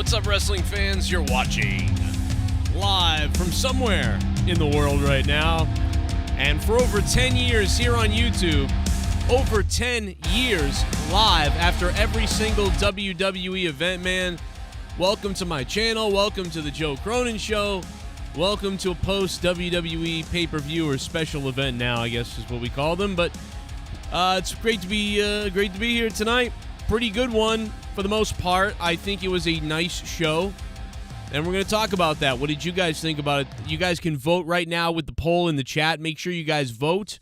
What's up, wrestling fans? You're watching live from somewhere in the world right now. And for over 10 years here on YouTube, over 10 years live after every single WWE event, man. Welcome to my channel. Welcome to the Joe Cronin Show. Welcome to a post-WWE pay-per-view or special event now, I guess is what we call them. But it's great to be here tonight. Pretty good one for the most part. I think it was a nice show, and we're going to talk about that. What did you guys think about it? You guys can vote right now with the poll in the chat. Make sure you guys vote,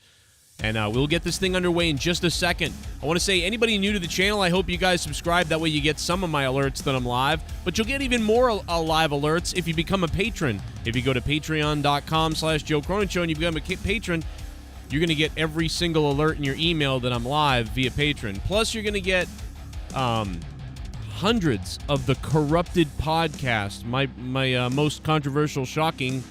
and we'll get this thing underway in just a second. I want to say, anybody new to the channel, I hope you guys subscribe. That way you get some of my alerts that I'm live, but you'll get even more live alerts if you become a patron. If you go to patreon.com/Joe Cronin Show and you become a patron, you're going to get every single alert in your email that I'm live via Patreon. Plus, you're going to get hundreds of the Corrupted podcast, my most controversial, shocking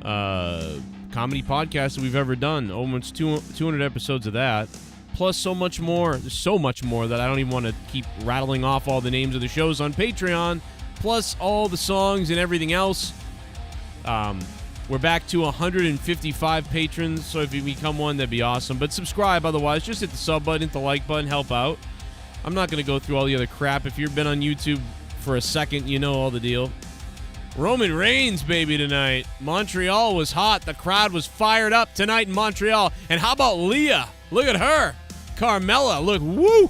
comedy podcast that we've ever done. Almost 200 episodes of that. Plus so much more. There's so much more that I don't even want to keep rattling off all the names of the shows on Patreon. Plus all the songs and everything else. We're back to 155 patrons, so if you become one, that'd be awesome. But subscribe otherwise. Just hit the sub button, hit the like button, help out. I'm not going to go through all the other crap. If you've been on YouTube for a second, you know all the deal. Roman Reigns, baby, tonight. Montreal was hot. The crowd was fired up tonight in Montreal. And how about Leah? Look at her. Carmella, look, woo!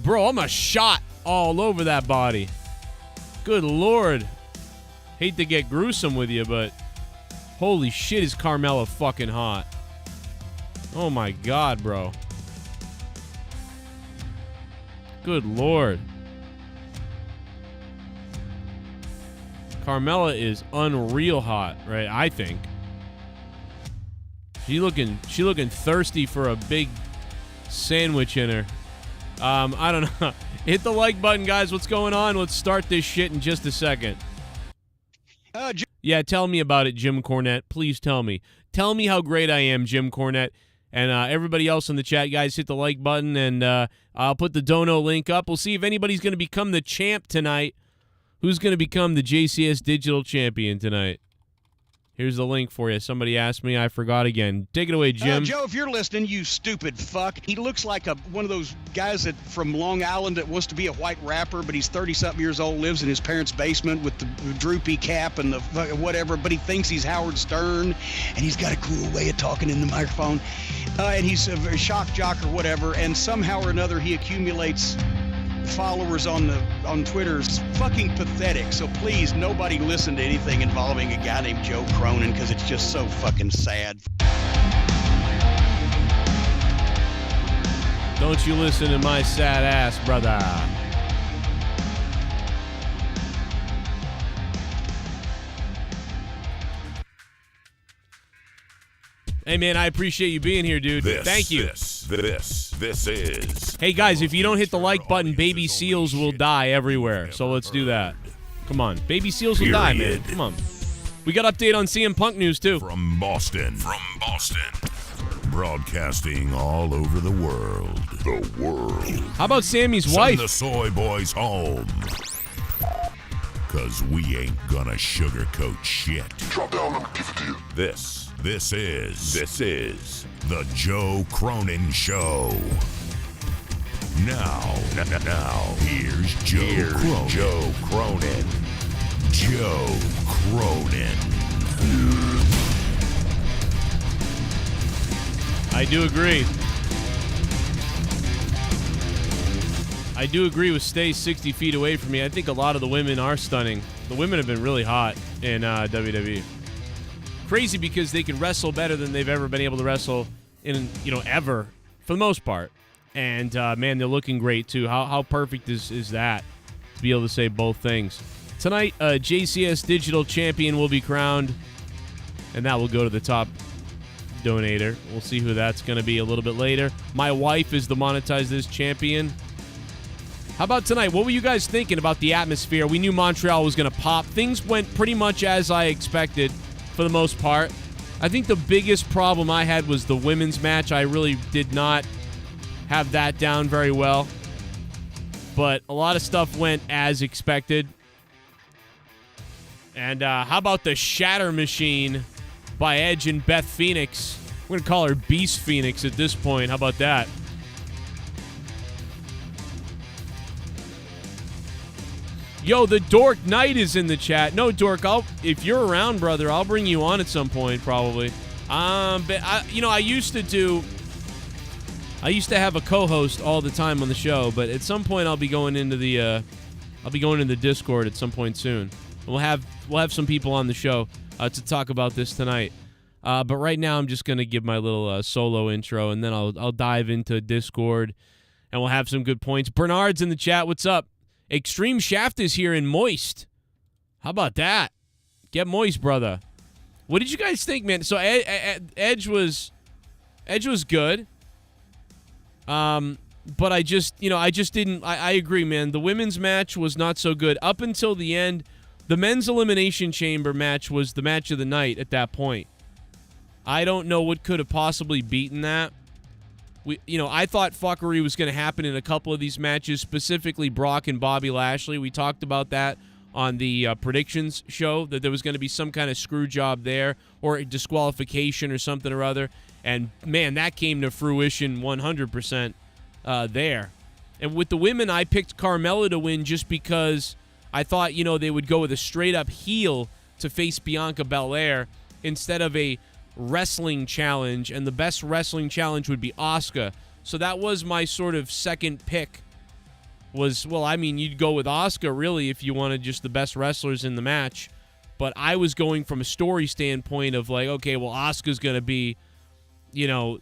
Bro, I'm a shot all over that body. Good Lord. Hate to get gruesome with you, but holy shit, is Carmella fucking hot. Oh my God, bro. Good Lord. Carmella is unreal hot, right? I think. She looking thirsty for a big sandwich in her. I don't know. Hit the like button, guys. What's going on? Let's start this shit in just a second. Yeah, tell me about it, Jim Cornette. Please tell me. Tell me how great I am, Jim Cornette. And everybody else in the chat, guys, hit the like button, and I'll put the dono link up. We'll see if anybody's going to become the champ tonight. Who's going to become the JCS Digital Champion tonight? Here's the link for you. Somebody asked me. I forgot again. Take it away, Jim. Joe, if you're listening, you stupid fuck. He looks like one of those guys that from Long Island that wants to be a white rapper, but he's 30-something years old, lives in his parents' basement with the droopy cap and the whatever, but he thinks he's Howard Stern, and he's got a cool way of talking in the microphone. And he's a shock jock or whatever, and somehow or another he accumulates followers on Twitter. Is fucking pathetic. So please, nobody listen to anything involving a guy named Joe Cronin, because it's just so fucking sad. Don't you listen to my sad ass, brother. Hey, man, I appreciate you being here, dude. Thank you. This is... Hey, guys, if you don't hit the like button, baby seals will die everywhere. So let's do that. Come on. Baby seals will die, man. Come on. We got update on CM Punk news, too. From Boston. Broadcasting all over the world. How about Sammy's wife? Send the soy boys home. Because we ain't gonna sugarcoat shit. Drop down, let me give it to you. This is the Joe Cronin Show. Now, here's Joe Cronin. Joe Cronin. I do agree. I do agree with stay 60 feet away from me. I think a lot of the women are stunning. The women have been really hot in WWE. Crazy because they can wrestle better than they've ever been able to wrestle in, ever, for the most part. And, man, they're looking great, too. How perfect is that, to be able to say both things? Tonight, JCS Digital Champion will be crowned, and that will go to the top donator. We'll see who that's going to be a little bit later. My wife is the MONETIZE This champion. How about tonight? What were you guys thinking about the atmosphere? We knew Montreal was going to pop. Things went pretty much as I expected. For the most part. I think the biggest problem I had was the women's match. I really did not have that down very well. But a lot of stuff went as expected. And how about the Shatter Machine by Edge and Beth Phoenix? We're going to call her Beast Phoenix at this point. How about that? Yo, the Dork Knight is in the chat. No, Dork, if you're around, brother, I'll bring you on at some point, probably. But I used to have a co-host all the time on the show, but at some point I'll be going into the Discord at some point soon. We'll have some people on the show to talk about this tonight. But right now I'm just gonna give my little solo intro, and then I'll dive into Discord, and we'll have some good points. Bernard's in the chat. What's up? Extreme Shaft is here in Moist. How about that? Get moist, brother. What did you guys think, man? So Edge was good. But I just didn't. I agree, man. The women's match was not so good up until the end. The men's Elimination Chamber match was the match of the night at that point. I don't know what could have possibly beaten that. I thought fuckery was going to happen in a couple of these matches, specifically Brock and Bobby Lashley. We talked about that on the predictions show, that there was going to be some kind of screw job there or a disqualification or something or other. And, man, that came to fruition 100% there. And with the women, I picked Carmella to win just because I thought, they would go with a straight-up heel to face Bianca Belair instead of a wrestling challenge, and the best wrestling challenge would be Asuka. So that was my sort of second pick. You'd go with Asuka, really, if you wanted just the best wrestlers in the match. But I was going from a story standpoint of like, okay, well, Asuka's going to be, the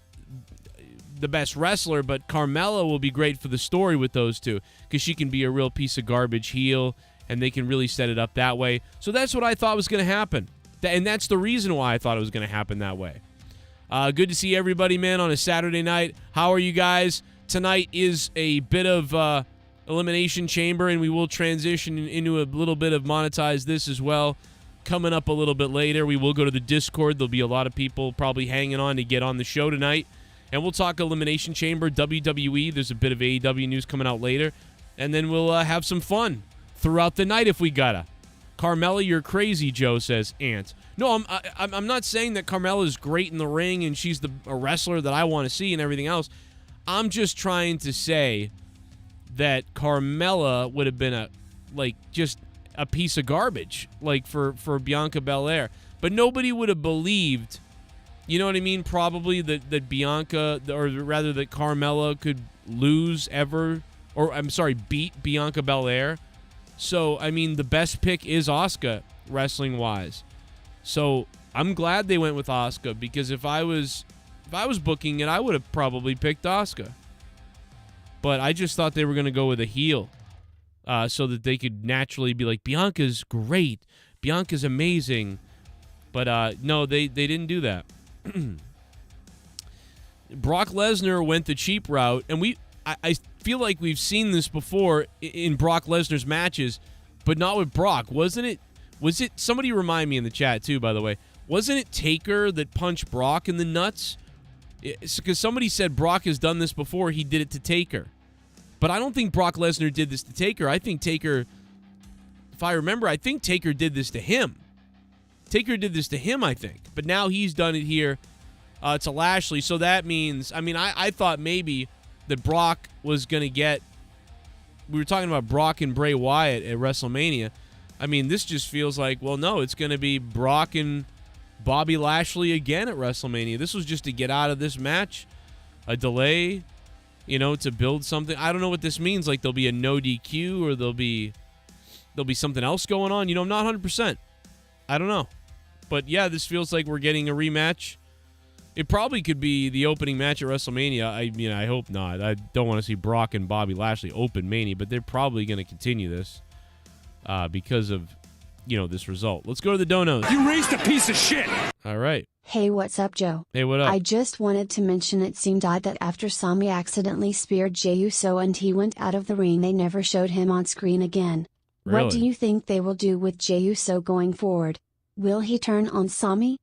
best wrestler, but Carmella will be great for the story with those two because she can be a real piece of garbage heel, and they can really set it up that way. So that's what I thought was going to happen. And that's the reason why I thought it was going to happen that way. Good to see everybody, man, on a Saturday night. How are you guys? Tonight is a bit of Elimination Chamber, and we will transition into a little bit of Monetize this as well. Coming up a little bit later, we will go to the Discord. There'll be a lot of people probably hanging on to get on the show tonight. And we'll talk Elimination Chamber, WWE. There's a bit of AEW news coming out later. And then we'll have some fun throughout the night if we gotta. Carmella, you're crazy, Joe says, Ant. No, I'm not saying that Carmella is great in the ring and she's a wrestler that I want to see and everything else. I'm just trying to say that Carmella would have been just a piece of garbage, for Bianca Belair. But nobody would have believed, you know what I mean? Probably that Bianca, or rather that Carmella could lose ever, beat Bianca Belair. So, the best pick is Asuka, wrestling-wise. So, I'm glad they went with Asuka, because if I was booking it, I would have probably picked Asuka. But I just thought they were going to go with a heel, so that they could naturally be like, Bianca's great, Bianca's amazing. But, no, they didn't do that. Brock Lesnar went the cheap route, and I feel like we've seen this before in Brock Lesnar's matches, but not with Brock. Was it somebody remind me in the chat too, by the way, wasn't it Taker that punched Brock in the nuts? Because somebody said Brock has done this before, he did it to Taker. But I don't think Brock Lesnar did this to Taker. I think Taker, if I remember, I think Taker did this to him. I think. But now he's done it here to Lashley, so that means, I thought maybe that Brock was going to get... We were talking about Brock and Bray Wyatt at WrestleMania. This just feels like, well, no, it's going to be Brock and Bobby Lashley again at WrestleMania. This was just to get out of this match, a delay, to build something. I don't know what this means. Like, there'll be a no DQ, or there'll be something else going on. I'm not 100%. I don't know. But, yeah, this feels like we're getting a rematch. It probably could be the opening match at WrestleMania. I hope not. I don't want to see Brock and Bobby Lashley open Mania, but they're probably going to continue this because of, this result. Let's go to the donos. You raised a piece of shit. All right. Hey, what's up, Joe? Hey, what up? I just wanted to mention it seemed odd that after Sami accidentally speared Jey Uso and he went out of the ring, they never showed him on screen again. Really? What do you think they will do with Jey Uso going forward? Will he turn on Sami?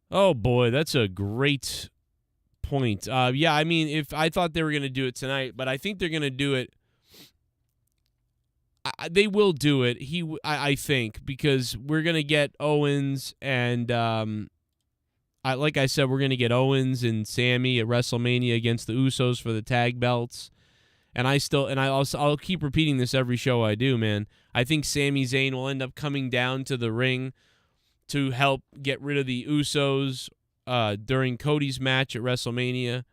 Oh, boy, that's a great point. If I thought they were going to do it tonight, but I think they're going to do it. they will do it. I think, because we're gonna get Owens and like I said, we're gonna get Owens and Sammy at WrestleMania against the Usos for the tag belts. And I'll keep repeating this every show I do, man. I think Sami Zayn will end up coming down to the ring to help get rid of the Usos during Cody's match at WrestleMania.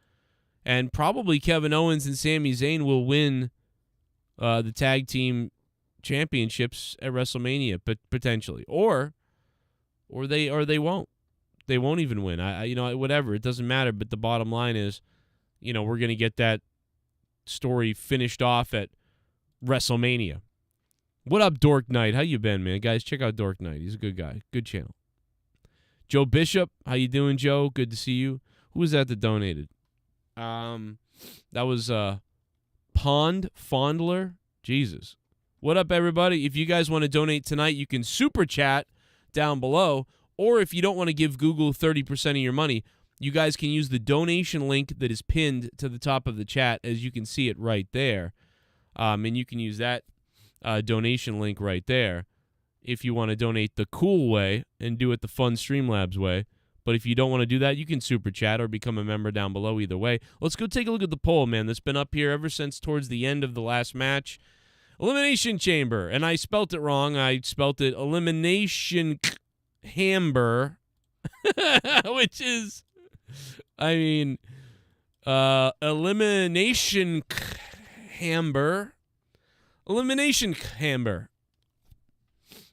And probably Kevin Owens and Sami Zayn will win the tag team championships at WrestleMania, but potentially. Or they won't. They won't even win. Whatever. It doesn't matter. But the bottom line is, we're going to get that story finished off at WrestleMania. What up, Dork Knight? How you been, man? Guys, check out Dork Knight. He's a good guy. Good channel. Joe Bishop, how you doing, Joe? Good to see you. Who was that donated? That was Pond Fondler. Jesus. What up, everybody? If you guys want to donate tonight, you can super chat down below. Or if you don't want to give Google 30% of your money, you guys can use the donation link that is pinned to the top of the chat, as you can see it right there. And you can use that donation link right there if you want to donate the cool way and do it the fun Streamlabs way. But if you don't want to do that, you can super chat or become a member down below either way. Let's go take a look at the poll, man, that's been up here ever since towards the end of the last match. Elimination Chamber. And I spelt it wrong. I spelt it Elimination Chamber, which is... Elimination Chamber. Elimination Chamber.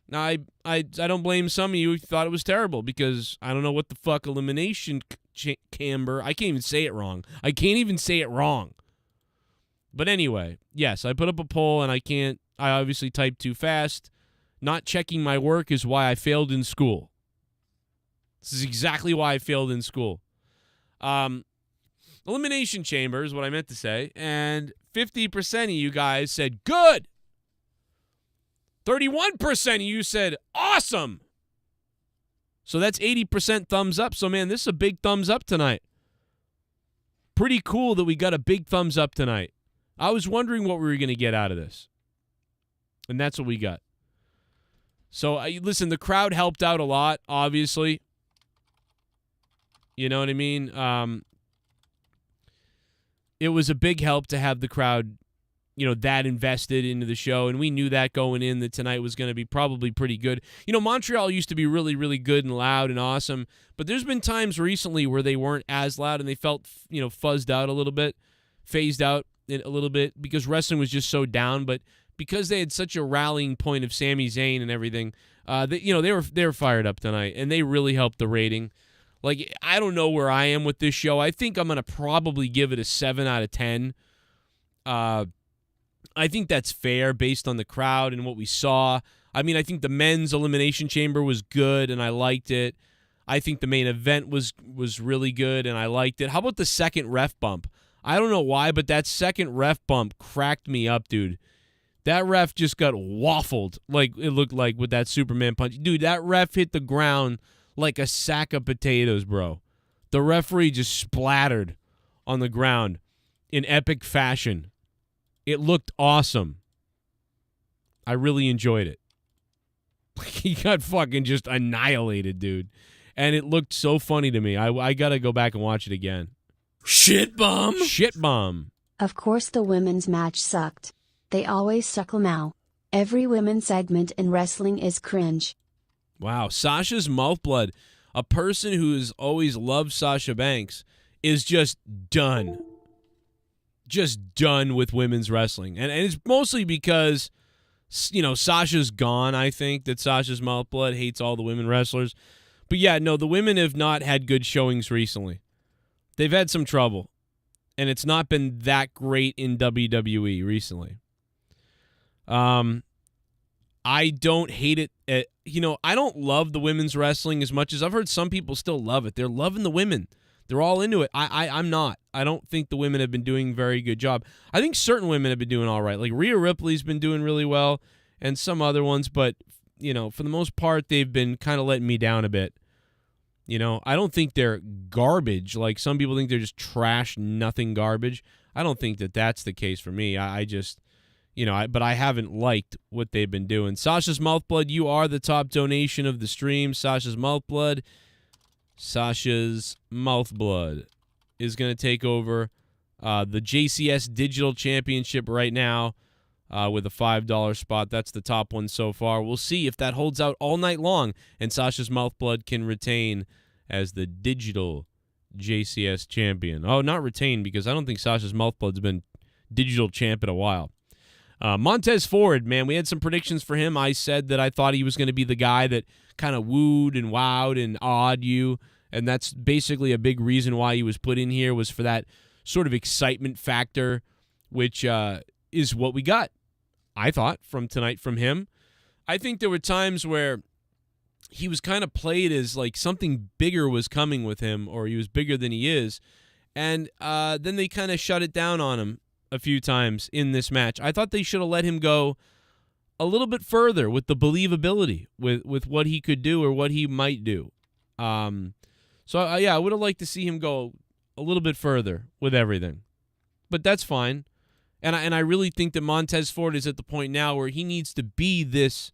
Now, I don't blame some of you who thought it was terrible, because I don't know what the fuck Elimination Chamber. I can't even say it wrong. But anyway, yes, I put up a poll, and I obviously typed too fast. Not checking my work is why I failed in school. This is exactly why I failed in school. Elimination Chamber is what I meant to say, and 50% of you guys said good. 31% of you said awesome. So that's 80% thumbs up. So, man, this is a big thumbs up tonight. Pretty cool that we got a big thumbs up tonight. I was wondering what we were going to get out of this, and that's what we got. So, listen, the crowd helped out a lot, obviously. You know what I mean? It was a big help to have the crowd, that invested into the show, and we knew that going in, that tonight was going to be probably pretty good. Montreal used to be really, really good and loud and awesome, but there's been times recently where they weren't as loud and they felt, fuzzed out a little bit, phased out a little bit, because wrestling was just so down. But because they had such a rallying point of Sami Zayn and everything, they were fired up tonight, and they really helped the rating. Like, I don't know where I am with this show. I think I'm going to probably give it a 7 out of 10. I think that's fair based on the crowd and what we saw. I mean, I think the men's Elimination Chamber was good, and I liked it. I think the main event was really good, and I liked it. How about the second ref bump? I don't know why, but that second ref bump cracked me up, dude. That ref just got waffled, like it looked like, with that Superman punch. Dude, that ref hit the ground like a sack of potatoes, bro. The referee just splattered on the ground in epic fashion. It looked awesome. I really enjoyed it. He got fucking just annihilated, dude. And it looked so funny to me. I got to go back and watch it again. Shit bomb. Shit bomb. Of course the women's match sucked. They always suck now. Every women's segment in wrestling is cringe. Wow, Sasha's mouthblood, a person who has always loved Sasha Banks, is just done. Just done with women's wrestling. And it's mostly because, Sasha's gone, I think, that Sasha's mouthblood hates all the women wrestlers. But yeah, no, the women have not had good showings recently. They've had some trouble. And it's not been that great in WWE recently. I don't hate it. I don't love the women's wrestling as much as I've heard some people still love it. They're loving the women. They're all into it. I'm not. I don't think the women have been doing a very good job. I think certain women have been doing all right. Like Rhea Ripley's been doing really well, and some other ones. But, for the most part, they've been kind of letting me down a bit. I don't think they're garbage. Like some people think they're just trash, nothing garbage. I don't think that that's the case for me. I just, but I haven't liked what they've been doing. Sasha's Mouthblood, you are the top donation of the stream. Sasha's Mouthblood is going to take over the JCS Digital Championship right now with a $5 spot. That's the top one so far. We'll see if that holds out all night long and Sasha's Mouthblood can retain as the digital JCS champion. Oh, not retain, because I don't think Sasha's Mouthblood's been digital champ in a while. Montez Ford, man, we had some predictions for him. I said that I thought he was going to be the guy that kind of wooed and wowed and awed you, and that's basically a big reason why he was put in here, was for that sort of excitement factor, which is what we got, I thought, from tonight from him. I think there were times where he was kind of played as like something bigger was coming with him, or he was bigger than he is, and then they kind of shut it down on him a few times in this match. I thought they should have let him go a little bit further with the believability, with what he could do or what he might do. I would have liked to see him go a little bit further with everything. But that's fine. And I really think that Montez Ford is at the point now where he needs to be this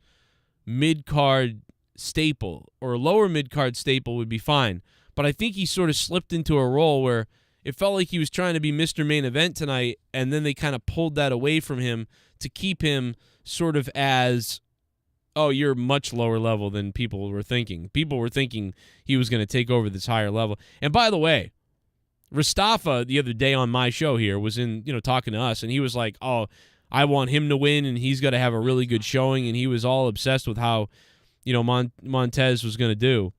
mid-card staple, or a lower mid-card staple would be fine. But I think he sort of slipped into a role where it felt like he was trying to be Mr. Main Event tonight, and then they kind of pulled that away from him to keep him sort of as, oh, you're much lower level than people were thinking. People were thinking he was going to take over this higher level. And by the way, Mustafa the other day on my show here was talking to us, and he was like, oh, I want him to win, and he's got to have a really good showing, and he was all obsessed with how Montez was going to do.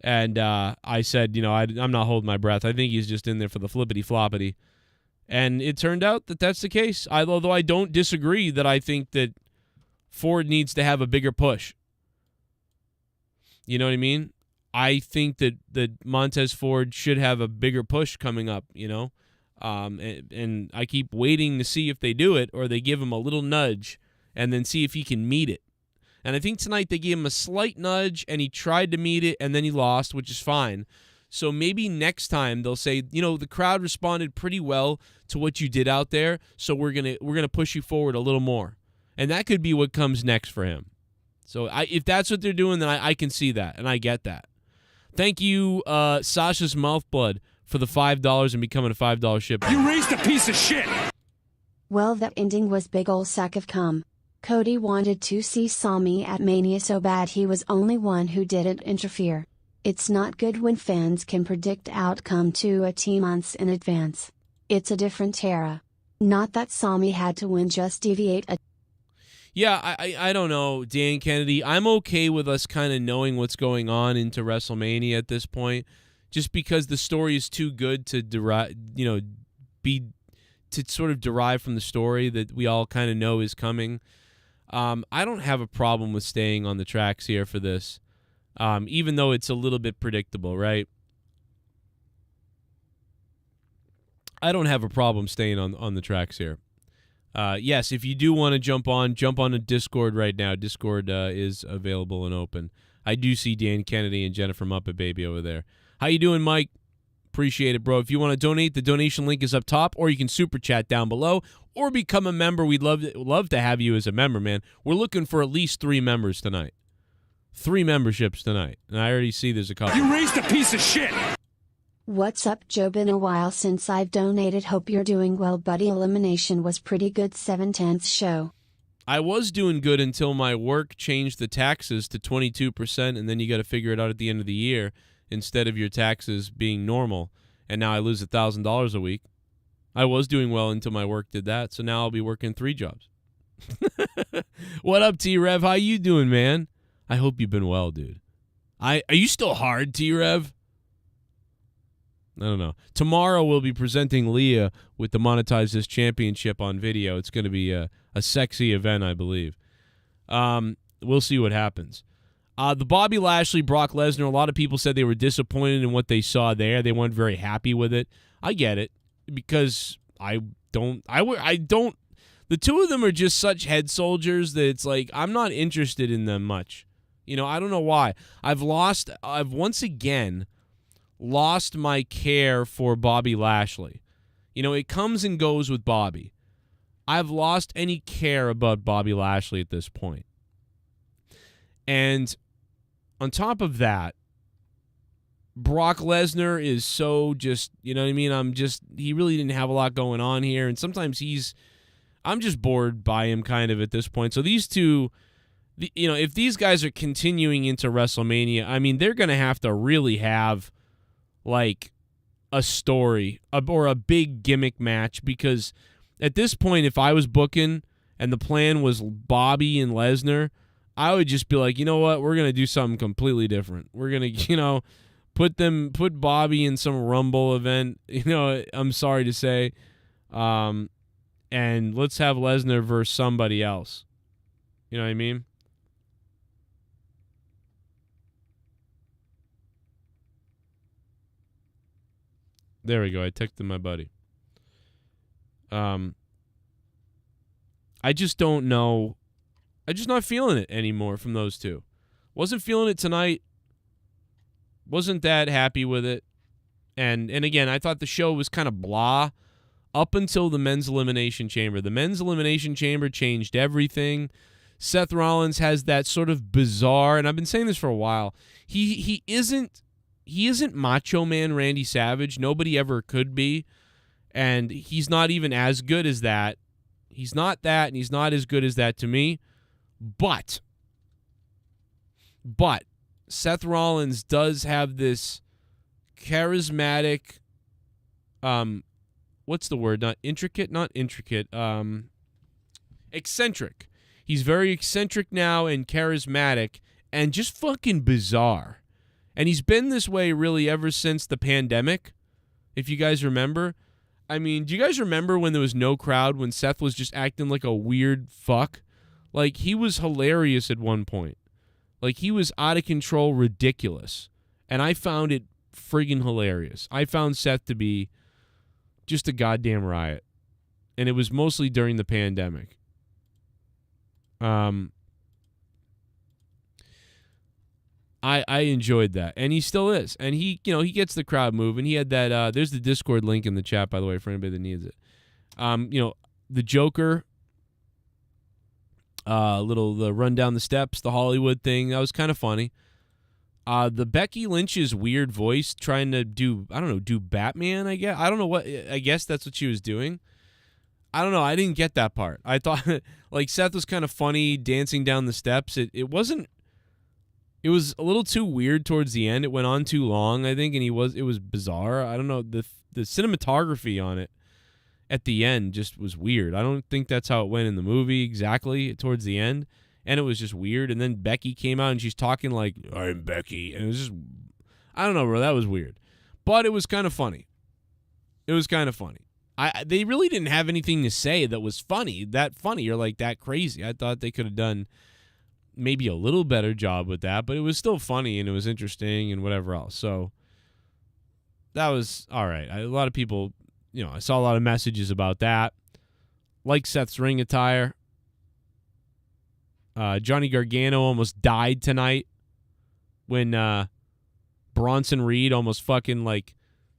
And I said, I'm not holding my breath. I think he's just in there for the flippity-floppity. And it turned out that that's the case, although I don't disagree that I think that Ford needs to have a bigger push. You know what I mean? I think that Montez Ford should have a bigger push coming up, and I keep waiting to see if they do it, or they give him a little nudge and then see if he can meet it. And I think tonight they gave him a slight nudge, and he tried to meet it, and then he lost, which is fine. So maybe next time they'll say, the crowd responded pretty well to what you did out there, so we're gonna push you forward a little more. And that could be what comes next for him. So if that's what they're doing, then I can see that, and I get that. Thank you, Sasha's Mouthblood, for the $5 and becoming a $5 ship. You raised a piece of shit! Well, that ending was big ol' sack of cum. Cody wanted to see Sami at Mania so bad he was only one who didn't interfere. It's not good when fans can predict outcome to a team months in advance. It's a different era. Not that Sami had to win, just deviate a... Yeah, I don't know, Dan Kennedy. I'm okay with us kind of knowing what's going on into WrestleMania at this point, just because the story is too good to derive, to sort of derive from the story that we all kind of know is coming. I don't have a problem with staying on the tracks here for this, even though it's a little bit predictable, right? I don't have a problem staying on the tracks here. Yes, if you do want to jump on to Discord right now. Discord is available and open. I do see Dan Kennedy and Jennifer Muppet Baby over there. How you doing, Mike? Appreciate it, bro. If you want to donate, the donation link is up top, or you can super chat down below, or become a member. We'd love to have you as a member, man. We're looking for at least 3 members tonight. 3 memberships tonight. And I already see there's a couple. You raised a piece of shit! What's up, Joe? Been a while since I've donated. Hope you're doing well, buddy. Elimination was pretty good. 7/10 show. I was doing good until my work changed the taxes to 22%, and then you got to figure it out at the end of the year instead of your taxes being normal. And now I lose $1,000 a week. I was doing well until my work did that, so now I'll be working 3 jobs. What up, T-Rev? How you doing, man? I hope you've been well, dude. Are you still hard, T-Rev? I don't know. Tomorrow we'll be presenting Leah with the MONETIZE This Championship on video. It's going to be a sexy event, I believe. We'll see what happens. The Bobby Lashley, Brock Lesnar, a lot of people said they were disappointed in what they saw there. They weren't very happy with it. I get it, because I don't. The two of them are just such head soldiers that it's like I'm not interested in them much. I don't know why. I've once again lost my care for Bobby Lashley. It comes and goes with Bobby. I've lost any care about Bobby Lashley at this point. And on top of that, Brock Lesnar is so just, you know what I mean? He really didn't have a lot going on here. And sometimes I'm just bored by him kind of at this point. So these two, if these guys are continuing into WrestleMania, I mean, they're going to have to really have like a story or a big gimmick match, because at this point, if I was booking and the plan was Bobby and Lesnar, I would just be like, you know what? We're going to do something completely different. We're going to, put Bobby in some Rumble event, I'm sorry to say, and let's have Lesnar versus somebody else. You know what I mean? There we go. I texted my buddy. I just don't know. I'm just not feeling it anymore from those two. Wasn't feeling it tonight. Wasn't that happy with it. And again, I thought the show was kind of blah up until the Men's Elimination Chamber. The Men's Elimination Chamber changed everything. Seth Rollins has that sort of bizarre, and I've been saying this for a while, he isn't Macho Man Randy Savage. Nobody ever could be. And he's not even as good as that. He's not that, and he's not as good as that to me. But Seth Rollins does have this charismatic, what's the word? Not intricate. Eccentric. He's very eccentric now and charismatic and just fucking bizarre. And he's been this way really ever since the pandemic, if you guys remember. I mean, do you guys remember when there was no crowd, when Seth was just acting like a weird fuck? Like, he was hilarious at one point. Like, he was out of control, ridiculous. And I found it friggin' hilarious. I found Seth to be just a goddamn riot. And it was mostly during the pandemic. I enjoyed that. And he still is. And he gets the crowd moving. He had that, there's the Discord link in the chat, by the way, for anybody that needs it. The Joker, the run down the steps, the Hollywood thing, that was kind of funny. The Becky Lynch's weird voice trying to do Batman, I guess. I don't know what, I guess that's what she was doing. I don't know. I didn't get that part. I thought, like, Seth was kind of funny dancing down the steps. It wasn't, it was a little too weird towards the end. It went on too long, I think, and it was bizarre. I don't know. The cinematography on it at the end just was weird. I don't think that's how it went in the movie exactly towards the end, and it was just weird. And then Becky came out and she's talking like, I'm Becky, and it was just, I don't know, bro. That was weird, but it was kind of funny. They really didn't have anything to say that was funny or like that crazy. I thought they could have done maybe a little better job with that, but it was still funny and it was interesting and whatever else. So that was all right. A lot of people, I saw a lot of messages about that. Like Seth's ring attire. Johnny Gargano almost died tonight when Bronson Reed almost fucking, like,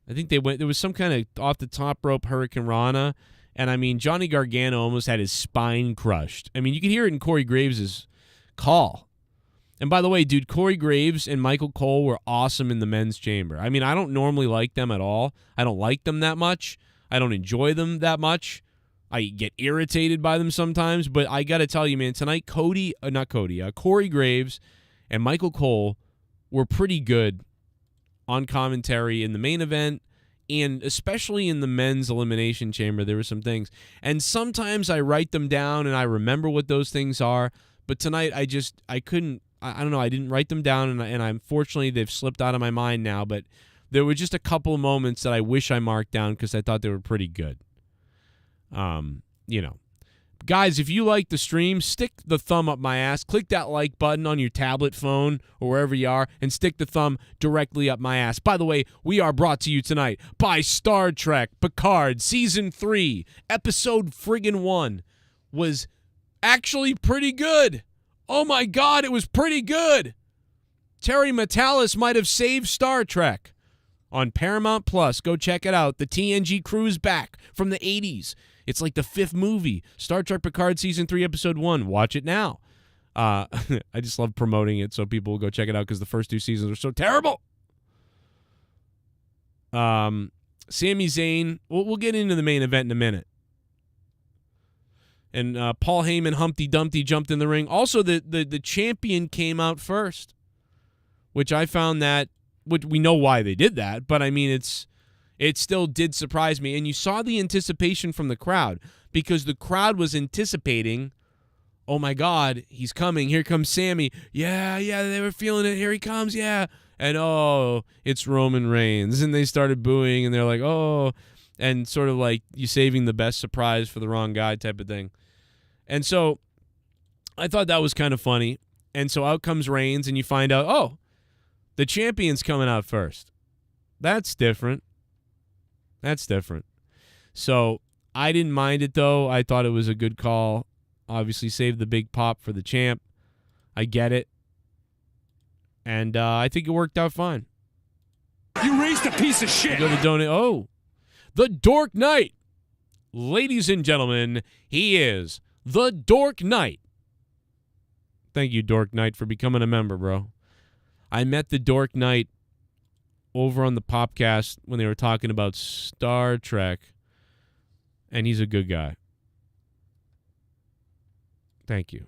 I think there was some kind of off the top rope Hurricane Rana, and I mean, Johnny Gargano almost had his spine crushed. I mean, you could hear it in Corey Graves' call. And by the way, dude, Corey Graves and Michael Cole were awesome in the men's chamber. I mean, I don't normally like them at all. I don't like them that much. I don't enjoy them that much. I get irritated by them sometimes, but I got to tell you, man, tonight Corey Graves and Michael Cole were pretty good on commentary in the main event, and especially in the men's elimination chamber. There were some things, and sometimes I write them down and I remember what those things are, but tonight I couldn't, I don't know, I didn't write them down, and unfortunately they've slipped out of my mind now, but there were just a couple of moments that I wish I marked down because I thought they were pretty good. Guys, if you like the stream, stick the thumb up my ass. Click that like button on your tablet, phone, or wherever you are, and stick the thumb directly up my ass. By the way, we are brought to you tonight by Star Trek Picard Season 3. Episode friggin' 1 was actually pretty good. Oh my God, it was pretty good. Terry Matalas might have saved Star Trek. on Paramount Plus. Go check it out. The TNG crew's back from the 80s. It's like the 5th movie. Star Trek Picard Season 3, Episode 1. Watch it now. I just love promoting it so people will go check it out because the first 2 seasons are so terrible. Sami Zayn, we'll get into the main event in a minute. And Paul Heyman, Humpty Dumpty jumped in the ring. Also, the champion came out first, which I found that, which we know why they did that, but I mean, it still did surprise me. And you saw the anticipation from the crowd because the crowd was anticipating, oh my God, he's coming. Here comes Sammy. Yeah, they were feeling it. Here he comes, yeah. And oh, it's Roman Reigns. And they started booing and they're like, oh, and sort of like you saving the best surprise for the wrong guy type of thing. And so I thought that was kind of funny. And so out comes Reigns and you find out, oh, the champion's coming out first. That's different. So I didn't mind it, though. I thought it was a good call. Obviously saved the big pop for the champ. I get it. And I think it worked out fine. You raised a piece of shit. Go to donate. Oh, the Dork Knight. Ladies and gentlemen, he is the Dork Knight. Thank you, Dork Knight, for becoming a member, bro. I met the Dork Knight over on the Popcast when they were talking about Star Trek, and he's a good guy. Thank you.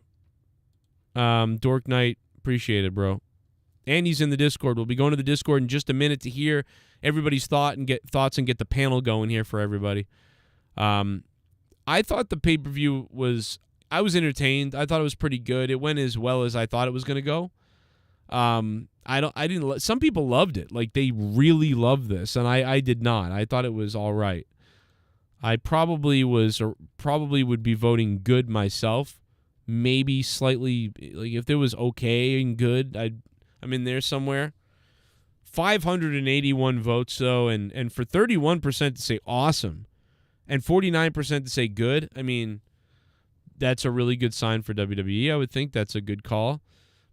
Dork Knight, appreciate it, bro. And he's in the Discord. We'll be going to the Discord in just a minute to hear everybody's thoughts and get the panel going here for everybody. I thought the pay-per-view I was entertained. I thought it was pretty good. It went as well as I thought it was going to go. Some people loved it. Like, they really loved this, and I did not. I thought it was all right. I probably would be voting good myself. Maybe slightly, like, if it was okay and good, I'm in there somewhere. 581 votes, though, and for 31% to say awesome and 49% to say good, I mean, that's a really good sign for WWE. I would think that's a good call.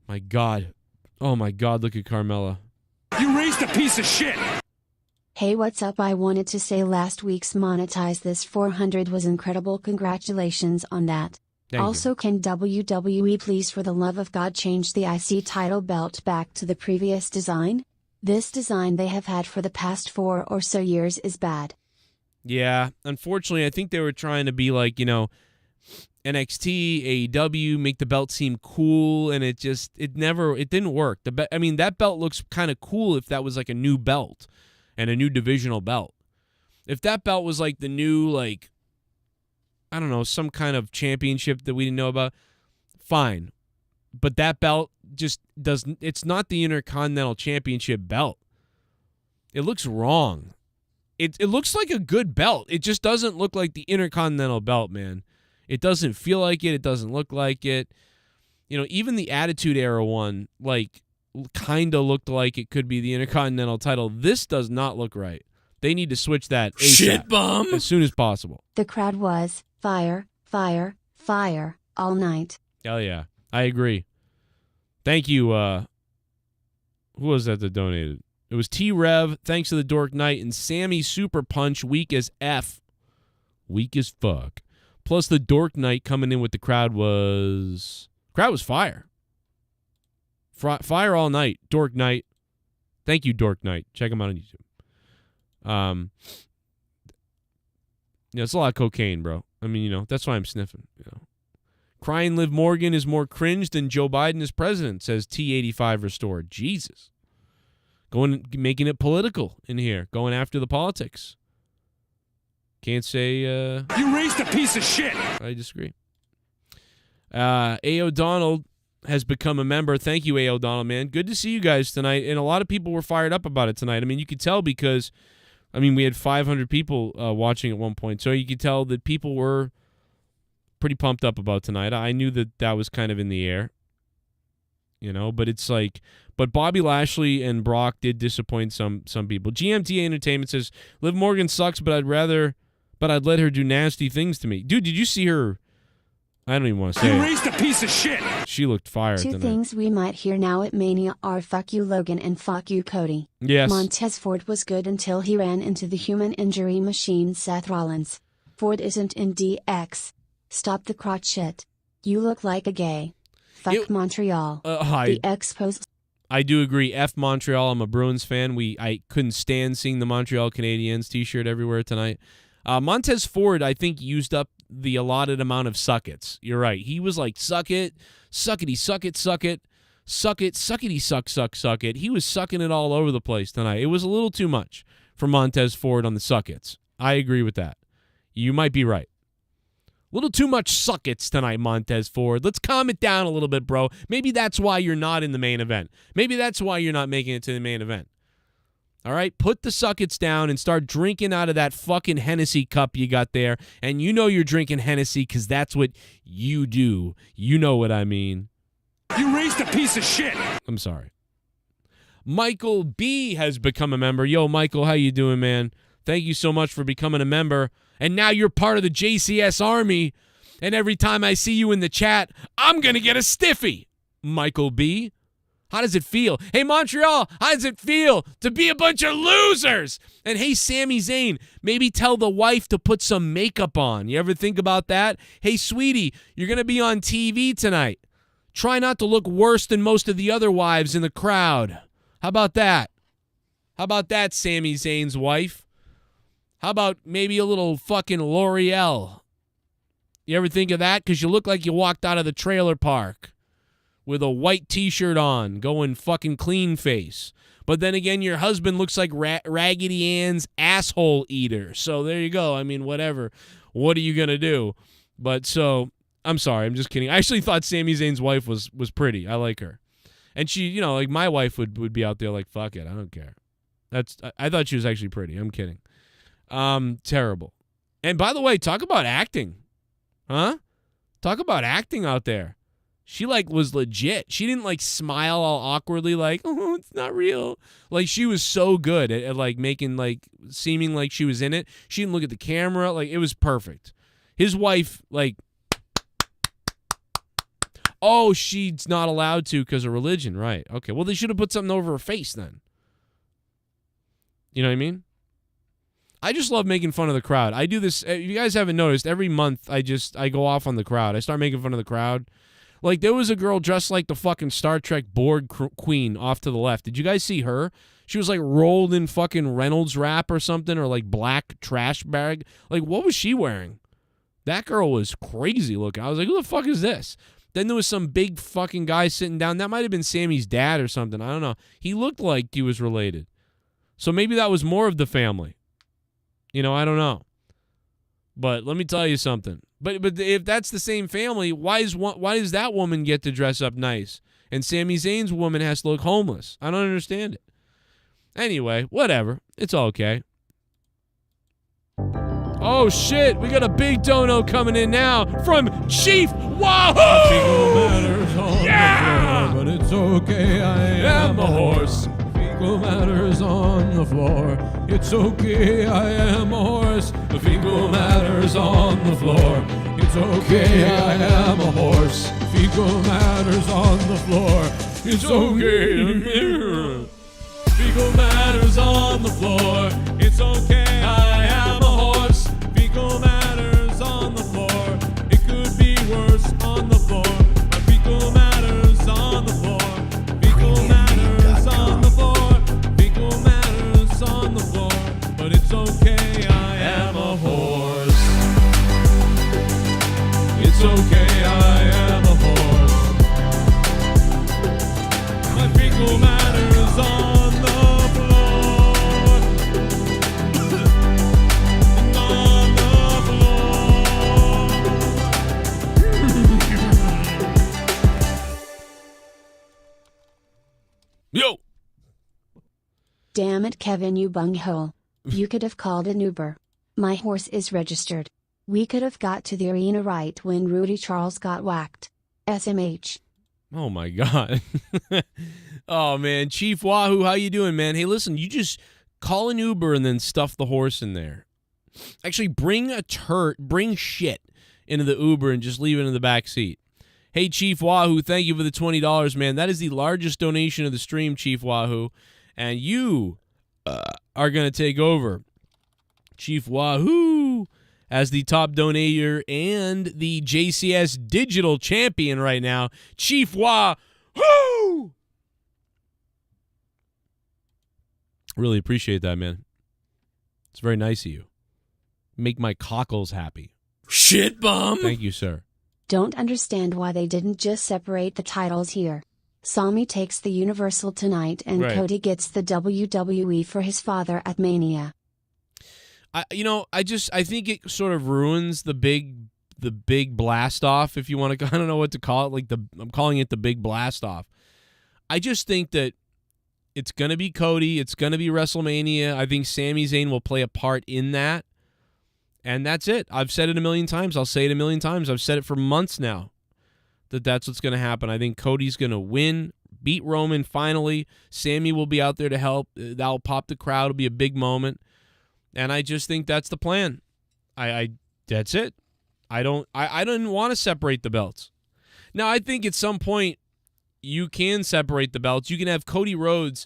My God. Oh, my God, look at Carmella. You raised a piece of shit. Hey, what's up? I wanted to say last week's Monetize This 400 was incredible. Congratulations on that. Also, can WWE please, for the love of God, change the IC title belt back to the previous design? This design they have had for the past 4 or so years is bad. Yeah, unfortunately, I think they were trying to be like, NXT, AEW, make the belt seem cool, and it didn't work. That belt looks kind of cool if that was like a new belt and a new divisional belt. If that belt was like the new, like, I don't know, some kind of championship that we didn't know about, fine. But that belt just doesn't, it's not the Intercontinental Championship belt. It looks wrong. It looks like a good belt. It just doesn't look like the Intercontinental belt, man. It doesn't feel like it. It doesn't look like it. Even the Attitude Era one, like, kind of looked like it could be the Intercontinental title. This does not look right. They need to switch that ASAP, shit bomb, as soon as possible. The crowd was fire, fire, fire all night. Hell yeah. I agree. Thank you. Who was that donated? It was T-Rev, thanks to the Dork Knight, and Sammy Super Punch, weak as F. Weak as fuck. Plus the Dork Knight coming in with the crowd was fire. Fire all night. Dork Knight. Thank you, Dork Knight. Check him out on YouTube. It's a lot of cocaine, bro. I mean, that's why I'm sniffing. Crying Liv Morgan is more cringe than Joe Biden as president, says T85 Restored. Jesus. Making it political in here. Going after the politics. Can't say... You raised a piece of shit. I disagree. A. O'Donnell has become a member. Thank you, A. O'Donnell, man. Good to see you guys tonight. And a lot of people were fired up about it tonight. I mean, you could tell because... we had 500 people watching at one point. So you could tell that people were pretty pumped up about tonight. I knew that was kind of in the air. But it's like... But Bobby Lashley and Brock did disappoint some people. GMT Entertainment says, Liv Morgan sucks, but I'd let her do nasty things to me. Dude, did you see her I don't even want to say You it. raised a piece of shit. She looked fire Two tonight. things we might hear now at Mania are fuck you Logan and fuck you Cody. Yes. Montez Ford was good until he ran into the human injury machine Seth Rollins. Ford isn't in DX. Stop the crotch shit. You look like a gay. Fuck Montreal. The Expos. I do agree. F Montreal. I'm a Bruins fan. I couldn't stand seeing the Montreal Canadiens t-shirt everywhere tonight. Montez Ford, I think, used up the allotted amount of suckets. You're right. He was like, suck it, suckety, suck it, suck it, suck it, suckety, suck, suck, suck it. He was sucking it all over the place tonight. It was a little too much for Montez Ford on the suckets. I agree with that. You might be right. A little too much suckets tonight, Montez Ford. Let's calm it down a little bit, bro. Maybe that's why you're not in the main event. Maybe that's why you're not making it to the main event. All right? Put the suckets down and start drinking out of that fucking Hennessy cup you got there. And you know you're drinking Hennessy because that's what you do. You know what I mean. You raised a piece of shit. I'm sorry. Michael B has become a member. Yo, Michael, how you doing, man? Thank you so much for becoming a member. And now you're part of the JCS Army. And every time I see you in the chat, I'm going to get a stiffy. Michael B, how does it feel? Hey, Montreal, how does it feel to be a bunch of losers? And hey, Sami Zayn, maybe tell the wife to put some makeup on. You ever think about that? Hey, sweetie, you're going to be on TV tonight. Try not to look worse than most of the other wives in the crowd. How about that? How about that, Sami Zayn's wife? How about maybe a little fucking L'Oreal? You ever think of that? Because you look like you walked out of the trailer park with a white t-shirt on, going fucking clean face. But then again, your husband looks like Raggedy Ann's asshole eater. So there you go. I mean, whatever. What are you going to do? But so, I'm sorry. I'm just kidding. I actually thought Sami Zayn's wife was pretty. I like her. And she, you know, like my wife would be out there like, fuck it. I don't care. I thought she was actually pretty. I'm kidding. Terrible. And by the way, talk about acting. Huh? Talk about acting out there. She like was legit. She didn't like smile all awkwardly like, oh, it's not real. Like she was so good at like making like seeming like she was in it. She didn't look at the camera. Like it was perfect. His wife like, oh, she's not allowed to because of religion. Right. Okay. Well, they should have put something over her face then. You know what I mean? I just love making fun of the crowd. I do this. If you guys haven't noticed, every month I go off on the crowd. I start making fun of the crowd. Like there was a girl dressed like the fucking Star Trek board queen off to the left. Did you guys see her? She was like rolled in fucking Reynolds wrap or something, or like black trash bag. Like what was she wearing? That girl was crazy looking. I was like, who the fuck is this? Then there was some big fucking guy sitting down. That might have been Sammy's dad or something. I don't know. He looked like he was related. So maybe that was more of the family. You know, I don't know. But let me tell you something. But if that's the same family, why does that woman get to dress up nice? And Sami Zayn's woman has to look homeless. I don't understand it. Anyway, whatever. It's okay. Oh, shit. We got a big dono coming in now from Chief Wahoo! Yeah! But it's okay, I am a horse. Fecal matter's on the floor. It's okay, I am a horse. The fecal matter's on the floor. It's okay, I am a horse. Fecal matter's on the floor. It's okay. Fecal matter's on the floor. It's okay, I am a horse. Fecal matter's on the floor. It could be worse on the floor. My fecal matter's on the floor. Fecal matter's on the floor. Fecal matter's on the floor. But it's okay, I am a horse. It's okay, I am a horse. My fecal matter's on the floor. On the floor. Yo! Damn it, Kevin, you bunghole. You could have called an Uber. My horse is registered. We could have got to the arena right when Rudy Charles got whacked. SMH. Oh, my God. Oh, man. Chief Wahoo, how you doing, man? Hey, listen, you just call an Uber and then stuff the horse in there. Actually, bring shit into the Uber and just leave it in the back seat. Hey, Chief Wahoo, thank you for the $20, man. That is the largest donation of the stream, Chief Wahoo. And you are going to take over, Chief Wahoo, as the top donator and the JCS digital champion right now. Chief Wahoo! Really appreciate that, man. It's very nice of you. Make my cockles happy. Shit bum! Thank you, sir. Don't understand why they didn't just separate the titles here. Sami takes the Universal tonight and Right. Cody gets the WWE for his father at Mania. I think it sort of ruins the big blast off, if you want to. I don't know what to call it. I'm calling it the big blast off. I just think that it's gonna be Cody. It's gonna be WrestleMania. I think Sami Zayn will play a part in that, and that's it. I've said it a million times. I'll say it a million times. I've said it for months now. That's what's gonna happen. I think Cody's gonna win, beat Roman finally. Sami will be out there to help. That'll pop the crowd. It'll be a big moment. And I just think that's the plan. That's it. I didn't want to separate the belts. Now I think at some point you can separate the belts. You can have Cody Rhodes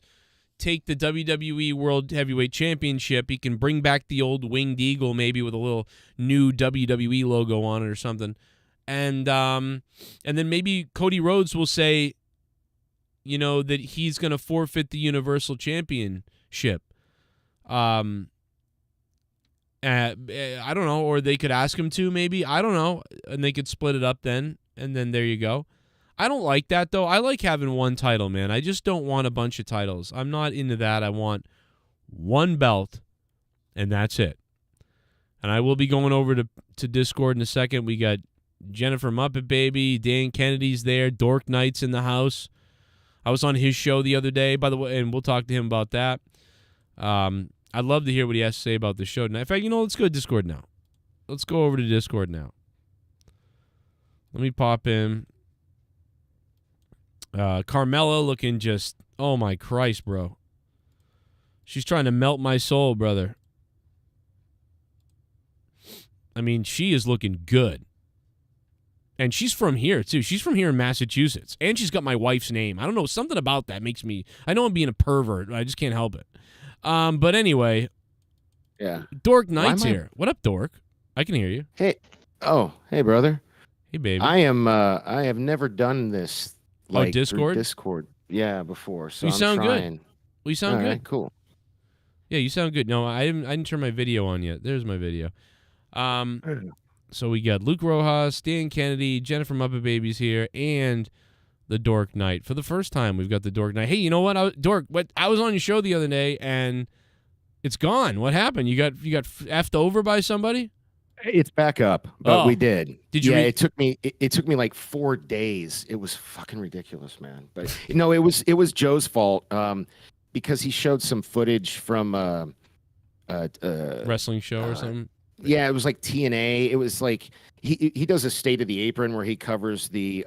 take the WWE World Heavyweight Championship. He can bring back the old winged eagle, maybe with a little new WWE logo on it or something. And then maybe Cody Rhodes will say, that he's going to forfeit the Universal Championship. I don't know, or they could ask him to, maybe. I don't know, and they could split it up then, and then there you go. I don't like that, though. I like having one title, man. I just don't want a bunch of titles. I'm not into that. I want one belt, and that's it. And I will be going over to Discord in a second. We got Jennifer Muppet Baby, Dan Kennedy's there, Dork Knight's in the house. I was on his show the other day, by the way, and we'll talk to him about that. I'd love to hear what he has to say about the show. In fact, let's go to Discord now. Let's go over to Discord now. Let me pop in. Carmella looking just, oh my Christ, bro. She's trying to melt my soul, brother. I mean, she is looking good. And she's from here, too. She's from here in Massachusetts. And she's got my wife's name. I don't know, something about that makes me, I know I'm being a pervert. I just can't help it. But anyway, yeah. Dork Knight's here. What up, Dork? I can hear you. Hey, hey, brother. Hey, baby. I have never done this. Like, Discord? Discord, yeah, before. So you I'm sound trying. good. Well, you sound All good. right, cool. Yeah, you sound good. No, I didn't turn my video on yet. There's my video. So we got Luke Rojas, Dan Kennedy, Jennifer Muppet Baby's here, and the Dork Knight. For the first time, we've got the Dork Knight. Hey, you know what, I was on your show the other day, and it's gone. What happened? You got effed over by somebody? It's back up, but we did. Did you? Yeah, it took me like 4 days. It was fucking ridiculous, man. But no, it was Joe's fault because he showed some footage from wrestling show or something. Yeah, it was like TNA. It was like he does a State of the Apron where he covers the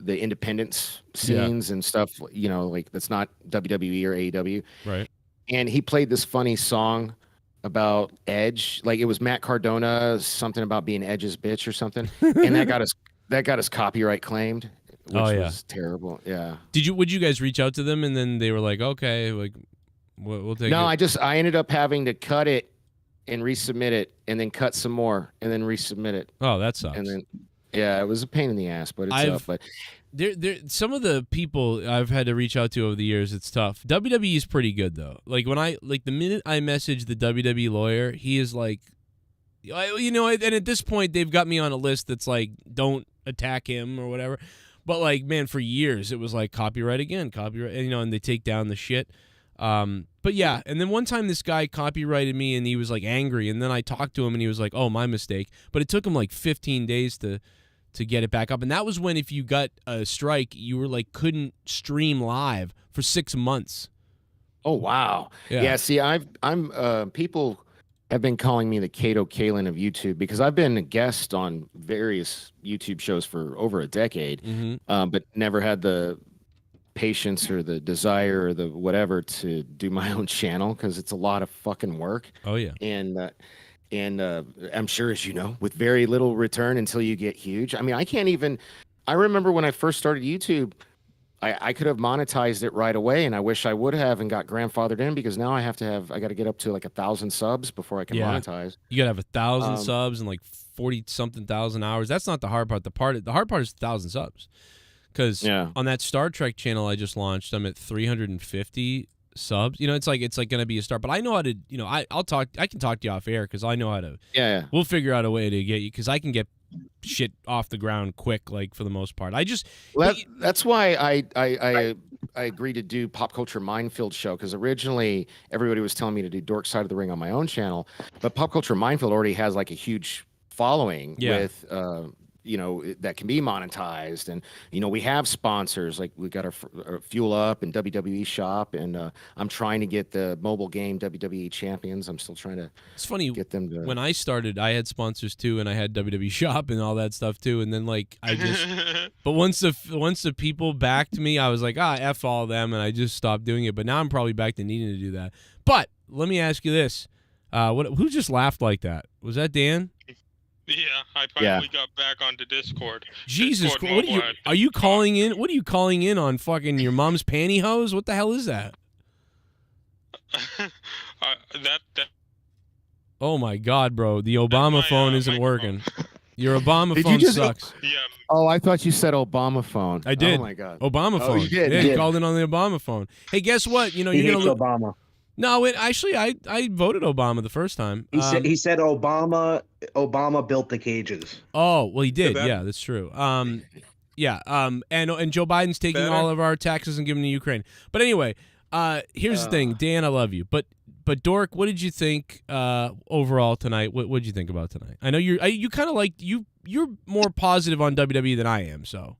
independence scenes and stuff. Like that's not WWE or AEW. Right. And he played this funny song about Edge, like it was Matt Cardona, something about being Edge's bitch or something, and that got us copyright claimed, which was terrible. Yeah. Would you guys reach out to them and then they were like, okay, like we'll take it? No, I ended up having to cut it and resubmit it, and then cut some more, and then resubmit it. Oh, that sucks. And then it was a pain in the ass, but it's up. But there, some of the people I've had to reach out to over the years, it's tough. WWE is pretty good though. Like the minute I message the WWE lawyer, he is like, and at this point they've got me on a list that's like, don't attack him or whatever. But like, man, for years it was like copyright again, and they take down the shit. But yeah, and then one time this guy copyrighted me and he was like angry, and then I talked to him and he was like, oh, my mistake. But it took him like 15 days to get it back up. And that was when if you got a strike, you were like couldn't stream live for 6 months. Oh wow. Yeah, see, I'm people have been calling me the Kato Kalin of YouTube because I've been a guest on various YouTube shows for over a decade, but never had the patience or the desire or the whatever to do my own channel because it's a lot of fucking work. Oh yeah. And And I'm sure, as you know, with very little return until you get huge. I mean, I remember when I first started YouTube, I could have monetized it right away, and I wish I would have and got grandfathered in, because now I got to get up to like 1,000 subs before I can monetize. You gotta have 1,000 subs and like 40-something thousand hours. That's not the hard part. The hard part is 1,000 subs. Because on that Star Trek channel I just launched, I'm at 350 subs. You know, it's like gonna be a start. But I know how to. You know, I can talk to you off air, because I know how to. Yeah. We'll figure out a way to get you, because I can get shit off the ground quick, like, for the most part. That's why I agreed to do Pop Culture Minefield show, because originally everybody was telling me to do Dork Side of the Ring on my own channel, but Pop Culture Minefield already has like a huge following with you know, that can be monetized. And, you know, we have sponsors, like we got our Fuel Up and WWE Shop, and I'm trying to get the mobile game WWE Champions. I'm still trying to get them to... When I started, I had sponsors too, and I had WWE Shop and all that stuff too, and then like I just but once the people backed me, I was like, F all of them, and I just stopped doing it. But now I'm probably back to needing to do that. But let me ask you this. Who just laughed like that? Was that Dan? Yeah, I finally got back onto Discord. Jesus, what are you calling in? What are you calling in on? Fucking your mom's pantyhose? What the hell is that? Oh my God, bro! The Obama phone isn't working. Your Obama phone sucks. Yeah. Oh, I thought you said Obama phone. I did. Oh my God. Obama phone. You did. Yeah, you called in on the Obama phone. Hey, guess what? You know, you're gonna Obama. No, actually, I voted Obama the first time. He said Obama built the cages. Oh, well, he did. Yeah, that's true. And Joe Biden's taking all of our taxes and giving them to Ukraine. But anyway, here's the thing, Dan, I love you, but Dork, what did you think overall tonight? What did you think about tonight? I know you kind of like you're more positive on WWE than I am, so.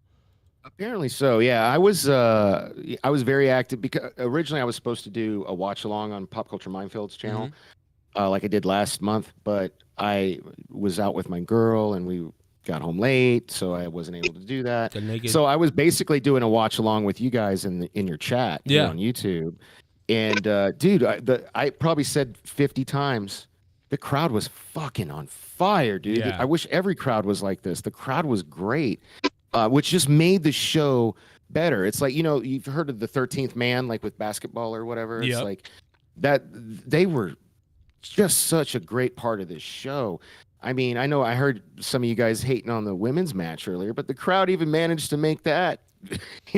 Apparently so. Yeah, I was very active, because originally I was supposed to do a watch along on Pop Culture Minefield's channel, like I did last month, but I was out with my girl and we got home late, so I wasn't able to do that. So I was basically doing a watch along with you guys in your chat on YouTube. And dude, I probably said 50 times, the crowd was fucking on fire, dude. Yeah. I wish every crowd was like this. The crowd was great. Which just made the show better. It's like, you know, you've heard of the 13th Man, like with basketball or whatever. It's like that. They were just such a great part of this show. I mean, I know I heard some of you guys hating on the women's match earlier, but the crowd even managed to make that,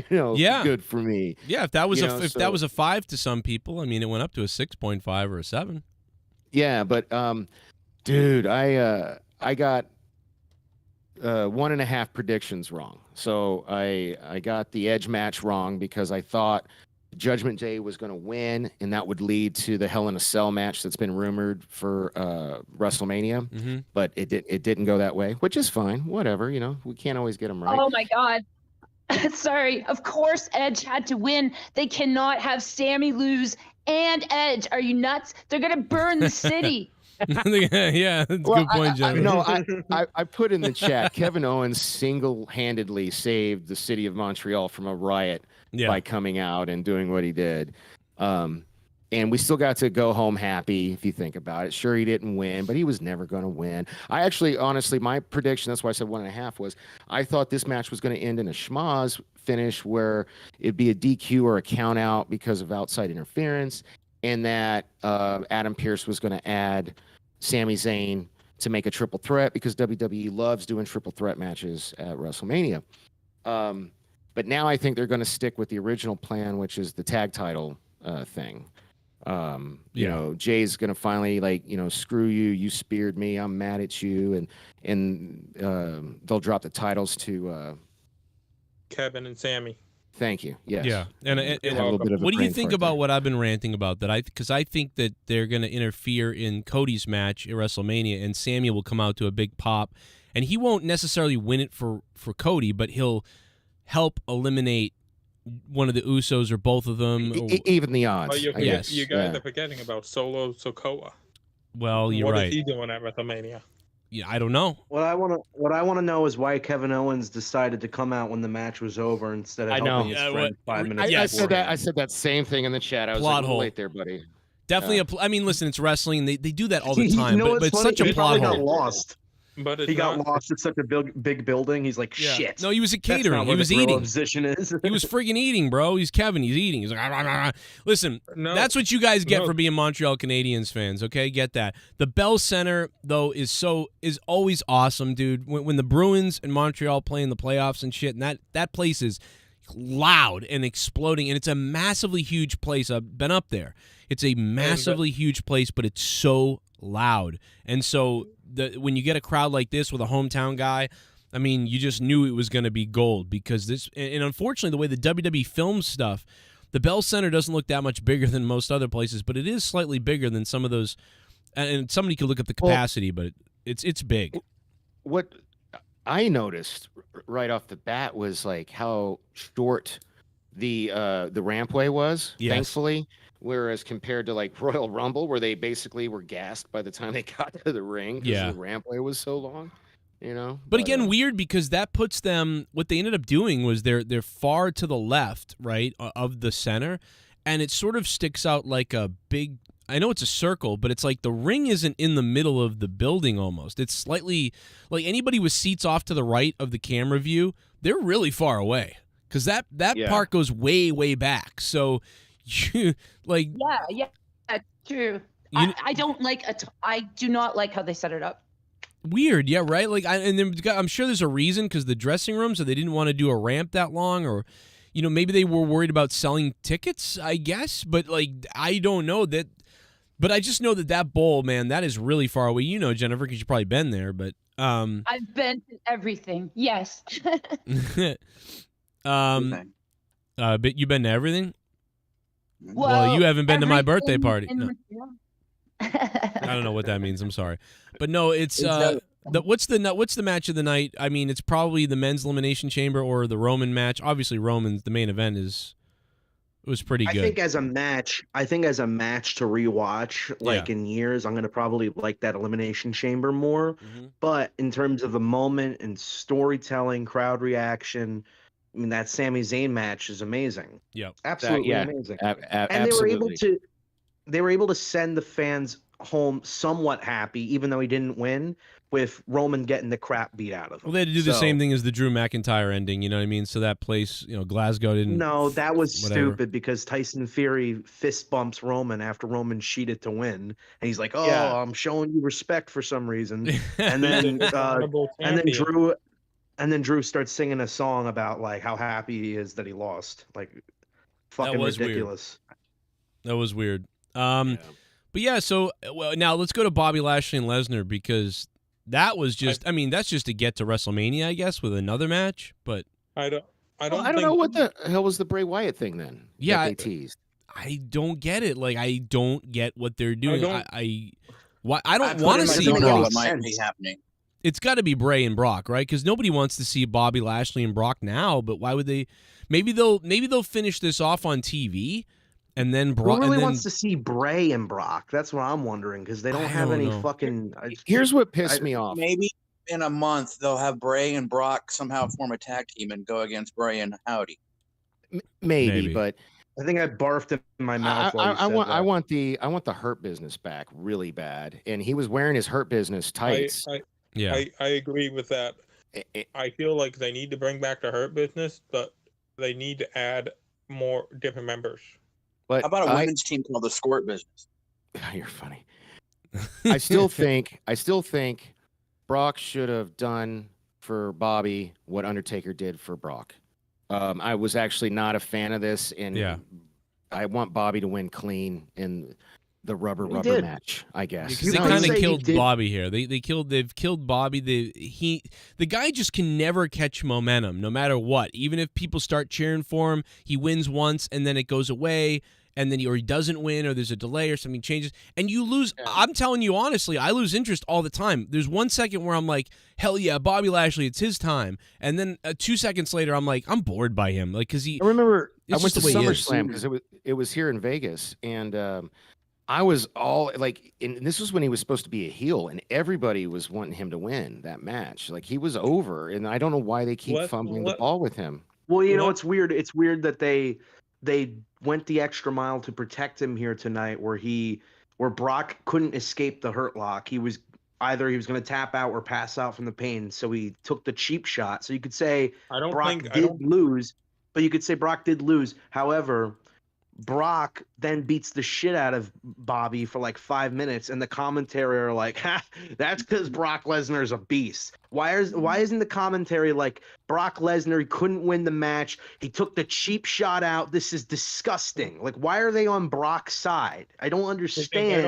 good for me. Yeah, if that was that was a 5 to some people, I mean, it went up to a 6.5 or a 7. Yeah, but dude, I got 1.5 predictions wrong. So I got the Edge match wrong, because I thought Judgment Day was going to win, and that would lead to the Hell in a Cell match that's been rumored for WrestleMania. But it didn't go that way, which is fine. Whatever, you know, we can't always get them right. Oh my God. Sorry. Of course Edge had to win. They cannot have Sammy lose and Edge. Are you nuts? They're going to burn the city. Yeah, that's a good point, John. I put in the chat, Kevin Owens single-handedly saved the city of Montreal from a riot by coming out and doing what he did. And we still got to go home happy, if you think about it. Sure, he didn't win, but he was never going to win. I actually, honestly, my prediction, that's why I said 1.5, was I thought this match was going to end in a schmoz finish where it'd be a DQ or a count out because of outside interference, and that Adam Pearce was going to add Sami Zayn to make a triple threat, because WWE loves doing triple threat matches at WrestleMania. But now I think they're going to stick with the original plan, which is the tag title thing. You know, Jay's going to finally, like, you know, screw you, you speared me, I'm mad at you, and they'll drop the titles to Kevin and Sammy. Thank you. Yes. Yeah. And what do you think about what I've been ranting about? Because I think that they're going to interfere in Cody's match at WrestleMania, and Sammy will come out to a big pop, and he won't necessarily win it for Cody, but he'll help eliminate one of the Usos or both of them. Even the odds. Oh, you guys are forgetting about Solo Sikoa. Well, you're right. What is he doing at WrestleMania? Yeah, I don't know. What I want to know is why Kevin Owens decided to come out when the match was over instead of helping his friend 5 minutes. I said that same thing in the chat. I was like, late there, buddy. Definitely I mean, listen, it's wrestling. They do that all the time, You know but what's it's funny? such a He plot probably got hole. lost. But He got lost. It's such a big building. He's like, shit. No, he was a That's catering. not He where was the gorilla eating. position is. He was friggin' eating, bro. He's Kevin. He's eating. He's like, "Ah, rah, rah, rah." Listen, that's what you guys get for being Montreal Canadiens fans. Okay, get that. The Bell Center though is always awesome, dude. When the Bruins and Montreal play in the playoffs and shit, and that place is loud and exploding, and it's a massively huge place. I've been up there. It's a massively huge place, but it's so loud, and so when you get a crowd like this with a hometown guy, I mean, you just knew it was going to be gold because this. And unfortunately, the way the WWE films stuff, the Bell Center doesn't look that much bigger than most other places, but it is slightly bigger than some of those. And somebody could look at the capacity, but it's big. What I noticed right off the bat was like how short the rampway was. Yes. Thankfully. Whereas compared to like Royal Rumble, where they basically were gassed by the time they got to the ring because the rampway was so long, you know. But again, weird because that puts them. What they ended up doing was they're far to the left, right, of the center, and it sort of sticks out like a big. I know it's a circle, but it's like the ring isn't in the middle of the building almost. It's slightly like anybody with seats off to the right of the camera view, they're really far away because that part goes way back. So. You like yeah, true. I don't like I do not like how they set it up. Weird, yeah, right. Like, I'm sure there's a reason because the dressing room, so they didn't want to do a ramp that long, or maybe they were worried about selling tickets, I guess. But like, I don't know that. But I just know that bowl, man, that is really far away. You know, Jennifer, because you've probably been there. But I've been to everything. Yes. But you've been to everything. Well, you haven't been to my birthday party. No. I don't know what that means. I'm sorry, but no, it's what's the match of the night? I mean, it's probably the men's elimination chamber or the Roman match. Obviously, Roman's the main event was pretty good. I think as a match to rewatch, like in years, I'm gonna probably like that elimination chamber more. Mm-hmm. But in terms of the moment and storytelling, crowd reaction. I mean, that Sami Zayn match is amazing. Yep. Absolutely amazing. And absolutely. they were able to send the fans home somewhat happy, even though he didn't win, with Roman getting the crap beat out of him. Well, they had to do the same thing as the Drew McIntyre ending, you know what I mean? So that place, Glasgow didn't. No, that was stupid because Tyson Fury fist bumps Roman after Roman cheated to win, and he's like, "Oh, I'm showing you respect for some reason," and then And then Drew starts singing a song about like how happy he is that he lost. Like, fucking ridiculous. Weird. That was weird. But yeah, so now let's go to Bobby Lashley and Lesnar because that was just. I mean, that's just to get to WrestleMania, I guess, with another match. But I don't know what the hell was the Bray Wyatt thing then. Yeah, they teased. I don't get it. Like, I don't get what they're doing. I don't want to see Brock. What might be happening. It's got to be Bray and Brock, right? Because nobody wants to see Bobby Lashley and Brock now. But why would they? Maybe they'll finish this off on TV, and then Brock. Who really wants to see Bray and Brock? That's what I'm wondering because they don't have any fucking. Here's what pissed me off. Maybe in a month they'll have Bray and Brock somehow form a tag team and go against Bray and Howdy. Maybe, but I think I barfed in my mouth. I want the Hurt Business back really bad, and he was wearing his Hurt Business tights. I agree with that. I feel like they need to bring back the Hurt Business, but they need to add more different members. But how about a women's team called the Squirt Business? You're funny. I still think Brock should have done for Bobby what Undertaker did for Brock. I was actually not a fan of this, and I want Bobby to win clean in the rubber match, I guess. Because they kind of killed Bobby here. They've killed Bobby. The guy just can never catch momentum, no matter what. Even if people start cheering for him, he wins once and then it goes away, and then he doesn't win, or there's a delay or something changes, and you lose. Yeah. I'm telling you honestly, I lose interest all the time. There's 1 second where I'm like, hell yeah, Bobby Lashley, it's his time, and then 2 seconds later, I'm like, I'm bored by him, like because he. I remember I went to SummerSlam because it was here in Vegas, and I was all like, and this was when he was supposed to be a heel, and everybody was wanting him to win that match. Like he was over, and I don't know why they keep fumbling the ball with him. Well, you know, it's weird. It's weird that they they went the extra mile to protect him here tonight, where Brock couldn't escape the hurt lock. He was going to tap out or pass out from the pain, so he took the cheap shot. So you could say Brock did lose, but you could say Brock did lose. However, Brock then beats the shit out of Bobby for like 5 minutes, and the commentary are like, "Ha, that's because Brock Lesnar is a beast." Why isn't the commentary like Brock Lesnar, he couldn't win the match, he took the cheap shot out, this is disgusting? Like, why are they on Brock's side? I don't understand.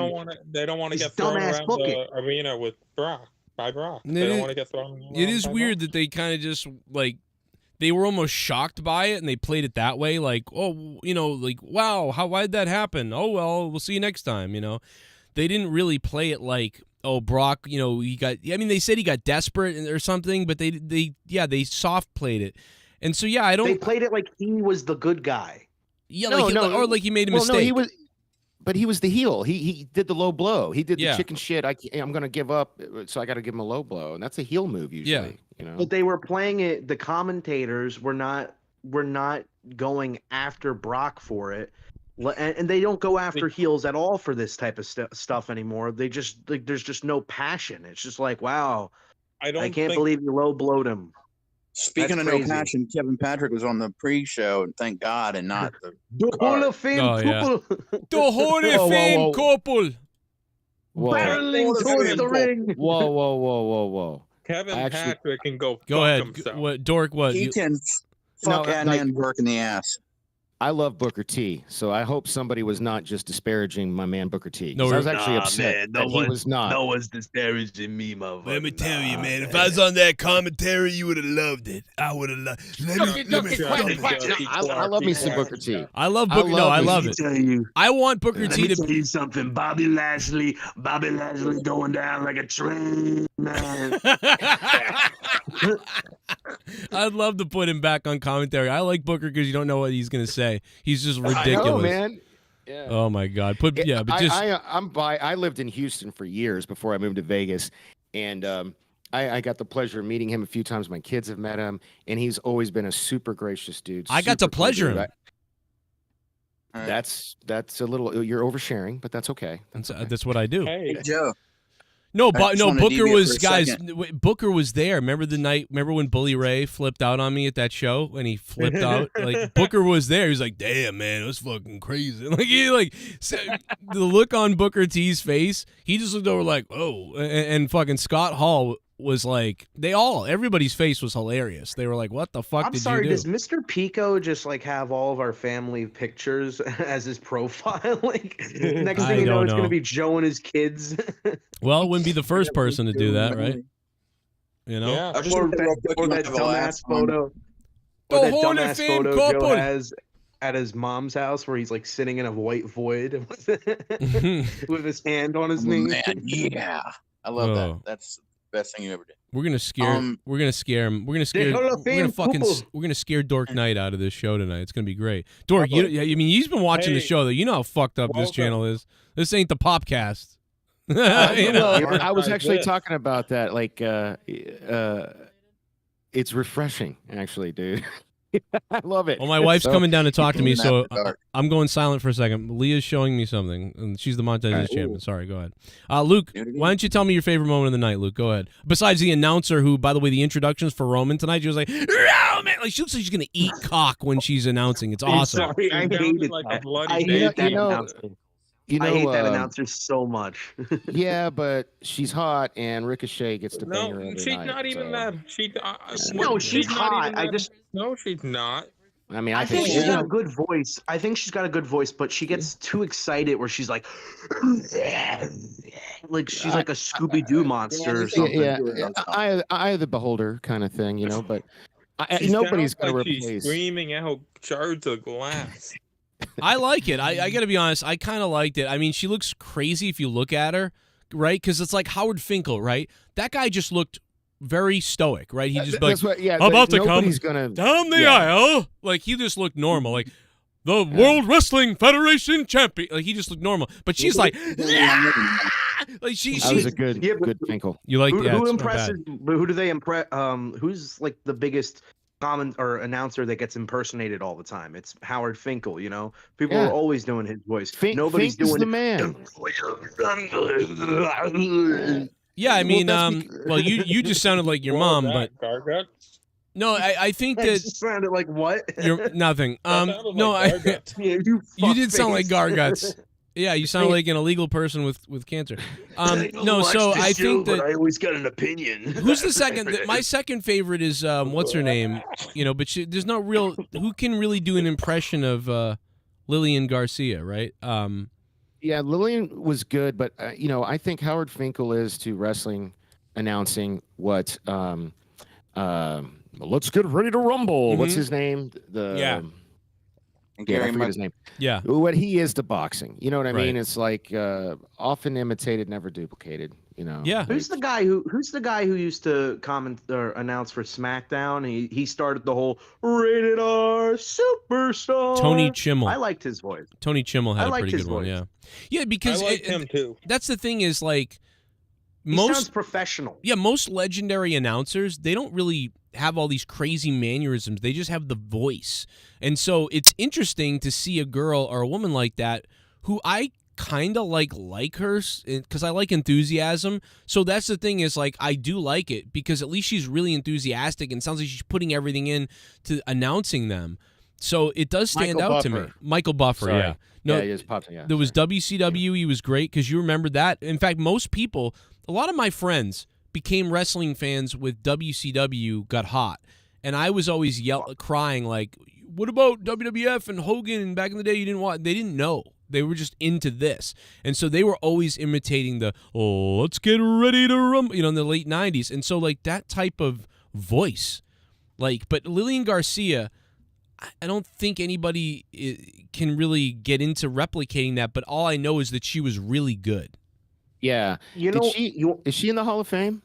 They don't want to get thrown around the arena with Brock. They don't want to get thrown around. It is weird that they kind of just like. They were almost shocked by it, and they played it that way, like, oh, you know, like, wow, why'd that happen? Oh, well, we'll see you next time, you know. They didn't really play it like, oh, Brock, you know, they said he got desperate or something, but they soft played it. And so, yeah, They played it like he was the good guy. Yeah, or like he made a mistake. No, but he was the heel. He did the low blow. He did the chicken shit. I'm going to give up, so I got to give him a low blow, and that's a heel move usually. Yeah. You know? But they were playing it. The commentators were not going after Brock for it, and they don't go after heels at all for this type of stuff anymore. They just like there's just no passion. It's just like, wow, I can't believe you low blowed him. Speaking of no passion, Kevin Patrick was on the pre-show, and thank God, and not the Hall of Fame couple. The Hall of Fame couple. Barreling towards the ring. Whoa. Kevin Patrick can go ahead. Himself. What, Dork? What? He can fuck and work in the ass. I love Booker T, so I hope somebody was not just disparaging my man Booker T. No, I was actually upset man, that he was not. No one's disparaging me, motherfucker. Let me tell you, man. If I was on that commentary, you would have loved it. I would have loved. I love me some Booker T. I love Booker. I love it. I want Booker T to tell you something. Bobby Lashley going down like a train, man. I'd love to put him back on commentary. I like Booker because you don't know what he's gonna say. He's just ridiculous. I know, man. Yeah. Oh my God. I lived in Houston for years before I moved to Vegas, and I got the pleasure of meeting him a few times. My kids have met him, and he's always been a super gracious dude. I got to pleasure him. That's a little. You're oversharing, but that's okay. That's what I do. Hey, Joe. No, Booker was Booker was there. Remember when Bully Ray flipped out on me at that show when he flipped out? Like Booker was there. He was like, "Damn, man, it was fucking crazy." Like the look on Booker T's face. He just looked over like, "Oh," and fucking Scott Hall was like, everybody's face was hilarious. They were like, "What the fuck did you do?" Does Mr. Pico just like have all of our family pictures as his profile? Like next thing you know, it's gonna be Joe and his kids. Well, it wouldn't be the first person to do that, right? You know, Yeah. or that dumbass photo. Or that dumbass photo Joe has at his mom's house where he's like sitting in a white void with his hand on his knee. Man, yeah, I love that. That's best thing you ever did. We're gonna scare him. We're gonna scare Dork Knight out of this show tonight. It's gonna be great. Dork, he's been watching the show though. You know how fucked up this channel is. This ain't the Popcast. I was actually talking about that. Like, it's refreshing, actually, dude. I love it. Well, my wife's coming down to talk to me, so I'm going silent for a second. Leah's showing me something, and she's the MONETIZE champion. Sorry, go ahead. Luke, why don't you tell me your favorite moment of the night, Luke? Go ahead. Besides the announcer, who, by the way, the introductions for Roman tonight, she was like, Roman! Like, she looks like she's going to eat cock when she's announcing. It's awesome. Sorry, I hated that announcer. I hate that announcer so much. Yeah, but she's hot, and Ricochet gets to bang her every night. She's not even that. She's hot. No, she's not. I mean, I think she's got a good voice. But she gets too excited where she's like she's like a Scooby-Doo monster or something. Yeah, eye of the beholder kind of thing, you know. But nobody's going to replace. She's screaming out shards of glass. I like it. I got to be honest. I kind of liked it. I mean, she looks crazy if you look at her, right? Because it's like Howard Finkel, right? That guy just looked very stoic, right? He just like, about to come down the aisle. Like, he just looked normal. Like, the World Wrestling Federation champion. Like, he just looked normal. But she's like, like she's a good Finkel. You like who impresses? Who do they impress? Who's like the biggest announcer that gets impersonated all the time. It's Howard Finkel. You know, people Yeah. are always doing his voice. Nobody's Fink is doing the man. Yeah, I mean, that's well, you just sounded like your mom, but Garguts? no, I think That that just sounded like what? you're nothing. Sounded No, like I Garguts. Yeah, you did sound like fuckface. Garguts. Yeah, you sound like an illegal person with cancer. No, Watch so the I show, think but that I always got an opinion. who's the second? My second favorite is what's her name? You know, but there's no real who can really do an impression of Lillian Garcia, right? Yeah, Lillian was good, but you know, I think Howard Finkel is to wrestling announcing what let's get ready to rumble. What's his name? Yeah. I forget his name. Yeah. What he is to boxing. You know what I Right. mean? It's like often imitated, never duplicated. You know. Yeah. Who's the guy who used to comment or announce for SmackDown? He started the whole rated R superstar. Tony Chimmel. I liked his voice. Tony Chimmel had I a liked pretty his good one. voice. Yeah. Yeah, because I like him too. that's the thing is like He sounds professional. Yeah, most legendary announcers, they don't really have all these crazy mannerisms. They just have the voice. And so it's interesting to see a girl or a woman like that who I kind of like her because I like enthusiasm. So that's the thing is like I do like it because at least she's really enthusiastic and sounds like she's putting everything in to announcing them. So it does stand Michael out to me. Buffer. Michael Buffer, Sorry. yeah. No, Yeah, he is popping. Yeah. there was WCW. He was great because you remember that. In fact, most people, a lot of my friends became wrestling fans with WCW got hot. And I was always crying like, what about WWF and Hogan? And back in the day, you didn't want. They didn't know. They were just into this. And so they were always imitating the, oh, let's get ready to rumble, you know, in the late 90s. And so like that type of voice, like, but Lillian Garcia, I don't think anybody can really get into replicating that, but all I know is that she was really good. Yeah. You know, Is she in the Hall of Fame?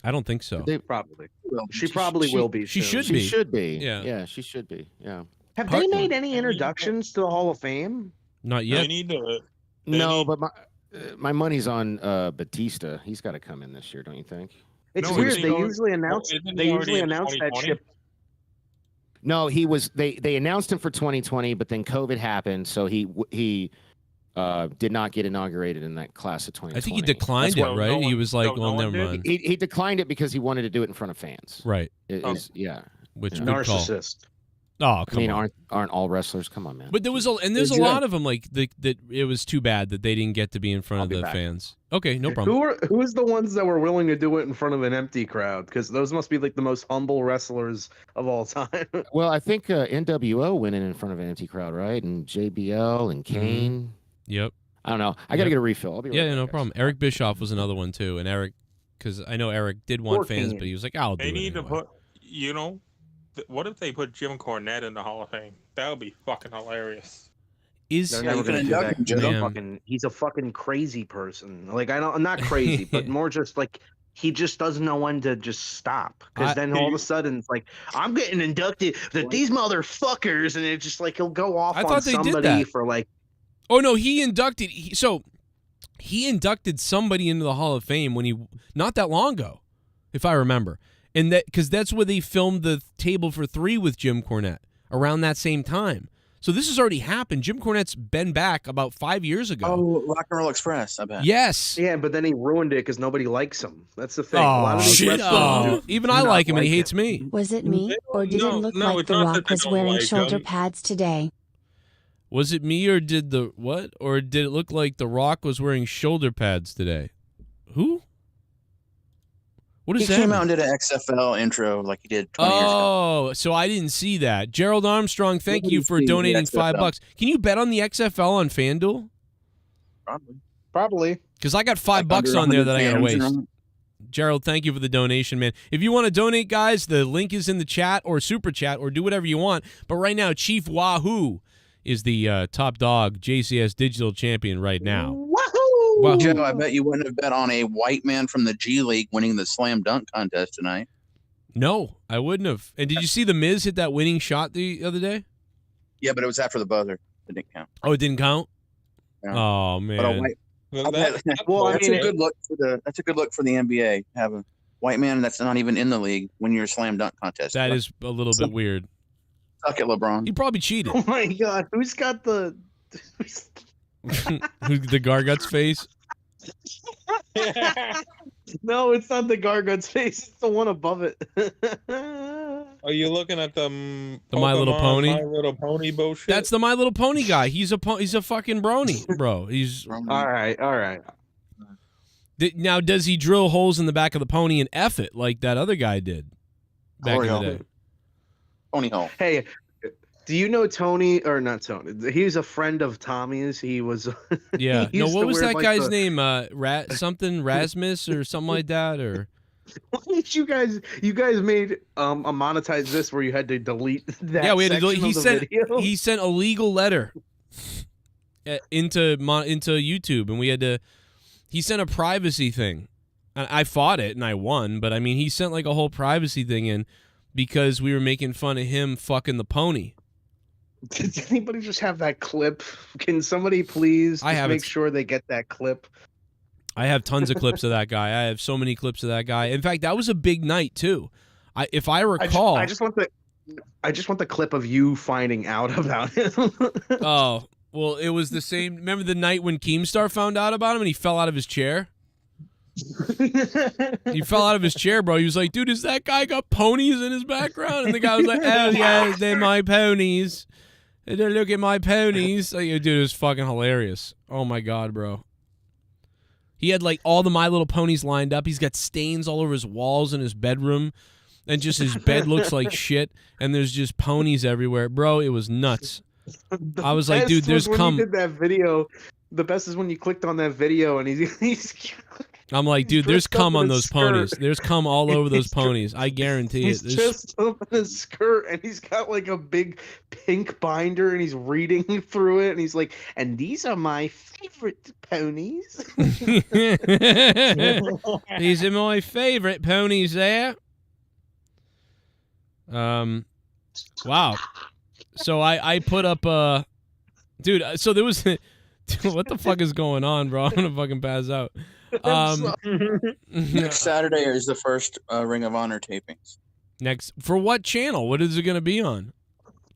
I don't think so. Probably. She probably will be. She soon. should be. She should be. Yeah. Yeah, she should be. Yeah. Have they made any introductions to the Hall of Fame? Not yet. They need to. No, but my money's on Batista. He's got to come in this year, don't you think? It's No, weird. isn't They he already- usually announce. isn't he They already usually in announce that 2020? ship. No, he was. They announced him for 2020, but then COVID happened, so he did not get inaugurated in that class of 2020. I think he declined That's it, why- right? He was like, no well, one never did? mind. He declined it because he wanted to do it in front of fans. Right. Yeah. Which Yeah. good call. Narcissist. Oh, I come mean, on. aren't all wrestlers? Come on, man. But there's a lot of them like that. It was too bad that they didn't get to be in front I'll of be the back. fans. Okay, no problem. Who is the ones that were willing to do it in front of an empty crowd? Because those must be like the most humble wrestlers of all time. Well, I think NWO went in front of an empty crowd, right? And JBL and Kane. Yep. I don't know. I got to get a refill. I'll be right Yeah, back, no guys. problem. Eric Bischoff was another one too, and Eric, because I know Eric did want Poor fans, Kane. but he was like, "I'll do They it." need to anyway." put. You know, what if they put Jim Cornette in the Hall of Fame? That would be fucking hilarious. Is They're Yeah, never you can gonna do induct that. him. He's a fucking crazy person. Like I'm not crazy, but more just like he just doesn't know when to just stop. Because then all of a sudden it's like I'm getting inducted. These motherfuckers, and it's just like he'll go off I on thought they did somebody that. for like. Oh no, he inducted. He inducted somebody into the Hall of Fame when he not that long ago, if I remember, and that because that's where they filmed the Table for Three with Jim Cornette around that same time. So this has already happened. Jim Cornette's been back about 5 years ago. Oh, Rock and Roll Express. I bet. Yes. Yeah, but then he ruined it because nobody likes him. That's the thing. A Oh, lot of these shit. wrestlers Oh, do even not I like him, and he like hates me. Was it me, or did it look no, like it's The not that Rock they was don't wearing like shoulder him. pads today? Was it me, or did the what? Or did it look like The Rock was wearing shoulder pads today? Who? What He is that? came out and did an XFL intro like he did 20 years ago. Oh, so I didn't see that. Gerald Armstrong, thank you for see the donating XFL. $5. Can you bet on the XFL on FanDuel? Probably. Because I got $5 Under on there that I 100 gotta fans waste. around. Gerald, thank you for the donation, man. If you want to donate, guys, the link is in the chat or super chat or do whatever you want. But right now, Chief Wahoo is the top dog JCS digital champion right now. Wahoo! Joe, I bet you wouldn't have bet on a white man from the G League winning the slam dunk contest tonight. No, I wouldn't have. And did you see the Miz hit that winning shot the other day? Yeah, but it was after the buzzer. It didn't count. Oh, it didn't count? Yeah. Oh, But a man. white, Well, I bet- that's Well, I that's mean, a good look for the NBA. Have a white man that's not even in the league when you're a slam dunk contest. That is a little bit weird. Suck it, LeBron. He probably cheated. Oh my God, who's got the? The Gargut's face. No, it's not the Gargut's face. It's the one above it. Are you looking at the My Little Pony? My Little Pony bullshit? That's the My Little Pony guy. He's a fucking brony, bro. He's all right. Now, does he drill holes in the back of the pony and F it like that other guy did back in the day? Pony hole. Hey, do you know Tony or not Tony? He's a friend of Tommy's. He was. Yeah. he No, used what to was wear, that like, guy's the- name? Something Rasmus or something like that, or. Why did you guys made a monetize this where you had to delete that? Yeah, we had to delete. section of the video? He sent a legal letter into YouTube, and we had to. He sent a privacy thing. And I fought it and I won, but I mean, he sent like a whole privacy thing in because we were making fun of him fucking the pony. Does anybody just have that clip? Can somebody please I just have make it. sure they get that clip? I have tons of clips of that guy. I have so many clips of that guy. In fact, that was a big night too. If I recall, I just want the clip of you finding out about him. Oh, well, it was the same. Remember the night when Keemstar found out about him and he fell out of his chair? He fell out of his chair, bro. He was like, dude, is that guy got ponies in his background? And the guy was like, oh, yeah, they're my ponies. Look at my ponies. Like, dude, it was fucking hilarious. Oh, my God, bro. He had, like, all the My Little Ponies lined up. He's got stains all over his walls in his bedroom. And just his bed looks like shit. And there's just ponies everywhere. Bro, it was nuts. I was like, dude, there's when you did that video. The best is when you clicked on that video and he's I'm like, dude, there's dressed up cum in on a those skirt. ponies. There's cum all over those ponies. I guarantee he's it. There's- just up in his skirt and he's got like a big pink binder and he's reading through it and he's like, and these are my favorite ponies. These are my favorite ponies there. Wow. So I put up dude, so there was what the fuck is going on, bro? I'm gonna fucking pass out. Next Saturday is the first Ring of Honor tapings. Next for what channel? What is it gonna be on?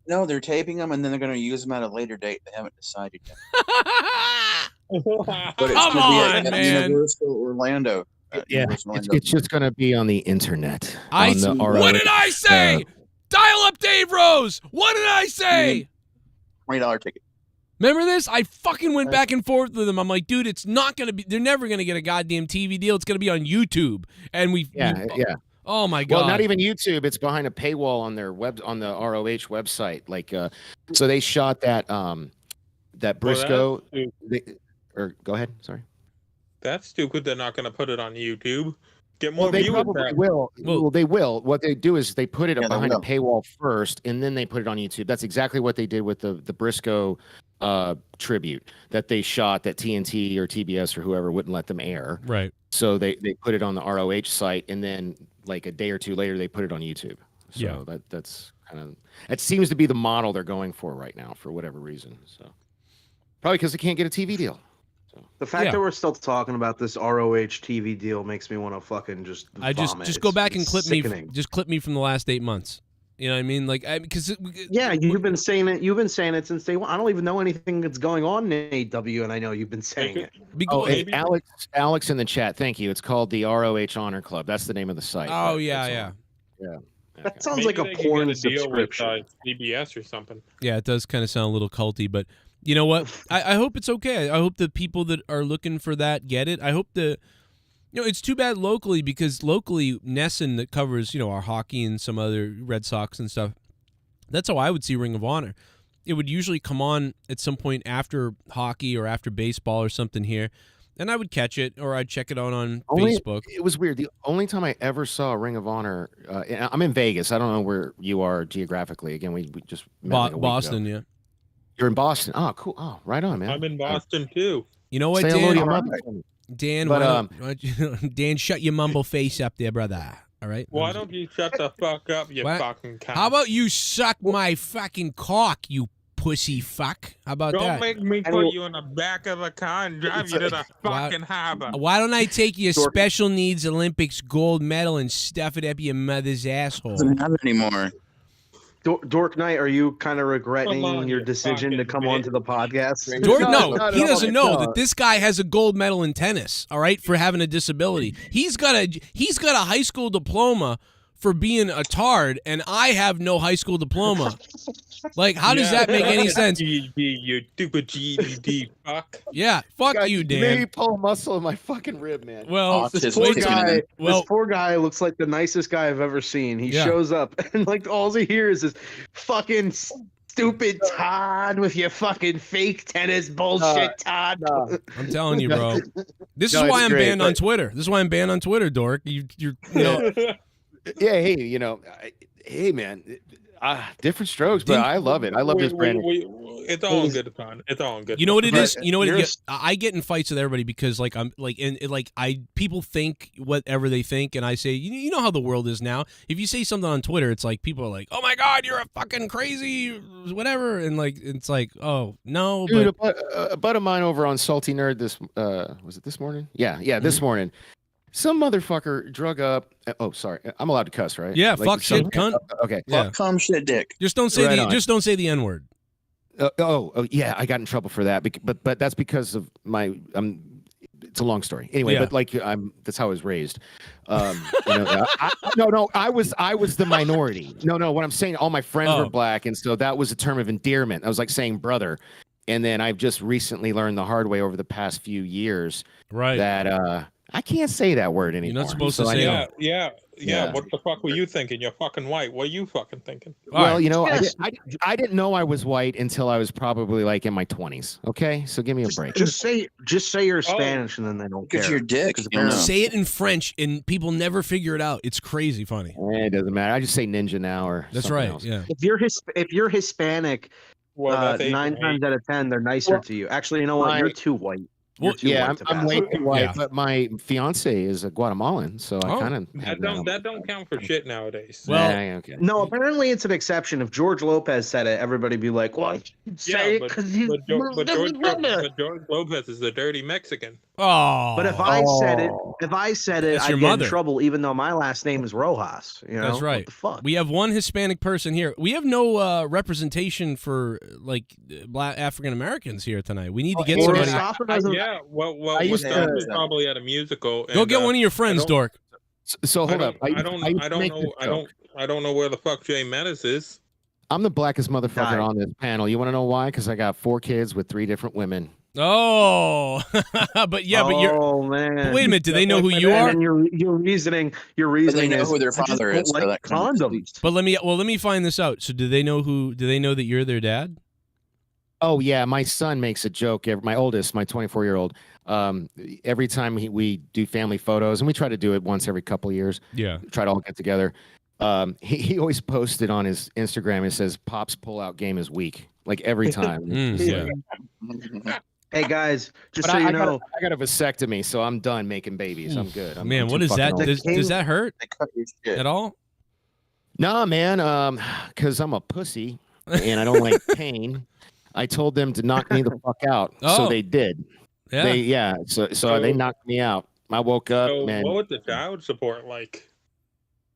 No, they're taping them and then they're going to use them at a later date. They haven't decided yet. But it's Come gonna be on, at man. Universal Orlando. It's just going to be on the internet. What did I say? Dial up Dave Rose. What did I say? $20 ticket. Remember this? I fucking went back and forth with them. I'm like, dude, it's not going to be, they're never going to get a goddamn TV deal. It's going to be on YouTube. And we Yeah. Oh my God. Well, not even YouTube. It's behind a paywall on their on the ROH website. Like, so they shot that Briscoe. Go ahead. Sorry. That's stupid. They're not going to put it on YouTube. Get more Well, they viewers. probably back. will. Well, they will. What they do is they put it Yeah, they behind a will. paywall first, and then they put it on YouTube. That's exactly what they did with the Briscoe tribute that they shot that TNT or TBS or whoever wouldn't let them air. Right. So they put it on the ROH site, and then like a day or two later, they put it on YouTube. So Yeah. that's kind of, it seems to be the model they're going for right now for whatever reason. So probably because they can't get a TV deal. The fact Yeah. that we're still talking about this ROH TV deal makes me want to fucking just vomit. just go back and It's clip sickening. me. Just clip me from the last 8 months. You know what I mean? Like, because Yeah, you've been saying it. You've been saying it since day one. I don't even know anything that's going on in AEW, and I know you've been saying it. Oh, Because, and Alex in the chat. Thank you. It's called the ROH Honor Club. That's the name of the site. oh But yeah, it's yeah. on- yeah. That sounds Maybe like a they could porn get a deal with subscription. CBS or something. Yeah, it does kind of sound a little culty, but you know what? I hope it's okay. I hope the people that are looking for that get it. I hope it's too bad locally because locally Nesson that covers, our hockey and some other Red Sox and stuff. That's how I would see Ring of Honor. It would usually come on at some point after hockey or after baseball or something here, and I would catch it or I'd check it out on Facebook. It was weird. The only time I ever saw Ring of Honor, and I'm in Vegas. I don't know where you are geographically. Again, we just met like a week Boston, ago. yeah. You're in Boston. Oh, cool. Oh, right on, man. I'm in Boston too. You know what, Say hello to your Dan? mother. Dan, But, why don't Dan, shut your mumble face up there, brother. All right. Why don't you shut the fuck up, you What? fucking cock? How about you suck my fucking cock, you pussy fuck. How about Don't that? make me put you in the back of a car and drive you to the fucking harbor. Why don't I take your special needs Olympics gold medal and stuff it up your mother's asshole? Doesn't have it anymore. Dork Knight, are you kind of regretting your decision to come onto the podcast? Dork, no, he doesn't know that this guy has a gold medal in tennis. All right, for having a disability. He's got a high school diploma for being a tard, and I have no high school diploma. Like, how does that make any sense? You stupid GED fuck. Yeah, fuck God, you, Dan. You made me pull a muscle in my fucking rib, man. Well, this poor guy looks like the nicest guy I've ever seen. He shows up and like all he hears is fucking stupid Todd with your fucking fake tennis bullshit, Todd. I'm telling you, bro. This is why I'm banned on Twitter. This is why I'm banned on Twitter, Dork. You know. Yeah, hey, you know, hey, man, different strokes, but I love it. I love this brand. It's all good fun. It's all good. You know what it is? You know what it is? I get in fights with everybody because like I'm like people think whatever they think, and I say you know how the world is now. If you say something on Twitter, it's like people are like, "Oh my God, you're a fucking crazy whatever," and like it's like, "Oh no." Dude, a buddy of mine over on Salty Nerd was it this morning? Yeah, this morning. Some motherfucker drug up. Oh, sorry. I'm allowed to cuss, right? Yeah, like fuck shit, cunt. Okay. Fuck, cum, shit, dick. Just don't say don't say the N-word. Oh, yeah. I got in trouble for that, but that's because of my. It's a long story. Anyway, but like that's how I was raised. I was the minority. No. What I'm saying, all my friends were black, and so that was a term of endearment. I was like saying brother, and then I've just recently learned the hard way over the past few years, that I can't say that word anymore. You're not supposed to say that. Yeah. What the fuck were you thinking? You're fucking white. What are you fucking thinking? Well, you know, I didn't know I was white until I was probably like in my 20s. Okay, so give me a break. Just say you're Spanish, and then they don't care. Get your dick. Say it in French, and people never figure it out. It's crazy funny. It doesn't matter. I just say ninja now, or that's right. Else. Yeah. If you're Hispanic, 9 times out of 10 they're nicer to you. Actually, you know what? You're too white. Well, I'm way too white, but my fiance is a Guatemalan, so I kind of that don't count for shit nowadays. Well, no, apparently it's an exception. If George Lopez said it, everybody be like, "Well, say it because he's." But George Lopez is a dirty Mexican. Oh, but if I said it, I'd get in trouble, even though my last name is Rojas. You know, that's right. What the fuck? We have one Hispanic person here. We have no representation for like Black African Americans here tonight. We need to get somebody. Yeah, well, I used to probably at a musical. Go get one of your friends, Dork. So hold up. I don't know where the fuck Jay Menace is. I'm the blackest motherfucker on this panel. You want to know why? Because I got 4 kids with 3 different women. Oh, but you're. Oh man! But wait a minute. Do they know who you are? And your reasoning they know is who their father is. Like so condoms. But let me find this out. So do they know that you're their dad? Oh yeah, my son makes a joke. My oldest, my 24-year-old, every time we do family photos, and we try to do it once every couple of years. Yeah, try to all get together. He always posted on his Instagram. It says, "Pop's pullout game is weak." Like every time. Hey guys, just but so you know, I got a vasectomy, so I'm done making babies. I'm good. Man, what is that? Does that hurt at all? Nah, man. Because I'm a pussy and I don't like pain. I told them to knock me the fuck out, so they did. Yeah. So they knocked me out. I woke up, man. What was the child support like?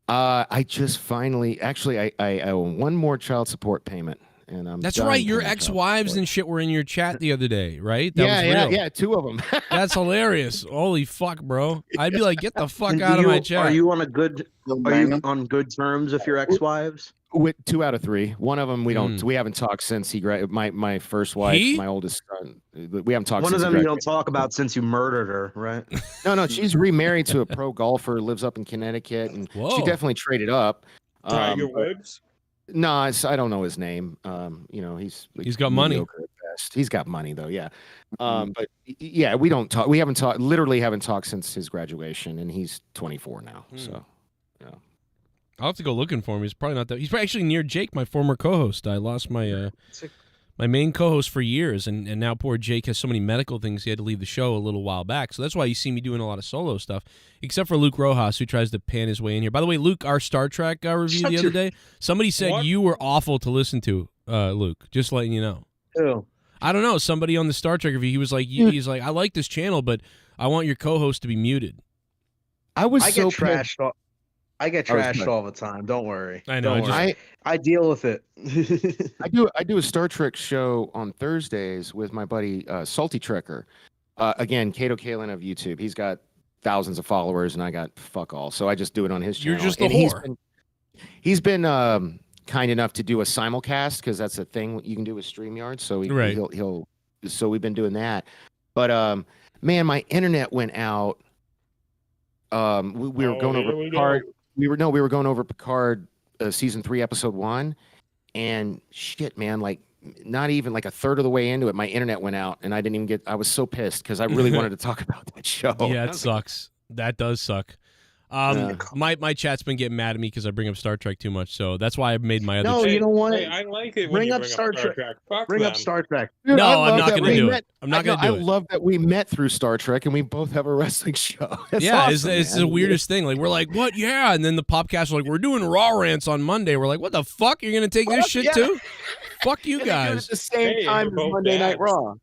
I just finally, actually, I owe one more child support payment, and I'm. That's right. Your ex-wives and shit were in your chat the other day, right? That yeah, 2 of them. That's hilarious. Holy fuck, bro! I'd be like, get the fuck out of my chat. Are you on good terms with your ex-wives? With 2 out of 3. One of them we don't. We haven't talked since he graduated. My first wife, my oldest son. We haven't talked. One of them you don't talk about since you murdered her, right? No. She's remarried to a pro golfer. Lives up in Connecticut, and she definitely traded up. Tiger Woods. No, I don't know his name. You know, he's got money. At best. He's got money though. Yeah. But yeah, we don't talk. We haven't talked. Literally haven't talked since his graduation, and he's 24 now. So. Yeah. I'll have to go looking for him. He's probably not that. He's actually near Jake, my former co-host. I lost my my main co-host for years, and now poor Jake has so many medical things he had to leave the show a little while back. So that's why you see me doing a lot of solo stuff, except for Luke Rojas, who tries to pan his way in here. By the way, Luke, our Star Trek review the other day, somebody said you were awful to listen to. Luke. Just letting you know. Who? I don't know. Somebody on the Star Trek review, he was like, he's like, I like this channel, but I want your co-host to be muted. I get trashed. I get trashed all the time. Don't worry. I know. I deal with it. I do a Star Trek show on Thursdays with my buddy Salty Trekker. Again, Kato Kalin of YouTube. He's got thousands of followers, and I got fuck all. So I just do it on his channel. You're just a whore. He's been kind enough to do a simulcast because that's a thing you can do with StreamYard. So so we've been doing that. But man, my internet went out. We were going over Picard. We were going over Picard season 3, episode 1, and shit, man, like not even like a third of the way into it, my internet went out, and I was so pissed because I really wanted to talk about that show. Yeah, it sucks. That does suck. My chat's been getting mad at me because I bring up Star Trek too much, so that's why I made my other. No, you don't want it. I like it. When bring up Star Trek. Bring up Star Trek. Dude, no, I'm not going to do it. I'm not going to do it. I love that we met through Star Trek and we both have a wrestling show. Yeah, awesome, it's the weirdest thing. Like we're like, what? Yeah, and then the podcast are like, we're doing Raw rants on Monday. We're like, what the fuck? You're going to take this shit too? Fuck you guys. At the same time as Monday Night Raw.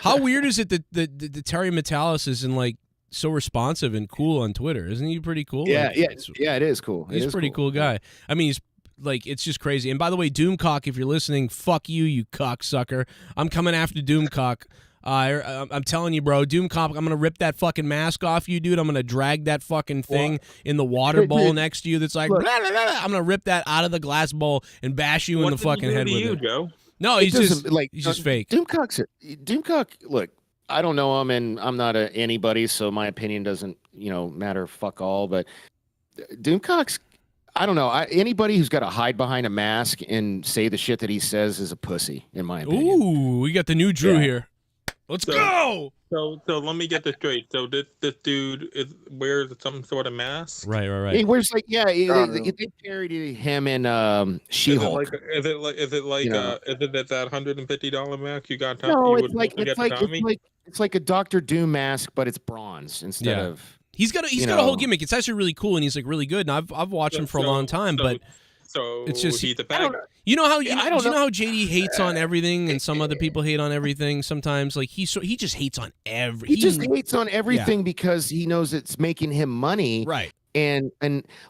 How weird is it that the Terry Metalis is in like so responsive and cool on Twitter? Isn't he pretty cool? Yeah, like, it is cool. He's a pretty cool guy. I mean, he's like, it's just crazy. And by the way, Doomcock, if you're listening, fuck you, you cocksucker. I'm coming after Doomcock. I'm telling you, bro, Doomcock, I'm gonna rip that fucking mask off you, dude. I'm gonna drag that fucking thing in the water bowl next to you. That's like, blah, blah, blah. I'm gonna rip that out of the glass bowl and bash you in the fucking head with it. Joe? No, he's just fake. Doomcock. Look, I don't know him, and I'm not anybody, so my opinion doesn't, matter. Fuck all. But Doomcock's, I don't know. Anybody who's got to hide behind a mask and say the shit that he says is a pussy, in my opinion. Ooh, we got the new Drew here. Let's go. So let me get this straight. So this dude wears some sort of mask. Right. He wears like they parodied him in She-Hulk. Is it that $150 mask you got? No, it's like a Dr. Doom mask, but it's bronze instead of. He's got a whole gimmick. It's actually really cool, and he's like really good. And I've watched him for a long time, but. So it's just he's a bag. You know how JD hates on everything, and some other people hate on everything. Sometimes, like he just hates on everything. He just hates on everything because he knows it's making him money. Right. And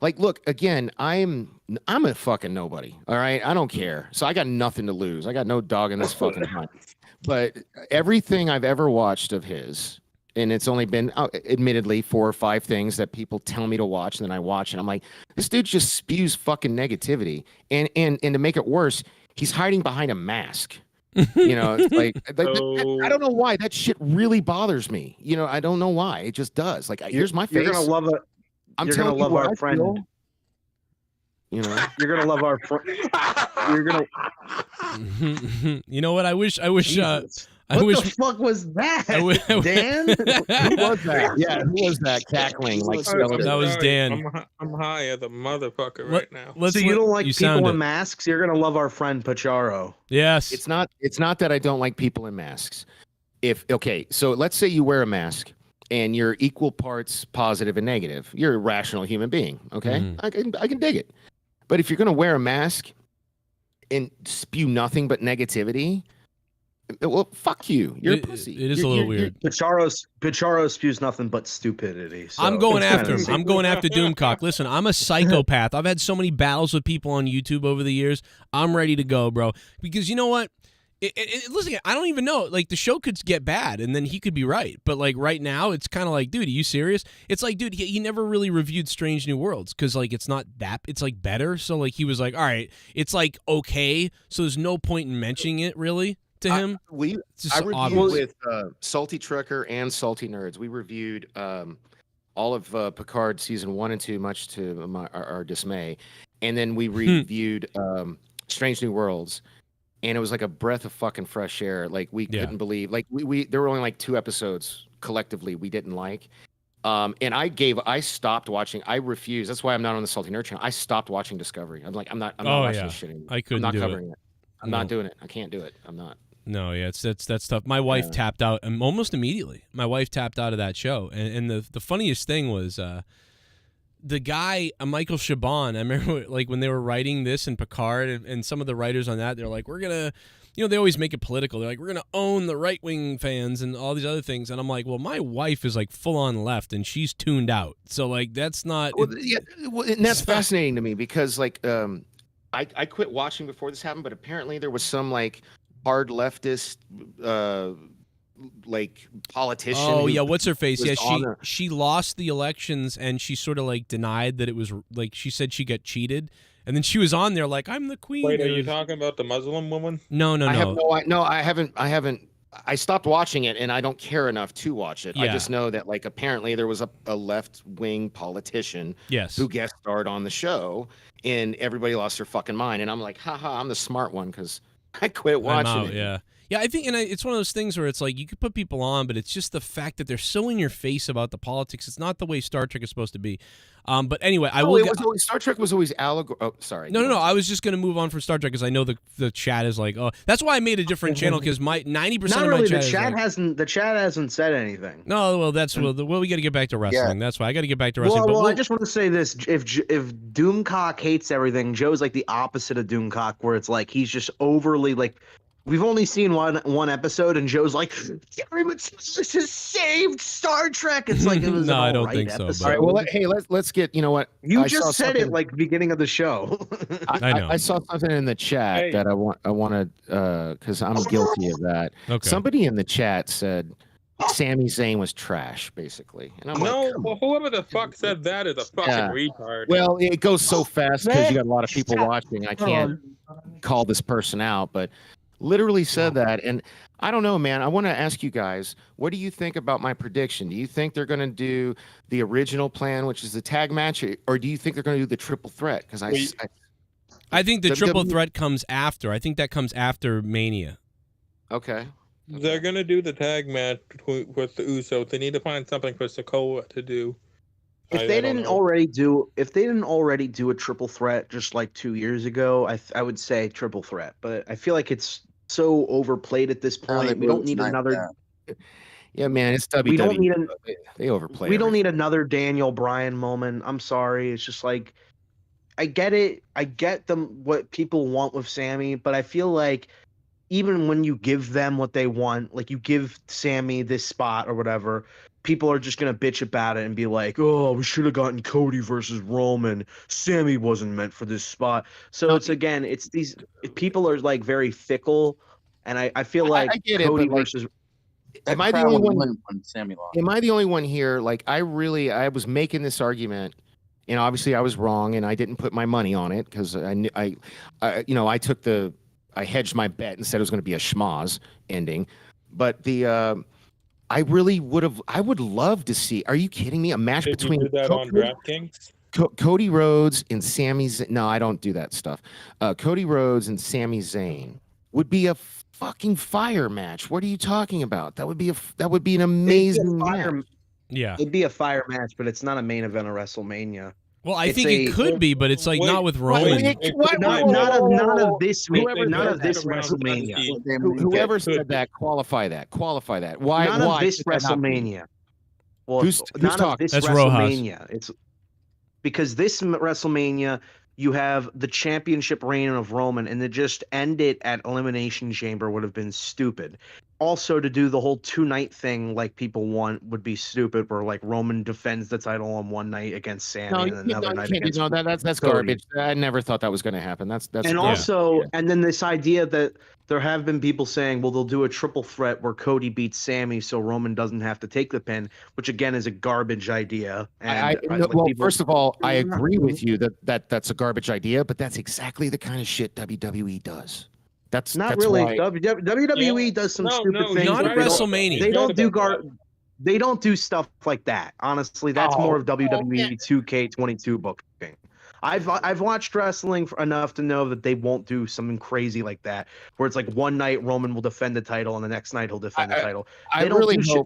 like, look, again, I'm a fucking nobody. All right, I don't care. So I got nothing to lose. I got no dog in this fucking hunt. But everything I've ever watched of his. And it's only been, admittedly, 4 or 5 things that people tell me to watch, and then I watch, and I'm like, this dude just spews fucking negativity. And to make it worse, he's hiding behind a mask. It's like I don't know why that shit really bothers me. I don't know why. It just does. Like, here's my face. You're gonna love it. You're gonna love our friend. You're gonna love our friend. You're gonna. You know what? I wish. What the fuck was that, Dan? Who was that? Yeah, who was that cackling? That was Dan. I'm high as a motherfucker right now. So you don't like people in masks? You're gonna love our friend Pacharo. Yes. It's not that I don't like people in masks. So let's say you wear a mask and you're equal parts positive and negative. You're a rational human being. Okay, I can dig it. But if you're gonna wear a mask and spew nothing but negativity. Well, fuck you. You're a pussy. It is a little weird. Pacharo spews nothing but stupidity. So I'm going after him. I'm going after Doomcock. Listen, I'm a psychopath. I've had so many battles with people on YouTube over the years. I'm ready to go, bro. Because you know what? Listen, I don't even know. Like, the show could get bad, and then he could be right. But, like, right now, it's kind of like, dude, are you serious? It's like, dude, he never really reviewed Strange New Worlds because, like, it's not that. It's, like, better. So, like, he was like, all right, it's, like, okay. So there's no point in mentioning it, really. To him, I reviewed with Salty Trekker and Salty Nerds. We reviewed all of Picard season 1 and 2, much to our dismay, and then we reviewed Strange New Worlds, and it was like a breath of fucking fresh air. Like, we couldn't believe, like we there were only like 2 episodes collectively we didn't like, and I stopped watching. I refused. That's why I'm not on the Salty Nerd channel. I stopped watching Discovery. I'm not watching this shit anymore. I couldn't I'm not do covering it. I'm not doing it. I can't do it. I'm not. No, yeah, that's tough. My wife tapped out almost immediately. My wife tapped out of that show, and the funniest thing was the guy, Michael Chabon, I remember like when they were writing this in Picard, and some of the writers on that, they're like, we're gonna, they always make it political. They're like, we're gonna own the right wing fans and all these other things. And I'm like, well, my wife is like full on left, and she's tuned out. So like that's not. Well, and that's fascinating to me because like I quit watching before this happened, but apparently there was some like hard leftist like politician. Oh yeah, what's her face? Yeah, the... she lost the elections, and she sort of like denied that it was like she said she got cheated, and then she was on there like I'm the queen. Wait, are you talking about the Muslim woman? No. I haven't. I stopped watching it, and I don't care enough to watch it. Yeah. I just know that like apparently there was a left wing politician who guest starred on the show, and everybody lost their fucking mind. And I'm like, haha, I'm the smart one because I quit watching it. Yeah. Yeah, I think, and it's one of those things where it's like you could put people on, but it's just the fact that they're so in your face about the politics. It's not the way Star Trek is supposed to be. But anyway, Star Trek was always allegory. Oh, sorry. No. I was just going to move on from Star Trek because I know the chat is like, oh, that's why I made a different channel because my 90% of my chat the chat hasn't said anything. No, well, that's we got to get back to wrestling. Yeah. That's why I got to get back to wrestling. Well, I just want to say this: if Doomcock hates everything, Joe's like the opposite of Doomcock, where it's like he's just overly like. We've only seen one episode, and Joe's like, Jerry Matsushita has saved Star Trek. It's like it was no, I don't think so. All right, well, hey, let's get. You know what? You just said it like beginning of the show. I know. I saw something in the chat that I want to because I'm guilty of that. Okay. Somebody in the chat said Sami Zayn was trash, basically, and I'm like, well, whoever the fuck said that is a fucking retard. Well, it goes so fast because you got a lot of people watching. I can't call this person out, but. Literally said that, and I don't know, man. I want to ask you guys, what do you think about my prediction? Do you think they're going to do the original plan, which is the tag match, or do you think they're going to do the triple threat? Because I think the triple threat comes after. I think that comes after Mania. Okay. They're going to do the tag match with the Usos. They need to find something for Sikoa to do. If they didn't already do a triple threat just like 2 years ago, I would say triple threat. But I feel like it's so overplayed at this point. We don't need another. Yeah, man, it's WWE. We don't need they overplay. We don't need another Daniel Bryan moment. I'm sorry. It's just like I get it. I get what people want with Sammy, but I feel like even when you give them what they want, like you give Sammy this spot or whatever, people are just going to bitch about it and be like, oh, we should have gotten Cody versus Roman. Sammy wasn't meant for this spot. So it's these people are like very fickle. And I feel like I get Cody it, but versus. Am I the only one? When Sammy lost? Am I the only one here? Like I was making this argument, and obviously I was wrong, and I didn't put my money on it because I hedged my bet and said it was going to be a schmoz ending, but I would love to see. Are you kidding me? A match between you do that on DraftKings? Cody Rhodes and Sami Zayn. No, I don't do that stuff. Cody Rhodes and Sami Zayn would be a fucking fire match. What are you talking about? That would be an amazing match. Yeah, it'd be a fire match, but it's not a main event of WrestleMania. Well, I think it could be, but it's like not with Roman. Not of this WrestleMania. Whoever said that, qualify that. Why? None of this WrestleMania. Well, who's talking? This WrestleMania. It's because this WrestleMania you have the championship reign of Roman, and to just end it at Elimination Chamber would have been stupid. Also, to do the whole 2-night thing like people want would be stupid, where like Roman defends the title on one night against Sammy and another night against that's garbage. I never thought that was going to happen. And then this idea that there have been people saying, well, they'll do a triple threat where Cody beats Sammy so Roman doesn't have to take the pin, which again is a garbage idea. First of all, I agree with you that's a garbage idea, but that's exactly the kind of shit WWE does. That's really. Why... WWE does some stupid things. Not at WrestleMania. They don't do stuff like that. Honestly, that's more of WWE 2K22 booking. I've watched wrestling enough to know that they won't do something crazy like that, where it's like one night Roman will defend the title and the next night he'll defend the title.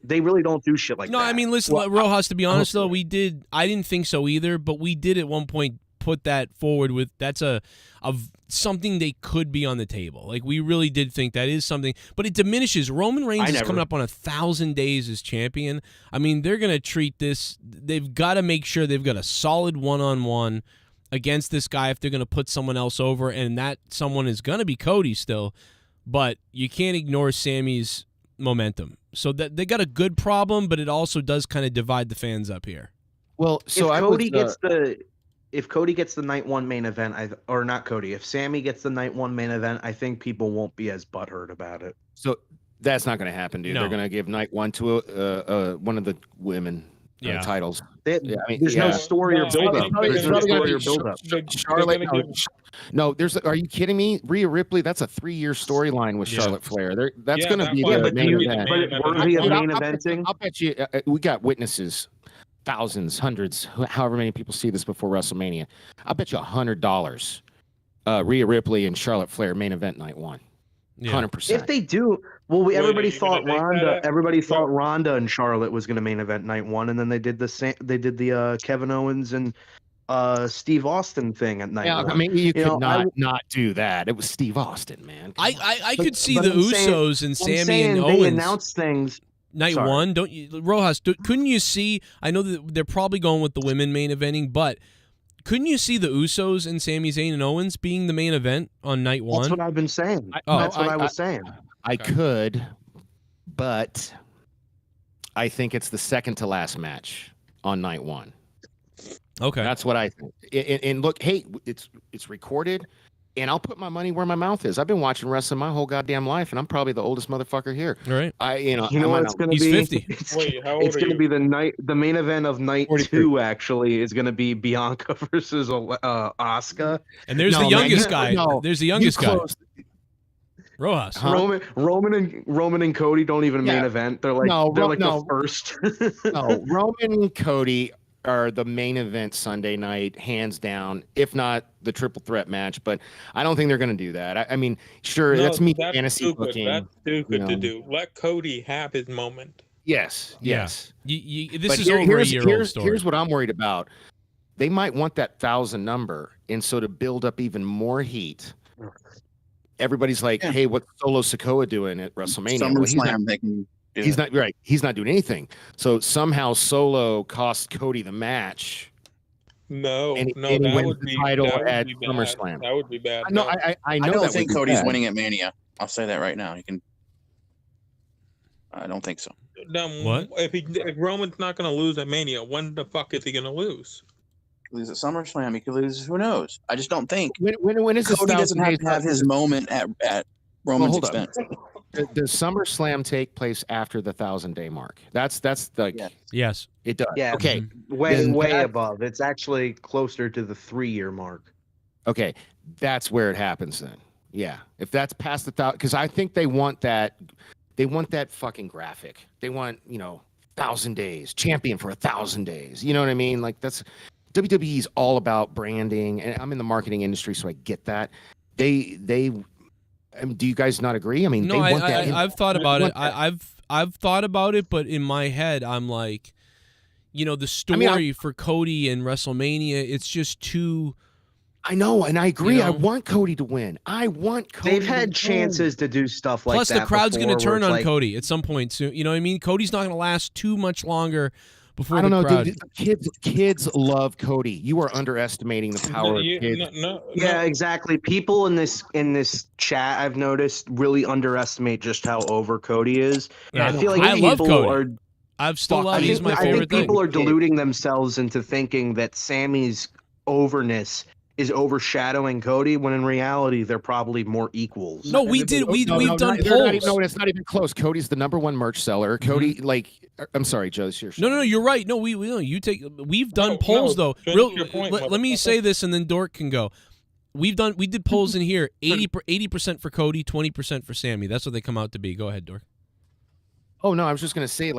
They really don't do shit like that. No, I mean, listen, Rojas, to be honest though, I didn't think so either, but we did at one point put that forward with that's a something they could be on the table. Like, we really did think that is something, but it diminishes. Roman Reigns is coming up on 1,000 days as champion. I mean, they're going to treat this, they've got to make sure they've got a solid one-on-one against this guy if they're going to put someone else over, and that someone is going to be Cody still, but you can't ignore Sammy's momentum. So that they got a good problem, but it also does kind of divide the fans up here. Well, so if Cody gets the night one main event, if Sammy gets the night one main event, I think people won't be as butthurt about it. So that's not going to happen, dude. No. They're going to give night one to one of the titles. There's no story or build-up. There's no story or build-up. Charlotte, no, are you kidding me? Rhea Ripley, that's a 3-year storyline with Charlotte Flair. That's going to be the main event. But worthy of main eventing? I'll bet you, we got witnesses, thousands, hundreds, however many people see this before WrestleMania. I'll bet you $100 Rhea Ripley and Charlotte Flair main event night one. 100%. If they do, everybody thought Ronda and Charlotte was going to main event night one, and then they did the Kevin Owens and Steve Austin thing at night one. I mean, you could not do that. It was Steve Austin, man. I could see the Usos and Sammy and Owens. They announced things. Night one, don't you, Rojas? Couldn't you see? I know that they're probably going with the women main eventing, but couldn't you see the Usos and Sami Zayn and Owens being the main event on night one? That's what I've been saying. That's what I was saying. I could, but I think it's the second to last match on night one. Okay, that's what I think. And look, hey, it's recorded, and I'll put my money where my mouth is. I've been watching wrestling my whole goddamn life, and I'm probably the oldest motherfucker here. All right. You know what it's going to be? He's 50. Wait, how old it's going to be the main event of night 43. 2. Actually, is going to be Bianca versus Asuka. And there's the youngest guy. There's the youngest guy. Rojas. Huh? Roman and Cody don't even main event. They're like the first. No, Roman and Cody are the main event Sunday night, hands down, if not the triple threat match. But I don't think they're going to do that. I mean, sure, that's me fantasy booking. That's stupid to do. Let Cody have his moment. Yes. This is over a year-old story. Here's what I'm worried about. They might want that 1,000 number, and so to build up even more heat, everybody's like, "Hey, what's Solo Sikoa doing at WrestleMania?" SummerSlam, he's not right. He's not doing anything. So somehow Solo cost Cody the match. That would be title at bad. SummerSlam. That would be bad. I know. I know. I don't think Cody's winning at Mania. I'll say that right now. I don't think so. What? If Roman's not going to lose at Mania, when the fuck is he going to lose? Lose at SummerSlam. He could lose. Who knows? I just don't think. When is Cody doesn't have to have his moment at Roman's expense. Does SummerSlam take place after the 1,000-day mark? That's the yes, it does. Yeah, okay, way above. It's actually closer to the 3-year mark. Okay, that's where it happens then. Yeah, if that's past the 1,000, because I think they want that fucking graphic. They want 1,000 days, champion for 1,000 days. You know what I mean? Like that's WWE's all about branding, and I'm in the marketing industry, so I get that. Do you guys not agree? I mean, no, I've thought about it. I've thought about it, but in my head, I'm like, the story for Cody and WrestleMania, it's just too. I know, and I agree. I want Cody to win. I want Cody. They've had chances to do stuff like that. Plus, the crowd's going to turn on like... Cody at some point soon. You know what I mean? Cody's not going to last too much longer. Before I don't know, crowd. dude. Kids love Cody. You are underestimating the power of kids. Yeah, exactly. People in this chat, I've noticed, really underestimate just how over Cody is. Yeah, I feel like I love Cody. are. I've still loved. He's my favorite I think people thing. are deluding themselves into thinking that Sammy's overness is overshadowing Cody, when in reality they're probably more equals. No, we've done polls. No, it's not even close. Cody's the #1 merch seller. Cody, I'm sorry, Joe. No, you're right. No, we've done polls though. Let me say this, and then Dork can go. We did polls in here. 80% for Cody, 20% for Sammy. That's what they come out to be. Go ahead, Dork. Oh no, I was just gonna say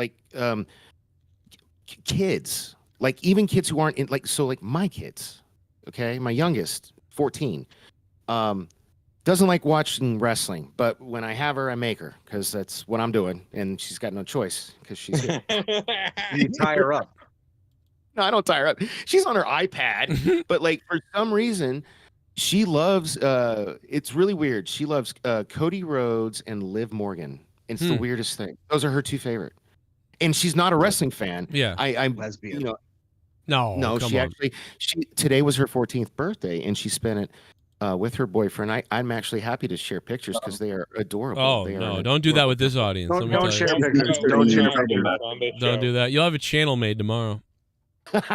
kids, even kids who aren't in my kids. Okay, my youngest, 14, doesn't like watching wrestling, but when I have her, I make her, because that's what I'm doing, and she's got no choice because she's here. You tie her up. No, I don't tie her up. She's on her iPad, but like for some reason, she loves. It's really weird. She loves Cody Rhodes and Liv Morgan. It's the weirdest thing. Those are her two favorite. And she's not a wrestling fan. Yeah, I'm lesbian. You know, no. She actually. Today was her 14th birthday, and she spent it with her boyfriend. I'm actually happy to share pictures because they are adorable. Oh they no! Don't do that with this audience. Don't share pictures. Don't share pictures. Don't do that. You'll have a channel made tomorrow.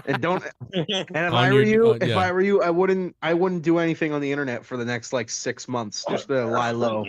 And don't. And if I were you, I wouldn't do anything on the internet for the next like 6 months. Just to lie low.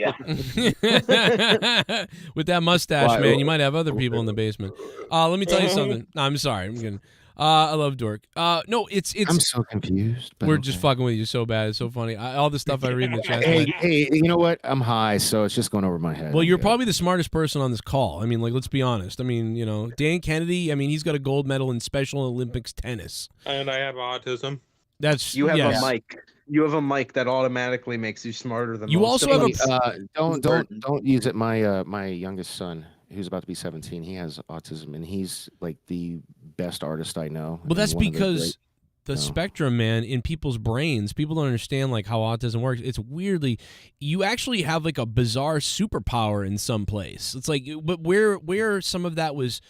With that mustache, man, you might have other people in the basement. Let me tell you something. No, I'm sorry. I'm kidding. I love Dork. No, it's. I'm so confused. We're just fucking with you so bad. It's so funny. All the stuff I read in the chat. Hey, you know what? I'm high, so it's just going over my head. Well, you're probably the smartest person on this call. I mean, like, let's be honest. I mean, you know, Dan Kennedy. I mean, he's got a gold medal in Special Olympics tennis. And I have autism. You have a mic. You have a mic that automatically makes you smarter than. You most also of have us. Don't use it. My youngest son, who's about to be 17, he has autism, and he's like the best artist I know. Well, that's because the spectrum, man, in people's brains, people don't understand like how autism works. It's weirdly, you actually have like a bizarre superpower in some place. It's like, but where some of that was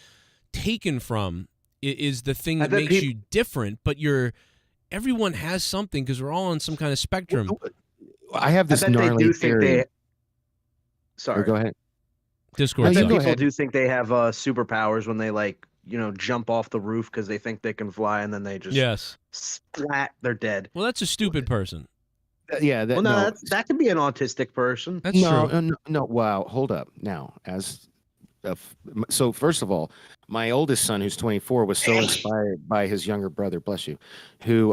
taken from is the thing that makes you different. But everyone has something because we're all on some kind of spectrum. I have this gnarly theory. Sorry, go ahead. Discord. I think people do think they have superpowers when they like, you know, jump off the roof because they think they can fly, and then they just splat, they're dead. Well, that's a stupid person. Yeah. That could be an autistic person. That's true. No. Wow. Hold up. Now, so first of all, my oldest son, who's 24, was so inspired by his younger brother, bless you, who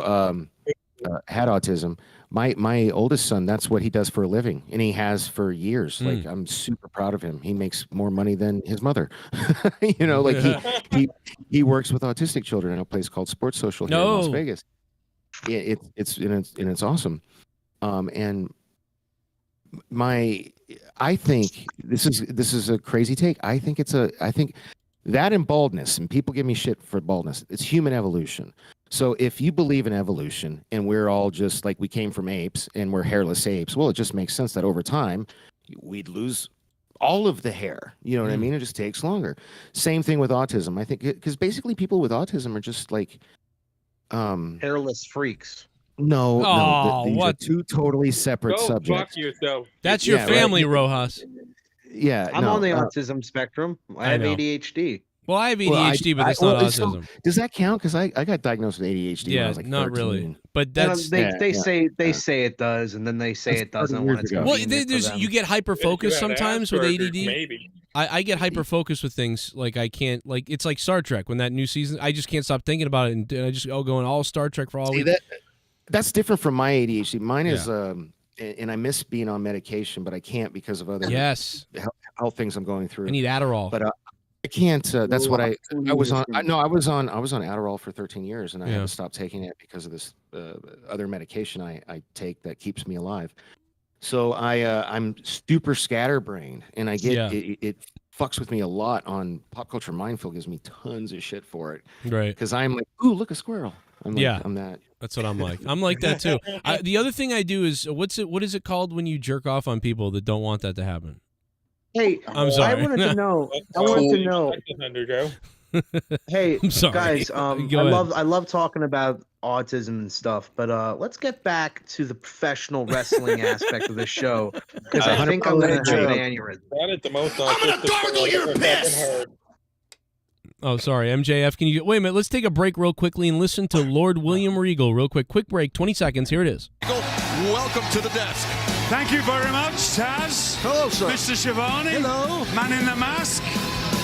had autism. My oldest son, that's what he does for a living, and he has for years. Like, I'm super proud of him. He makes more money than his mother. You know, like he works with autistic children in a place called Sports Social here in Las Vegas. It's awesome. And I think this is a crazy take. I think that and baldness, and people give me shit for baldness, it's human evolution. So if you believe in evolution and we're all just like we came from apes and we're hairless apes, well, it just makes sense that over time we'd lose all of the hair. You know what I mean? It just takes longer. Same thing with autism. I think because basically people with autism are just like hairless freaks. No, these are two totally separate subjects. Fuck yourself. That's your family, right? Rojas. Yeah, I'm on the autism spectrum. I have ADHD. Well, I have ADHD, but it's not autism. So, does that count? Because I got diagnosed with ADHD when I was like 13. Not really. But that's they say it does, and then they say it doesn't when it's you get hyper focused sometimes with ADD. Maybe. I get hyper focused with things like I can't like it's like Star Trek when that new season I just can't stop thinking about it and I just going all Star Trek for all week. That's different from my ADHD. Mine is and I miss being on medication, but I can't because of other health things I'm going through. I need Adderall. But I can't. That's what I was on. I was on Adderall for 13 years, and I had to stop taking it because of this other medication I take that keeps me alive. So I'm super scatterbrained, and I get it fucks with me a lot on Pop Culture Minefield. Gives me tons of shit for it, right? Because I'm like, ooh, look, a squirrel. I'm like, I'm that. That's what I'm like. I'm like that too. The other thing I do is what is it called when you jerk off on people that don't want that to happen? Hey, I'm sorry. I wanted to know. Hey, I'm sorry. guys. I love talking about autism and stuff, but let's get back to the professional wrestling aspect of the show because I think I'm going to have an aneurysm. That is the most autistic thing I've heard. Oh, sorry, MJF. Can you wait a minute? Let's take a break real quickly and listen to Lord William Regal real quick. Quick break, 20 seconds. Here it is. Welcome to the desk. Thank you very much, Taz. Hello, sir. Mr. Schiavone. Hello. Man in the mask.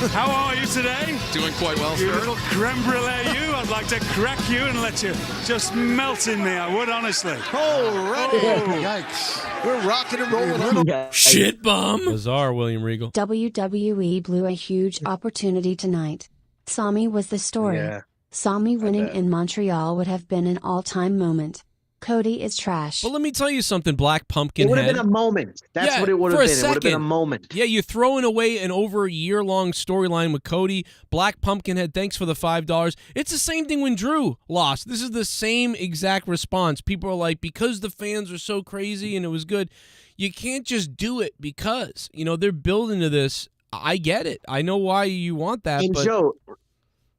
How are you today? Doing quite well, you sir. Little creme brulee, you. I'd like to crack you and let you just melt in me. I would, honestly. Alrighty. Yikes. We're rocking and rolling. Shit bum. Bizarre, William Regal. WWE blew a huge opportunity tonight. Sami was the story. Yeah. Sami winning in Montreal would have been an all-time moment. Cody is trash. But let me tell you something, Black Pumpkin It would have Head. been a moment. That's Yeah, what it would for have a been. It would have been a second. moment. Yeah, you're throwing away an over a year-long storyline with Cody. Black Pumpkinhead, thanks for the $5. It's the same thing when Drew lost. This is the same exact response. People are like, because the fans are so crazy and it was good, you can't just do it because. You know, they're building to this. I get it. I know why you want that. And but Joe,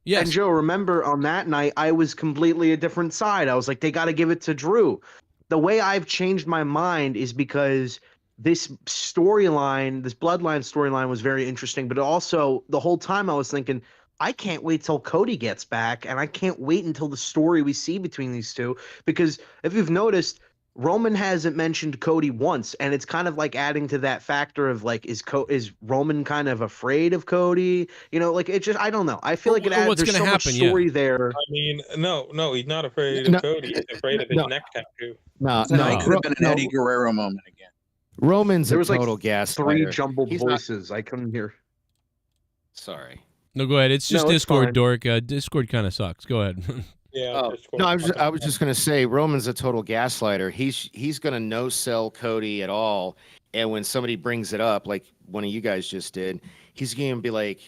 yes. And Joe, remember on that night, I was completely a different side. I was like, they got to give it to Drew. The way I've changed my mind is because this storyline, this bloodline storyline was very interesting, but also the whole time I was thinking, I can't wait till Cody gets back, and I can't wait until the story we see between these two, because if you've noticed, Roman hasn't mentioned Cody once, and it's kind of like adding to that factor of like, is Roman kind of afraid of Cody? You know, like it just, I don't know. I feel like it adds, there's so much story there. I mean, no, he's not afraid of Cody. He's afraid of his neck tattoo. No, it could have been an Eddie Guerrero moment again. Roman's There a was like total gas. three jumbled voices. I couldn't hear. Sorry. No, go ahead. It's just No, it's Discord, fine. Dork. Discord kind of sucks. Go ahead. Yeah. No, I was just gonna say Roman's a total gaslighter. He's gonna no sell Cody at all, and when somebody brings it up, like one of you guys just did, he's gonna be like,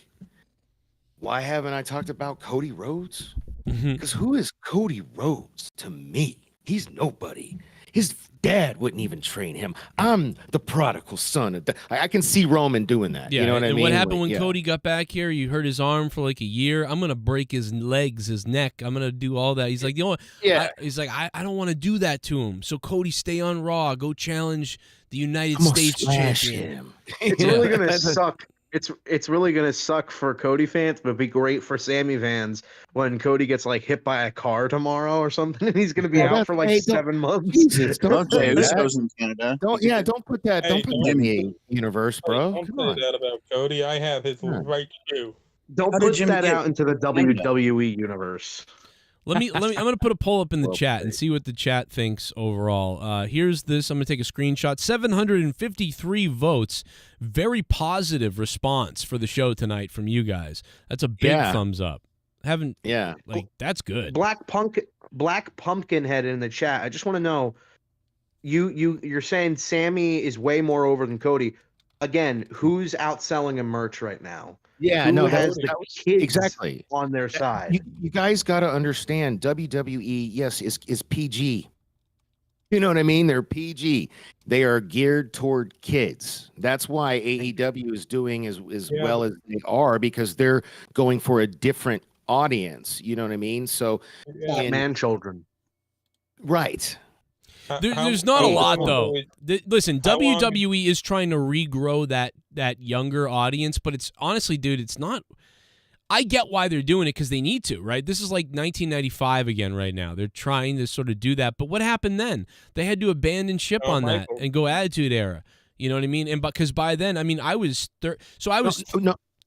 "Why haven't I talked about Cody Rhodes? Because who is Cody Rhodes to me? He's nobody. His dad wouldn't even train him. I'm the prodigal son of I can see Roman doing that. Yeah, you know what I and mean? what happened Like, when Cody got back here? You hurt his arm for like a year. I'm gonna break his legs, his neck. I'm gonna do all that. He's like, you know what? Yeah. He's like, I don't want to do that to him. So Cody, stay on Raw. Go challenge the United I'm gonna States smash champion. him. It's really gonna suck. It's really gonna suck for Cody fans, but be great for Sammy fans when Cody gets like hit by a car tomorrow or something, and he's gonna be out for like 7 months. Jesus, Don't say this that. goes in Canada. Don't put that. Don't put that in the universe, bro. Don't Come say on. that about Cody. I have his right shoe. Don't How did put Jimmy that get out into the WWE universe. Let me. I'm gonna put a poll up in the chat and see what the chat thinks overall. Here's this. I'm gonna take a screenshot. 753 votes. Very positive response for the show tonight from you guys. That's a big thumbs up. That's good. Black Pumpkinhead in the chat. I just want to know, you're saying Sammy is way more over than Cody. Again, who's outselling him merch right now? Yeah, Who no, has the kids exactly on their side? You guys got to understand, WWE, yes, is PG. You know what I mean? They're PG. They are geared toward kids. That's why AEW is doing as well as they are, because they're going for a different audience. You know what I mean? So, man, children. Right. There's not a lot though. Listen, WWE is trying to regrow that younger audience, but it's honestly, dude, it's not. I get why they're doing it because they need to, right? This is like 1995 again right now. They're trying to sort of do that, but what happened then? They had to abandon ship on that and go Attitude Era. You know what I mean? And because by then, I mean, I was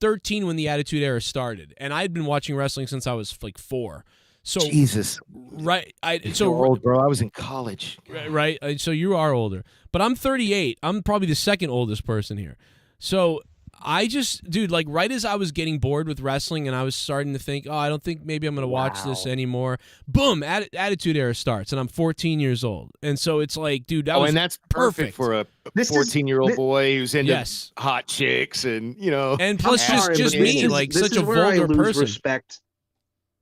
13 when the Attitude Era started, and I'd been watching wrestling since I was like 4. So Jesus, right? You're old, bro. I was in college. Right. So you are older, but I'm 38. I'm probably the second oldest person here. So I just, dude, like right as I was getting bored with wrestling and I was starting to think, I don't think maybe I'm gonna watch this anymore. Boom, Attitude Era starts, and I'm 14 years old, and so it's like, dude, that was and that's perfect for a 14-year-old boy who's into hot chicks, and and plus just me, like such a vulgar person. Respect.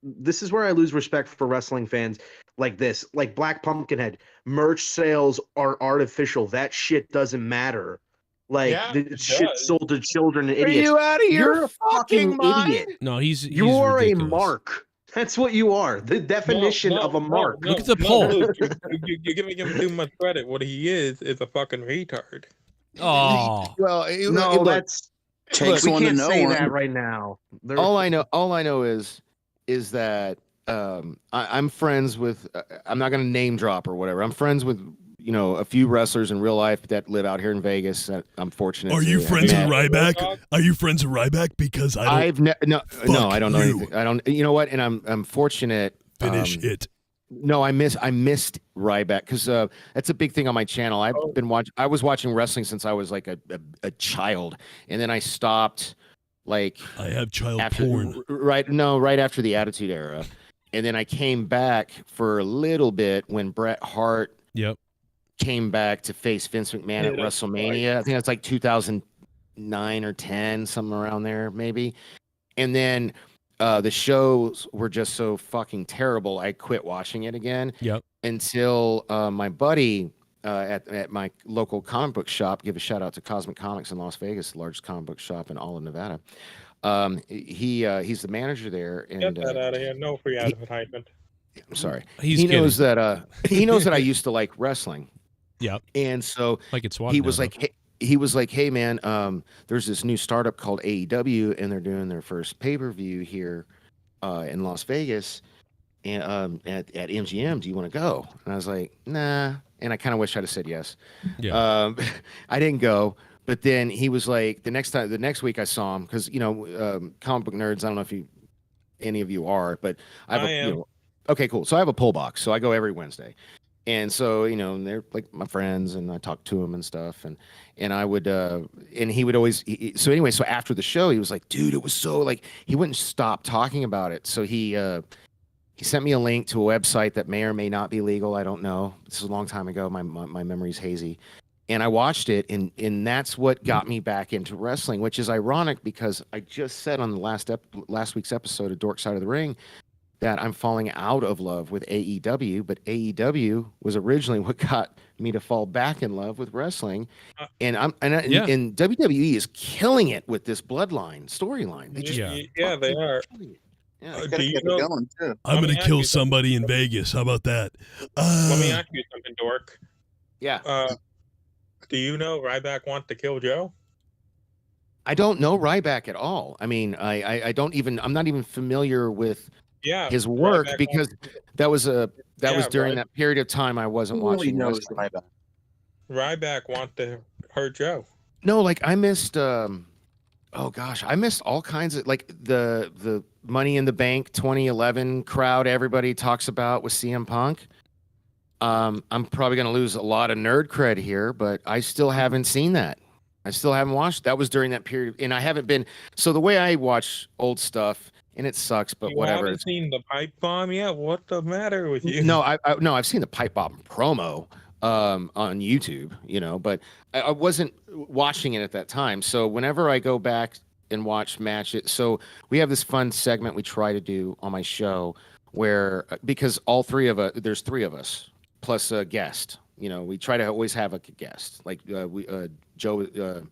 This is where I lose respect for wrestling fans like this. Like Black Pumpkinhead, merch sales are artificial. That shit doesn't matter. Like the shit sold to children and idiots. Are you out of You're your a fucking idiot. No, he's you are ridiculous. a mark. That's what you are. The definition of a mark. Look at the poll. You're giving him too much credit. What he is a fucking retard. Oh, well, no, that's takes we one can't to know say one. that right now. All I know is that I'm friends with. I'm not going to name drop or whatever. I'm friends with a few wrestlers in real life that live out here in Vegas. That I'm fortunate. Are you friends with Ryback? Are you friends with Ryback? Because I don't. No, I don't know anything. I don't. You know what? And I'm fortunate. Finish it. No, I missed Ryback because that's a big thing on my channel. I've been watching. I was watching wrestling since I was like a child, and then I stopped. Like I have child porn. Right after the Attitude Era, And then I came back for a little bit when Bret Hart came back to face Vince McMahon at WrestleMania. I think that's like 2009 or 10, something around there, maybe. And then the shows were just so fucking terrible. I quit watching it again. Until my buddy at my local comic book shop, give a shout out to Cosmic Comics in Las Vegas, the largest comic book shop in all of Nevada. He's the manager there. And, get that out of here. No free advertisement. I'm sorry. He knows that I used to like wrestling. And so like it's he was like, hey man, there's this new startup called AEW, and they're doing their first pay-per-view here in Las Vegas, and at MGM. Do you want to go? And I was like, nah. And I kind of wish I'd have said yes. I didn't go. But then he was like, the next week I saw him, because comic book nerds, I don't know if any of you are, but I am. Okay, cool. So I have a pull box, so I go every Wednesday. And so, they're like my friends, and I talk to them and stuff. And I would, and he would always, so anyway, so after the show, he was like, dude, it was so like, he wouldn't stop talking about it. So he sent me a link to a website that may or may not be legal. I don't know. This is a long time ago. My memory's hazy. And I watched it, and that's what got me back into wrestling, which is ironic because I just said on the last week's episode of Dork Side of the Ring that I'm falling out of love with AEW, but AEW was originally what got me to fall back in love with wrestling, and WWE is killing it with this bloodline storyline. They just they are. Do you know, going too. I'm gonna kill somebody in Vegas. How about that? Let me ask you something, Dork. Yeah. Do you know Ryback wants to kill Joe? I don't know Ryback at all. I mean, I'm not even familiar with his work, Ryback because that was during that period of time I wasn't watching wrestling. Ryback wants to hurt Joe. No, like I missed I missed all kinds of, like the Money in the Bank 2011 crowd everybody talks about with CM Punk. I'm probably going to lose a lot of nerd cred here, but I still haven't seen that. I still haven't watched. That was during that period, and I haven't been. So the way I watch old stuff, and it sucks, but whatever. You haven't seen the pipe bomb yet? What's the matter with you? No, I've seen the pipe bomb promo on YouTube, but I wasn't watching it at that time. So whenever I go back and watch matches, so we have this fun segment we try to do on my show where, because all three of us, there's three of us plus a guest. We try to always have a guest. Like Joe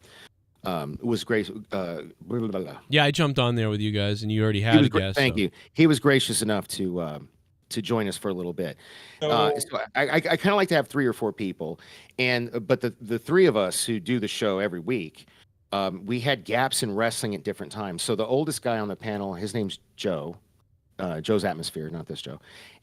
was great. Yeah, I jumped on there with you guys, and you already had a guest. Thank you. He was gracious enough to join us for a little bit. So I kind of like to have 3 or 4 people, but the three of us who do the show every week, we had gaps in wrestling at different times. So the oldest guy on the panel, his name's Joe, Joe's Atmosphere, not this Joe,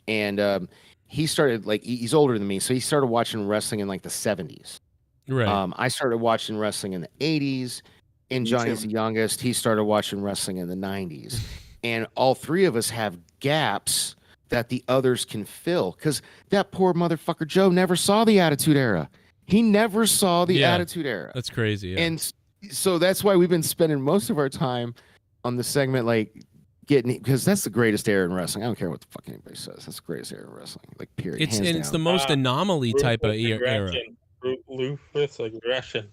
and he started, like, he's older than me, so he started watching wrestling in like the 70s. Right. I started watching wrestling in the 80s, and Johnny's the youngest. He started watching wrestling in the 90s. And all three of us have gaps that the others can fill, because that poor motherfucker Joe never saw the Attitude Era. He never saw the Attitude Era. That's crazy. Yeah. And so that's why we've been spending most of our time on the segment, like, because that's the greatest era in wrestling. I don't care what the fuck anybody says. That's the greatest era in wrestling. Like, period. It's the most anomaly type of era. Ruthless aggression.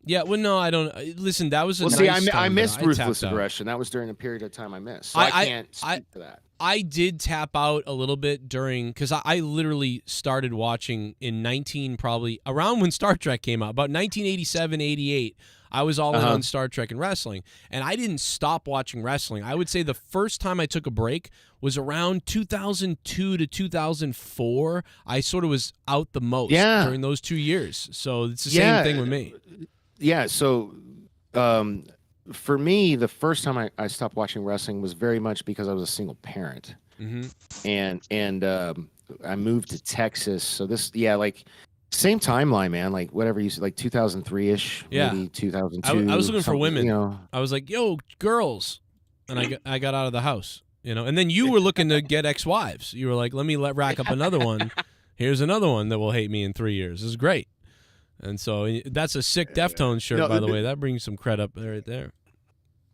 Yeah, well, no, I don't. Listen, that was I missed Ruthless Aggression. That was during a period of time I missed. So I can't speak to that. I did tap out a little bit because I literally started watching in probably around when Star Trek came out, about 1987, 88. I was all in on Star Trek and wrestling, and I didn't stop watching wrestling. I would say the first time I took a break was around 2002 to 2004. I sort of was out the most during those 2 years. So it's the same thing with me. Yeah, so for me, the first time I stopped watching wrestling was very much because I was a single parent. And I moved to Texas. So same timeline, man. Like whatever you said, like 2003-ish, maybe 2002. I was looking for women. I was like, yo, girls. And I got out of the house, And then you were looking to get ex-wives. You were like, let me rack up another one. Here's another one that will hate me in 3 years. This is great. And so that's a sick Deftones shirt, by the way. That brings some cred up right there.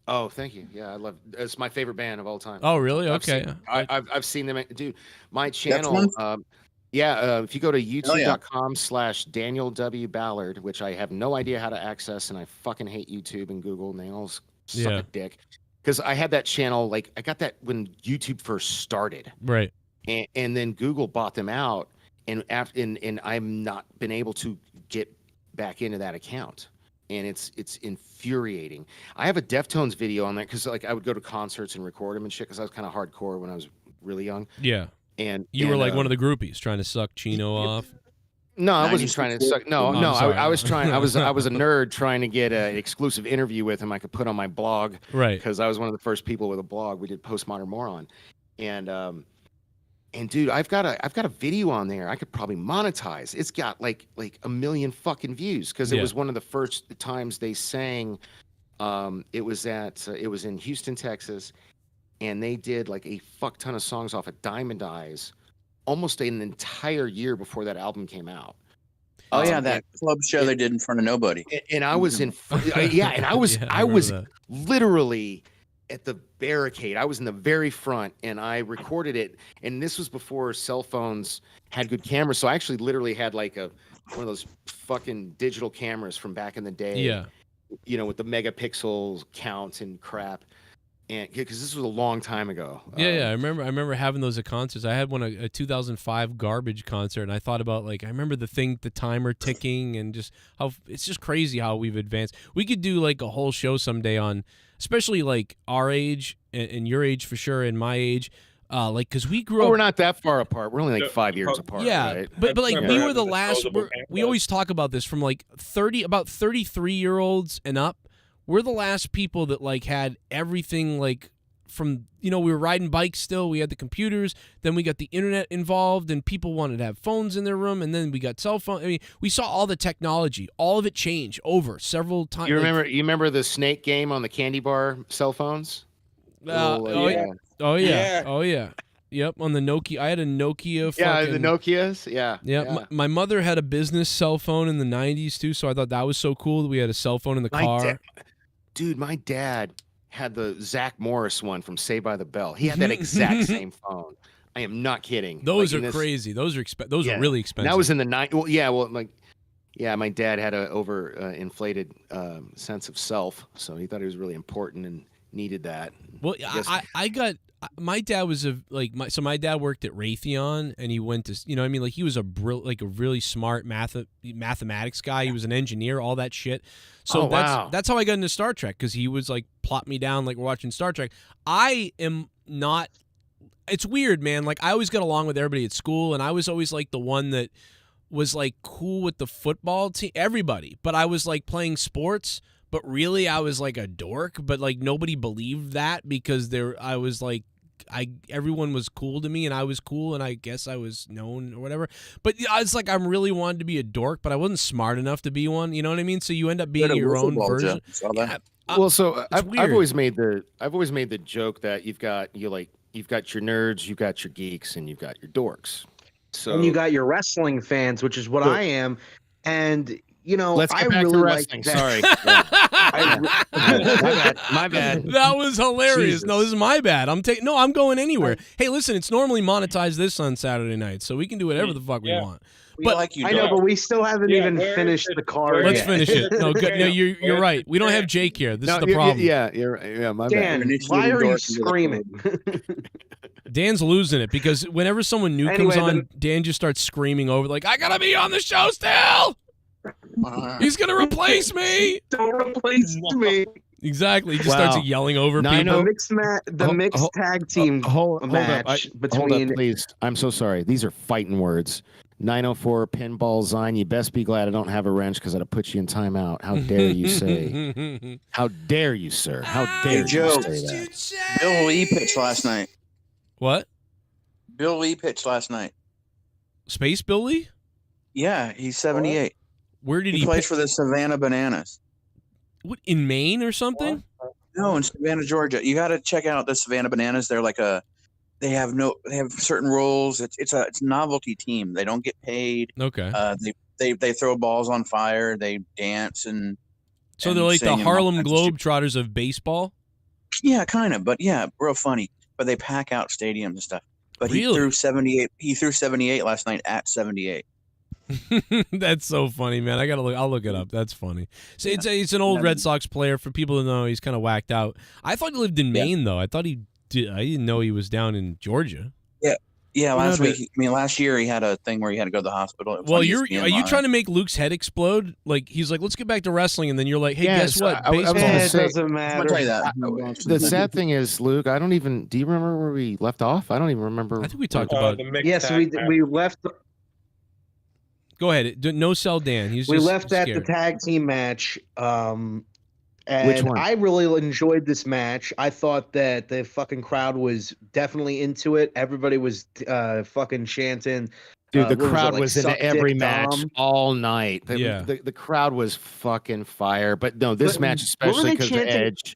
Oh, thank you. Yeah, it's my favorite band of all time. Oh, really? Okay. I've seen them. Dude, my channel. If you go to youtube.com/Daniel W. Ballard, which I have no idea how to access, and I fucking hate YouTube and Google, and they all suck a dick. Because I had that channel, like I got that when YouTube first started. Right. And then Google bought them out, and I've not been able to get back into that account. And it's infuriating. I have a Deftones video on there because like I would go to concerts and record them and shit because I was kind of hardcore when I was really young. Yeah. And you were like one of the groupies trying to suck Chino off. No, I wasn't trying to suck. No, I was trying. I was a nerd trying to get an exclusive interview with him I could put on my blog. Right. Because I was one of the first people with a blog. We did Postmodern Moron, and dude, I've got a video on there I could probably monetize. It's got like 1 million fucking views because it was one of the first times they sang. It was in Houston, Texas, and they did like a fuck ton of songs off of Diamond Eyes, almost an entire year before that album came out. Oh yeah, that club show they did in front of nobody. And I was in, and I was literally at the barricade. I was in the very front, and I recorded it. And this was before cell phones had good cameras, so I actually literally had like one of those fucking digital cameras from back in the day. Yeah, you know, with the megapixel counts and crap. And because this was a long time ago. Yeah. I remember having those at concerts. I had one a 2005 Garbage concert, and I thought about like I remember the timer ticking, and just how it's just crazy how we've advanced. We could do like a whole show someday on, especially like our age and your age for sure, and my age. Like, because we grew up. We're not that far apart. We're only like 5 years apart. Yeah, right? but like we were the last. We always talk about this from like about 33-year-olds and up. We're the last people that like had everything like from, you know, we were riding bikes still. We had the computers. Then we got the internet involved, and people wanted to have phones in their room. And then we got cell phone. I mean, we saw all the technology, all of it change over several times. You remember the snake game on the candy bar cell phones? Oh yeah. Yep, on the Nokia. I had a Nokia. Yeah, the Nokias. Yeah. My mother had a business cell phone in the 90s too, so I thought that was so cool that we had a cell phone in the car. Dude, my dad had the Zach Morris one from Saved by the Bell. He had that exact same phone. I am not kidding. Those are crazy. Those are really expensive. And that was in the 90s. My dad had a inflated sense of self, so he thought he was really important and needed that. Well, my dad was my dad worked at Raytheon, and he went to, you know what I mean, like he was a really smart mathematics guy. He was an engineer, all that shit. So that's how I got into Star Trek, because he was like plop me down like we're watching Star Trek. I am not. It's weird, man. Like I always got along with everybody at school, and I was always like the one that was like cool with the football team, everybody. But I was like playing sports. But really, I was like a dork. But like nobody believed that, because I was like, everyone was cool to me, and I was cool, and I guess I was known or whatever. But it's like I really wanted to be a dork, but I wasn't smart enough to be one. You know what I mean? So you end up being your own version. I've always made the joke that you've got your nerds, you've got your geeks, and you've got your dorks. So and you got your wrestling fans, which is what I am, and. You know, let's get back to wrestling. Sorry. My bad. That was hilarious. Jesus. No, this is my bad. I'm going anywhere. Hey, listen, it's normally monetized this on Saturday night, so we can do whatever the fuck we want. But I know, but we still haven't even finished the card. Let's finish it. No, good. No, you're right. We don't have Jake here. This is the problem. Yeah, my bad. Dan, why are you screaming? Dan's losing it, because whenever someone new comes on, Dan just starts screaming over, like, I gotta be on the show still. He's gonna replace me. Don't replace me. Exactly. He just starts yelling over people. The mixed tag team match between. Hold up, please. I'm so sorry. These are fighting words. 904 Pinball Zine. You best be glad I don't have a wrench, because I'd have put you in timeout. How dare you say? How dare you, sir? How dare you say that? Bill Lee pitched last night. What? Bill Lee pitched last night. Space Bill Lee? Yeah, he's 78. Where did he plays for the Savannah Bananas. What, in Maine or something? No, in Savannah, Georgia. You got to check out the Savannah Bananas. They're like they have certain rules. It's a novelty team. They don't get paid. Okay. They throw balls on fire. They dance and. So they're like the Harlem Globetrotters of baseball. Yeah, kind of, but yeah, real funny. But they pack out stadiums and stuff. But he threw 78. He threw 78 last night at 78. That's so funny, man. I'll look it up. That's funny. So it's an old Red Sox player. For people to know, he's kind of whacked out. I thought he lived in Maine, though. I didn't know he was down in Georgia. Yeah. Last year he had a thing where he had to go to the hospital. Well, are you trying to make Luke's head explode? Like he's like, let's get back to wrestling, and then you're like, hey, guess what? Baseball doesn't matter. The sad thing is, Luke, I don't even. Do you remember where we left off? I don't even remember. I think we talked about. Yes, we left. Go ahead. No sell Dan. We left at the tag team match. And which one? I really enjoyed this match. I thought that the fucking crowd was definitely into it. Everybody was fucking chanting. Dude, the crowd was into every match all night. The crowd was fucking fire. But no, this match especially because of Edge.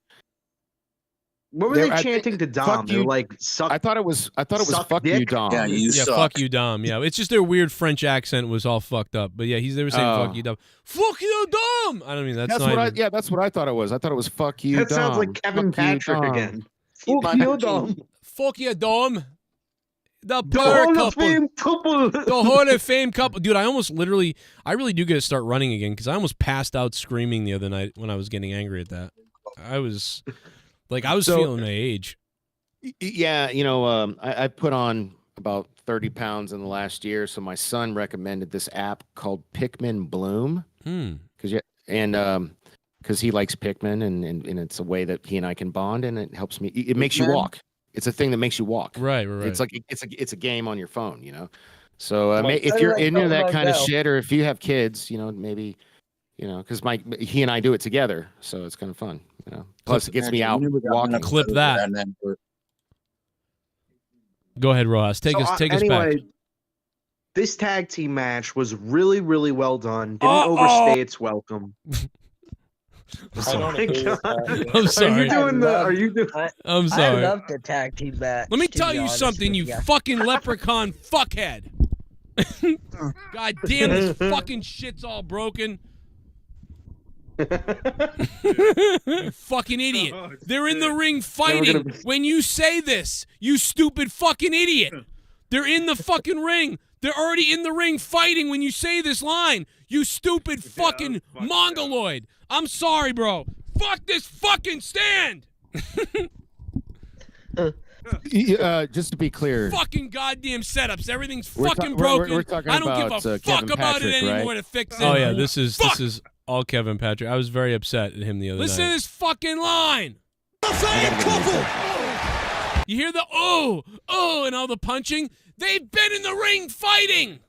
What were they chanting to Dom? They were like, suck. I thought it was fuck dick? you, Dom. Yeah, fuck you, Dom. Yeah, it's just their weird French accent was all fucked up. But yeah, they were saying fuck you, Dom. Fuck you, Dom. I don't mean that's what I thought it was. I thought it was fuck you, Dom. That sounds like Kevin Patrick again. Fuck you, Dom. Fuck you, Dom. The Hall of Fame couple. The Hall of Fame couple. Dude, I really do get to start running again because I almost passed out screaming the other night when I was getting angry at that. I was feeling my age. Yeah, I put on about 30 pounds in the last year, so my son recommended this app called Pikmin Bloom. Because he likes Pikmin, and it's a way that he and I can bond, and it helps me. It makes you walk. It's a thing that makes you walk. Right. It's like it's a game on your phone, So if you're into that kind of shit, or if you have kids, maybe. Because he and I do it together, so it's kind of fun. Plus, it gets me out walking. Clip that. Go ahead, Ross. Take us back. This tag team match was really, really well done. Didn't overstay its welcome. I'm sorry. I'm sorry. I'm sorry. I love the tag team match. Let me tell you something, you fucking leprechaun fuckhead. God damn, this fucking shit's all broken. You fucking idiot. They're in the ring fighting when you say this, you stupid fucking idiot. They're in the fucking ring. They're already in the ring fighting when you say this line, you stupid fucking mongoloid. I'm sorry, bro. Fuck this fucking stand. Just to be clear, fucking goddamn setups. Everything's fucking broken. We're talking I don't about, give a fuck Kevin about Patrick, it anymore right? to fix it. Oh, yeah, this is all Kevin Patrick. I was very upset at him the other night. Listen to this fucking line. The same couple. You hear the oh, and all the punching? They've been in the ring fighting.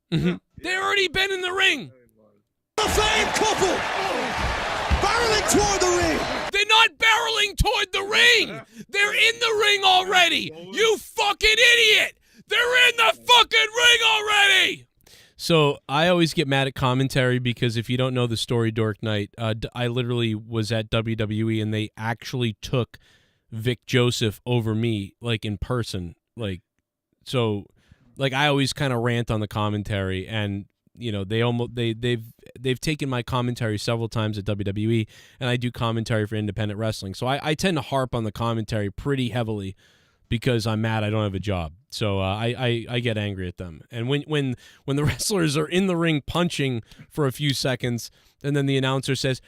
They've already been in the ring. The same couple. Barreling toward the ring. They're not barreling toward the ring. They're in the ring already. You fucking idiot. They're in the fucking ring already. So I always get mad at commentary because if you don't know the story, Dork Knight, I literally was at WWE and they actually took Vic Joseph over me, like in person. I always kind of rant on the commentary, and they've taken my commentary several times at WWE, and I do commentary for independent wrestling. So I tend to harp on the commentary pretty heavily because I'm mad I don't have a job. So I get angry at them. And when the wrestlers are in the ring punching for a few seconds, and then the announcer says,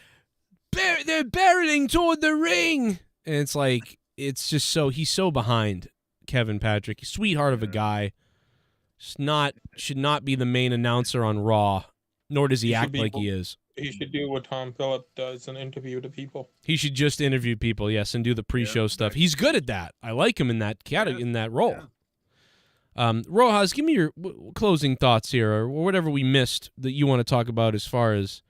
they're barreling toward the ring. And it's like, it's just he's so behind Kevin Patrick. Sweetheart of a guy. Should not be the main announcer on Raw, nor does he act like he is. He should do what Tom Phillips does and interview the people. He should just interview people, yes, and do the pre-show stuff. He's good at that. I like him in that role. Yeah. Rojas, give me your closing thoughts here, or whatever we missed that you want to talk about as far as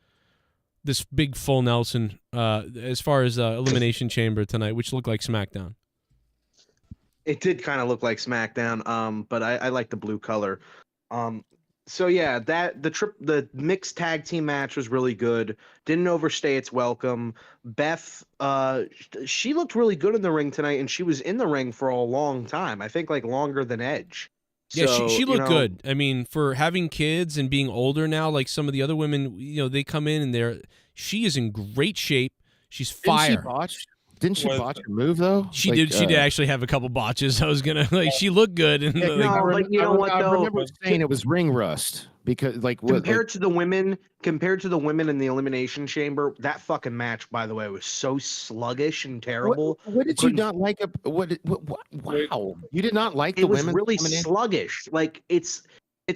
this big full Nelson, as far as Elimination Chamber tonight, which looked like SmackDown. It did kind of look like SmackDown, but I like the blue color. So yeah, the mixed tag team match was really good. Didn't overstay its welcome. Beth, she looked really good in the ring tonight, and she was in the ring for a long time. I think like longer than Edge. Yeah, she looked good. I mean, for having kids and being older now, like some of the other women, they come in and she is in great shape. She's fire. Didn't she botch? Didn't she botch her move though? She did. She did actually have a couple botches. I was gonna like. She looked good. And Yeah, like, No, but you know what I though? remember saying it was ring rust because like what, Compared to the women in the Elimination Chamber, that fucking match, by the way, was so sluggish and terrible. What did you not like? What? Wow, you did not like the women. It was really sluggish. Like it's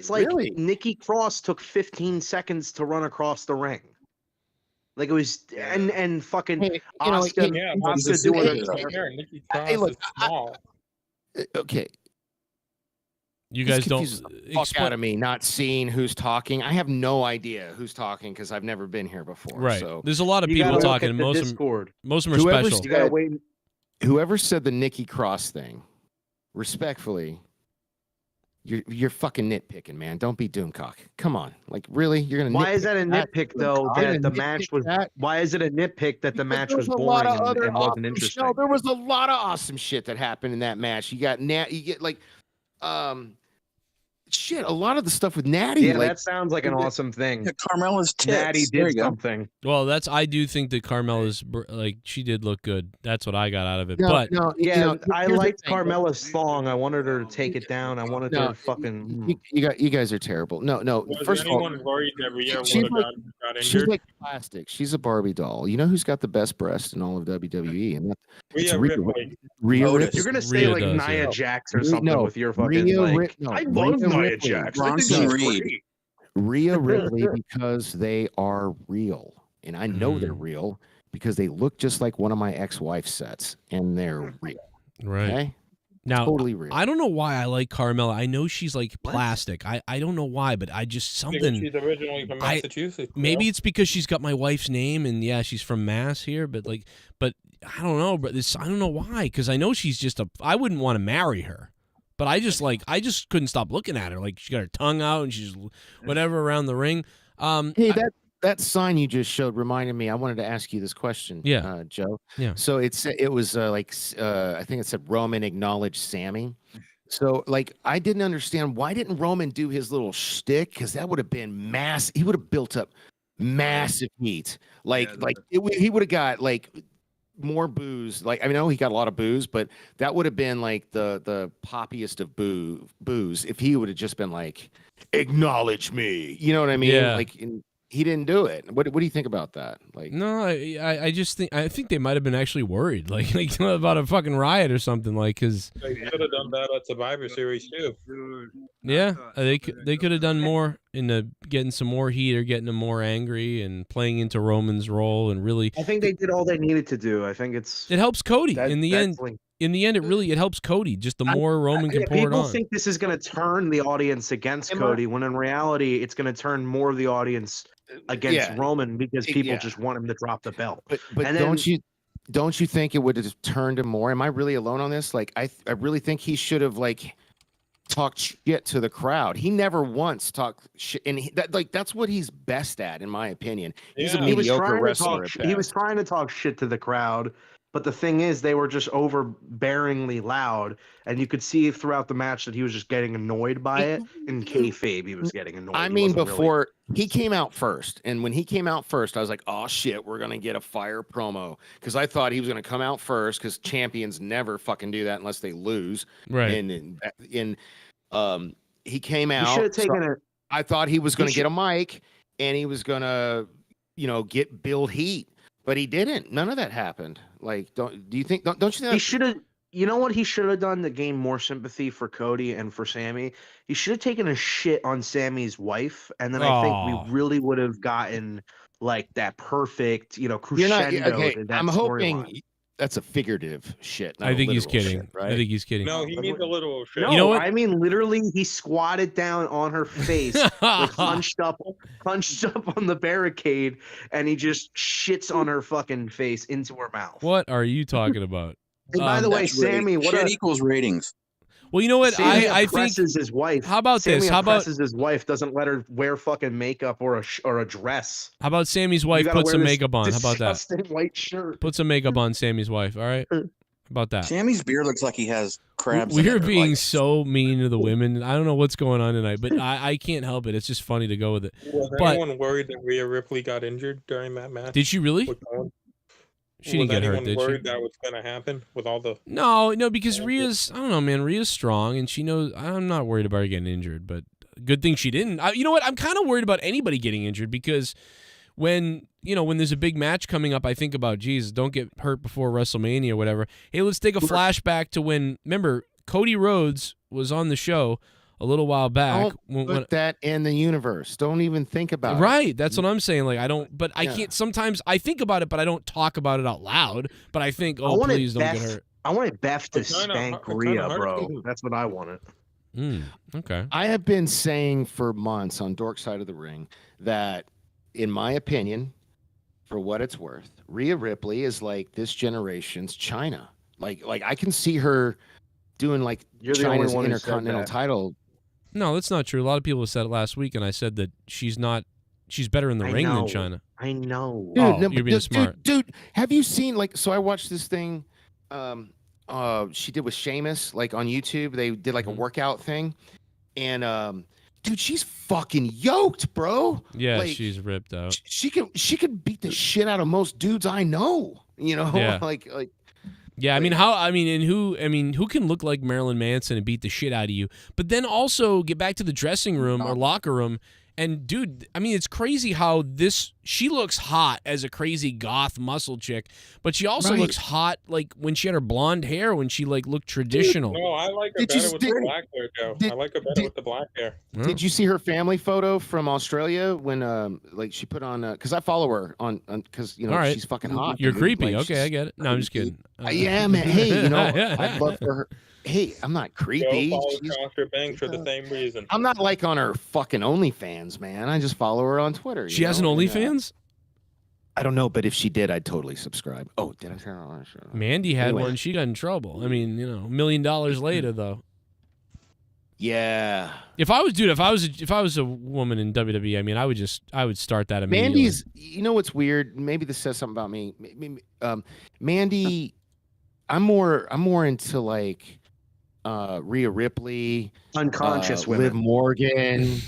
like Really? Nikki Cross took 15 seconds to run across the ring. Like it was, and fucking Oscar, Yeah, Oscar doing it. Nikki Cross Hey, look, is small. Okay. you guys don't Fuck out of me not seeing who's talking. I have no idea who's talking because I've never been here before. Right. So There's a lot of You people gotta look talking. at And the most of Discord. them are Whoever special. You gotta wait. whoever said the Nikki Cross thing, respectfully, you're fucking nitpicking, man. Don't be Doomcock. Come on, like really, you're gonna. Why is that a nitpick though? That the match was. Why is it a nitpick that the match was boring and wasn't interesting? No, there was a lot of awesome shit that happened in that match. You got you get like, shit. A lot of the stuff with Natty. Yeah, like, that sounds like an awesome thing. Yeah, Carmella's tits. Natty There did you go. something. Well, I do think that Carmella's like she did look good. That's what I got out of it. No, but no, Yeah, I here's the liked thing. Carmella's song. I wanted her to take it down. I wanted her to fucking. You guys are terrible. No. Was First of all, anyone worried that Rhea she's would have got she's injured? like plastic. She's a Barbie doll. You know who's got the best breast in all of WWE? And it's Rhea Rhea Ripley. Rhea Otis. Ripley. You're gonna say Rhea like does, Nia yeah. Jax or something with your fucking Rhea like. no, I love Rhea Nia Ripley. Jax. Bronson Reed. Rhea Ripley because they are real. And I know they're real because they look just like one of my ex-wife's sets. And they're real. right Okay? now, Totally real. I don't know why I like Carmella. I know she's like plastic. I don't know why, but I just Because something. she's originally from Massachusetts. Maybe you know? it's because she's got my wife's name, and yeah, she's from Mass here. But I don't know. But I don't know why. Because I know she's just I wouldn't want to marry her. But I just couldn't stop looking at her. Like she got her tongue out and she's whatever around the ring. Hey, that sign you just showed reminded me. I wanted to ask you this question. Yeah. Joe. Yeah. So it was I think it said Roman acknowledged Sammy. So like I didn't understand why didn't Roman do his little shtick because that would have been mass. He would have built up massive heat. He would have got like more booze. Like I know he got a lot of booze, but that would have been like the poppiest of booze if he would have just been like acknowledge me. You know what I mean? Yeah. Like he didn't do it. What do you think about that? Like No, I just think they might have been actually worried, like about a fucking riot or something, like because They could have done that at Survivor Series too. yeah, they could have done more in the getting some more heat or getting them more angry and playing into Roman's role and really. I think they did all they needed to do. I think it helps Cody in the end. In the end, it helps Cody. Just the more Roman can pour it People on. think this is going to turn the audience against Cody, when in reality, it's going to turn more of the audience against Roman because people just want him to drop the belt. But and don't you think it would have turned him more? Am I really alone on this? Like I really think he should have like talked shit to the crowd. He never once talked shit, and that's what he's best at, in my opinion. He's a mediocre wrestler. He was trying to talk shit to the crowd. But the thing is, they were just overbearingly loud, and you could see throughout the match that he was just getting annoyed by it. In kayfabe, he was getting annoyed. I mean, before he came out first, and when he came out first, I was like, "Oh shit, we're gonna get a fire promo," because I thought he was gonna come out first, because champions never fucking do that unless they lose. Right. And he came out. He should have taken it. I thought he was gonna get a mic, and he was gonna, build heat. But he didn't. None of that happened. Like, don't you think? Don't you think He should have. You know what he should have done to gain more sympathy for Cody and for Sammy? He should have taken a shit on Sammy's wife, and then I think we really would have gotten like that perfect, crescendo. To that I'm hoping storyline. that's a figurative shit. Not I a think he's literal kidding. shit, right? I think he's kidding. No, he needs a little shit. No, You know what? I mean literally, he squatted down on her face, like hunched up on the barricade, and he just shits on her fucking face into her mouth. What are you talking about? And by the way, That's Sammy, shit equals ratings. Well, you know what? Sammy I think. oppresses his wife. How about Sammy this? How about oppresses his wife? Doesn't let her wear fucking makeup or a dress. How about Sammy's You wife gotta put wear some this makeup on? How about that? disgusting white shirt. Put some makeup on Sammy's wife. All right. How about that? Sammy's beard looks like he has crabs. We're in it, being like- so mean to the women. I don't know what's going on tonight, but I can't help it. It's just funny to go with it. Was But anyone worried that Rhea Ripley got injured during that match? did she really? with Owen? She didn't get hurt, did she? Worried that was going to happen with all the... No, because Rhea's, I don't know, man. Rhea's strong, and she knows. I'm not worried about her getting injured, but good thing she didn't. You know what? I'm kind of worried about anybody getting injured because when there's a big match coming up, I think about, geez, don't get hurt before WrestleMania or whatever. Hey, let's take a flashback to when, remember, Cody Rhodes was on the show a little while back. Don't put that in the universe. Don't even think about it. Right. That's what I'm saying. Like, I don't, but I can't, sometimes I think about it, but I don't talk about it out loud. But I think, please don't get hurt. I wanted Beth to spank Rhea, bro. That's what I wanted. Okay. I have been saying for months on Dork Side of the Ring that, in my opinion, for what it's worth, Rhea Ripley is like this generation's China. Like I can see her doing like China's Intercontinental title. No, that's not true. A lot of people have said it last week, and I said that she's better in the ring than China. I know. Dude, you're being smart. Dude, have you seen, like, so I watched this thing she did with Sheamus, like on YouTube. They did like a workout thing. And dude, she's fucking yoked, bro. Yeah, like, she's ripped out. She could beat the shit out of most dudes I know. Yeah. like yeah, who can look like Marilyn Manson and beat the shit out of you? But then also get back to the dressing room or locker room. And dude, I mean, it's crazy how she looks hot as a crazy goth muscle chick, but she also looks hot like when she had her blonde hair, when she like looked traditional. No, I like her better with the black hair, Joe. I like her better with the black hair. Did you see her family photo from Australia when like she put on because I follow her on because she's fucking hot. You're dude. creepy. Like, okay, I get it. No, I'm just kidding. Yeah, man. Hey, I'd love for her. Hey, I'm not creepy. Joe follows Coster Banks for the same reason. I'm not like on her fucking OnlyFans, man. I just follow her on Twitter. She has an OnlyFans? I don't know, but if she did, I'd totally subscribe. Oh, did I turn her on? Mandy had one. She got in trouble. I mean, $1 million later, though. Yeah. If I was a woman in WWE, I mean, I would start that immediately. Mandy's. You know what's weird? Maybe this says something about me. Mandy, I'm more into like Rhea Ripley, unconscious women, Liv Morgan.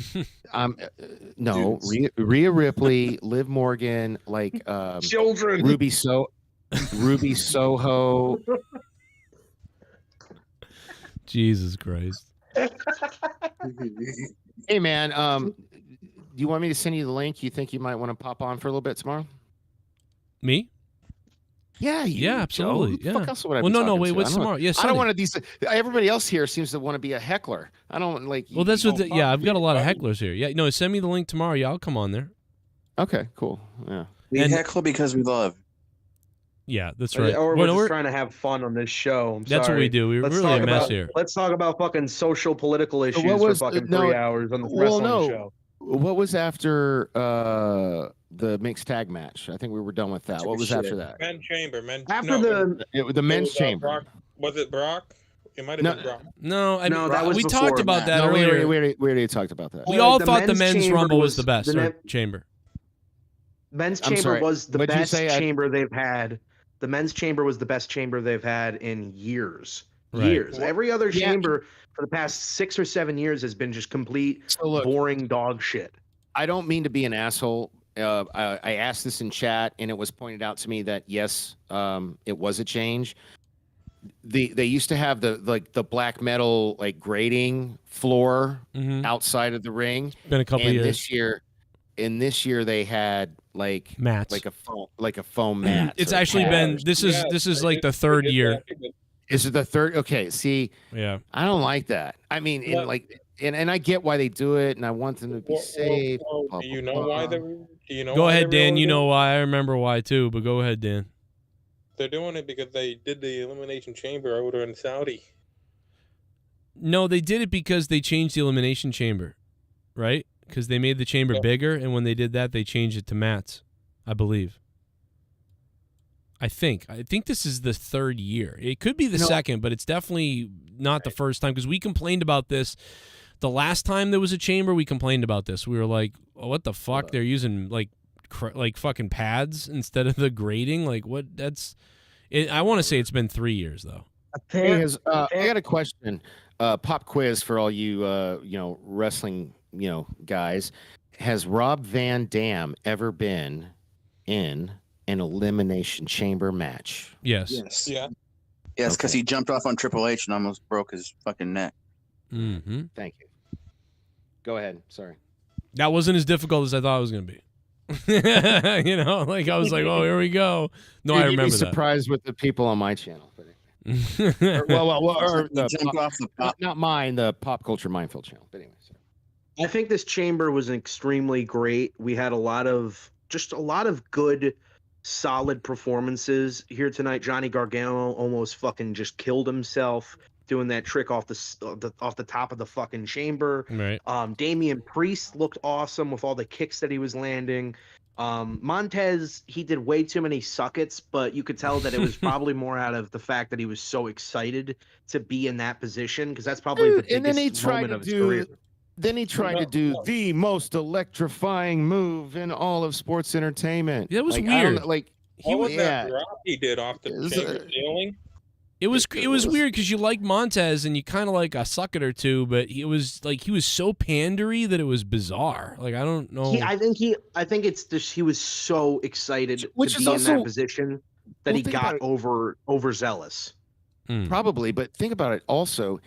No, Rhea Ripley, Liv Morgan, like children, Ruby Soho. Jesus Christ. Hey man, do you want me to send you the link? You think you might want to pop on for a little bit tomorrow? Me? Yeah, absolutely. Joe. Fuck else would I well, be no, wait, to? what's tomorrow? Yes, I don't want to. Everybody else here seems to want to be a heckler. I don't like. Well, that's what. I've got a lot of hecklers here. Yeah, no, send me the link tomorrow. Yeah, I'll come on there. Okay, cool. Yeah, we heckle because we love. Yeah, that's right. Or we're just trying to have fun on this show. That's what we do. We're really a mess here. Let's talk about fucking social political issues for fucking 3 hours on the wrestling show. What was after the mixed tag match? I think we were done with that. What was after that? Men's Chamber. The men's chamber. Brock, was it Brock? It might have been Brock. No, that was we before talked about that no, earlier. We already talked about that. We all thought the men's rumble was the best chamber. Men's chamber was the best chamber they've had. The men's chamber was the best chamber they've had in years. Years. Every other chamber for the past 6 or 7 years has been just complete boring dog shit. I don't mean to be an asshole. I asked this in chat, and it was pointed out to me that yes, it was a change. They used to have the black metal like grating floor outside of the ring. Been a couple years. This year they had like mats, like a foam mat. It's actually been this is like the third year. Is it the third? Okay, see, yeah, I don't like that. I mean, and I get why they do it, and I want them to be safe. Do you know why they? Do you know? Go ahead, Dan. You know why? I remember why too. But go ahead, Dan. They're doing it because they did the Elimination Chamber over in Saudi. No, they did it because they changed the Elimination Chamber, right? Because they made the chamber bigger, and when they did that, they changed it to mats, I believe. I think this is the third year. It could be the second, but it's definitely not the first time, because we complained about this. The last time there was a chamber, we complained about this. We were like, oh, what the fuck? They're using like fucking pads instead of the grating? Like, what? I want to say it's been 3 years, though. Hey, I got a question. Pop quiz for all you, wrestling, guys. Has Rob Van Dam ever been in an Elimination Chamber match? Yes. Yes. Yeah. Yes, because Okay. he jumped off on Triple H and almost broke his fucking neck. Mm-hmm. Thank you. Go ahead. Sorry. That wasn't as difficult as I thought it was going to be. You know, like I was like, oh, here we go. No, Dude, I you'd be remember that. surprised with the people on my channel. But or He jumped off the pop. not mine, the Pop Culture Minefield channel. But anyway, sorry. I think this chamber was extremely great. We had a lot of good, solid performances here tonight. Johnny Gargano almost fucking just killed himself doing that trick off the top of the fucking chamber. Right. Damian Priest looked awesome with all the kicks that he was landing. Montez, he did way too many suckets, but you could tell that it was probably more out of the fact that he was so excited to be in that position, because that's probably the And then he biggest tried moment to of his career. do. Then he tried to do the most electrifying move in all of sports entertainment. That was like, I don't weird. know, like What was yeah. that drop he did off the chamber ceiling? It was weird because you like Montez and you kind of like a sucket or two, but he was so pandery that it was bizarre. Like I don't know. I think it's just he was so excited Which to is be also- in that position that Well, he think got about overzealous. Probably, but think about it also.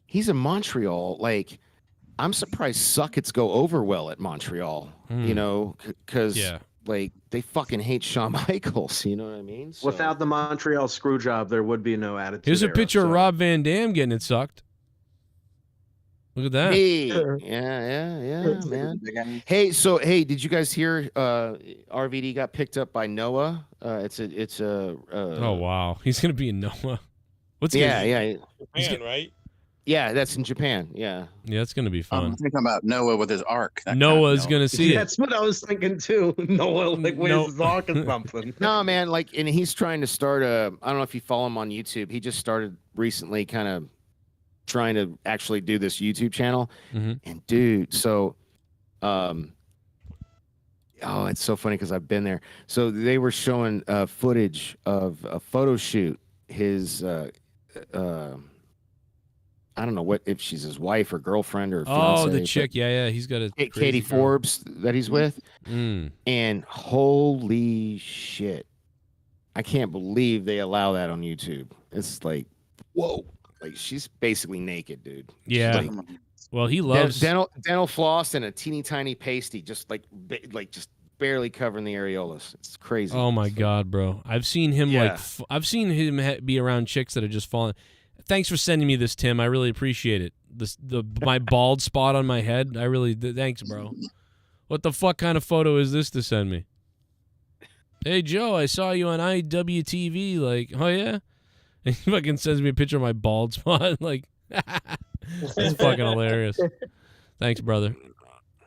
He's in Montreal. Like, I'm surprised suckets go over well at Montreal, you know, because like they fucking hate Shawn Michaels. You know what I mean? So, Without the Montreal screw job, there would be no attitude. Here's a era, picture so. of Rob Van Dam getting it sucked. Look at that. hey, yeah, man. Hey, so did you guys hear? RVD got picked up by Noah. It's a. Oh wow, he's gonna be in Noah. What's Japan, right? Yeah, that's in Japan. Yeah. Yeah, it's gonna be I'm fun. thinking about Noah with his arc. That Noah's kind of gonna see it. That's what I was thinking too. Noah like waves his arc or something. No, man, like, and he's trying to start I don't know if you follow him on YouTube. He just started recently kind of trying to actually do this YouTube channel. And dude, so oh, it's so funny because I've been there. So they were showing footage of a photo shoot. His I don't know what if she's his wife or girlfriend or Oh, fiancé, the but chick. Yeah, he's got a Katie crazy girl. Forbes that he's with. And holy shit, I can't believe they allow that on YouTube. It's like, whoa, like she's basically naked, dude. Yeah. She's like, Well, he loves dental floss and a teeny tiny pasty, just like just barely covering the areolas. It's crazy. Oh my god, bro! I've seen him I've seen him be around chicks that are just falling. Thanks for sending me this, Tim. I really appreciate it. My bald spot on my head. Thanks, bro. What the fuck kind of photo is this to send me? Hey Joe, I saw you on IWTV. Like, oh yeah, and he fucking sends me a picture of my bald spot. Like, that's fucking hilarious. Thanks, brother.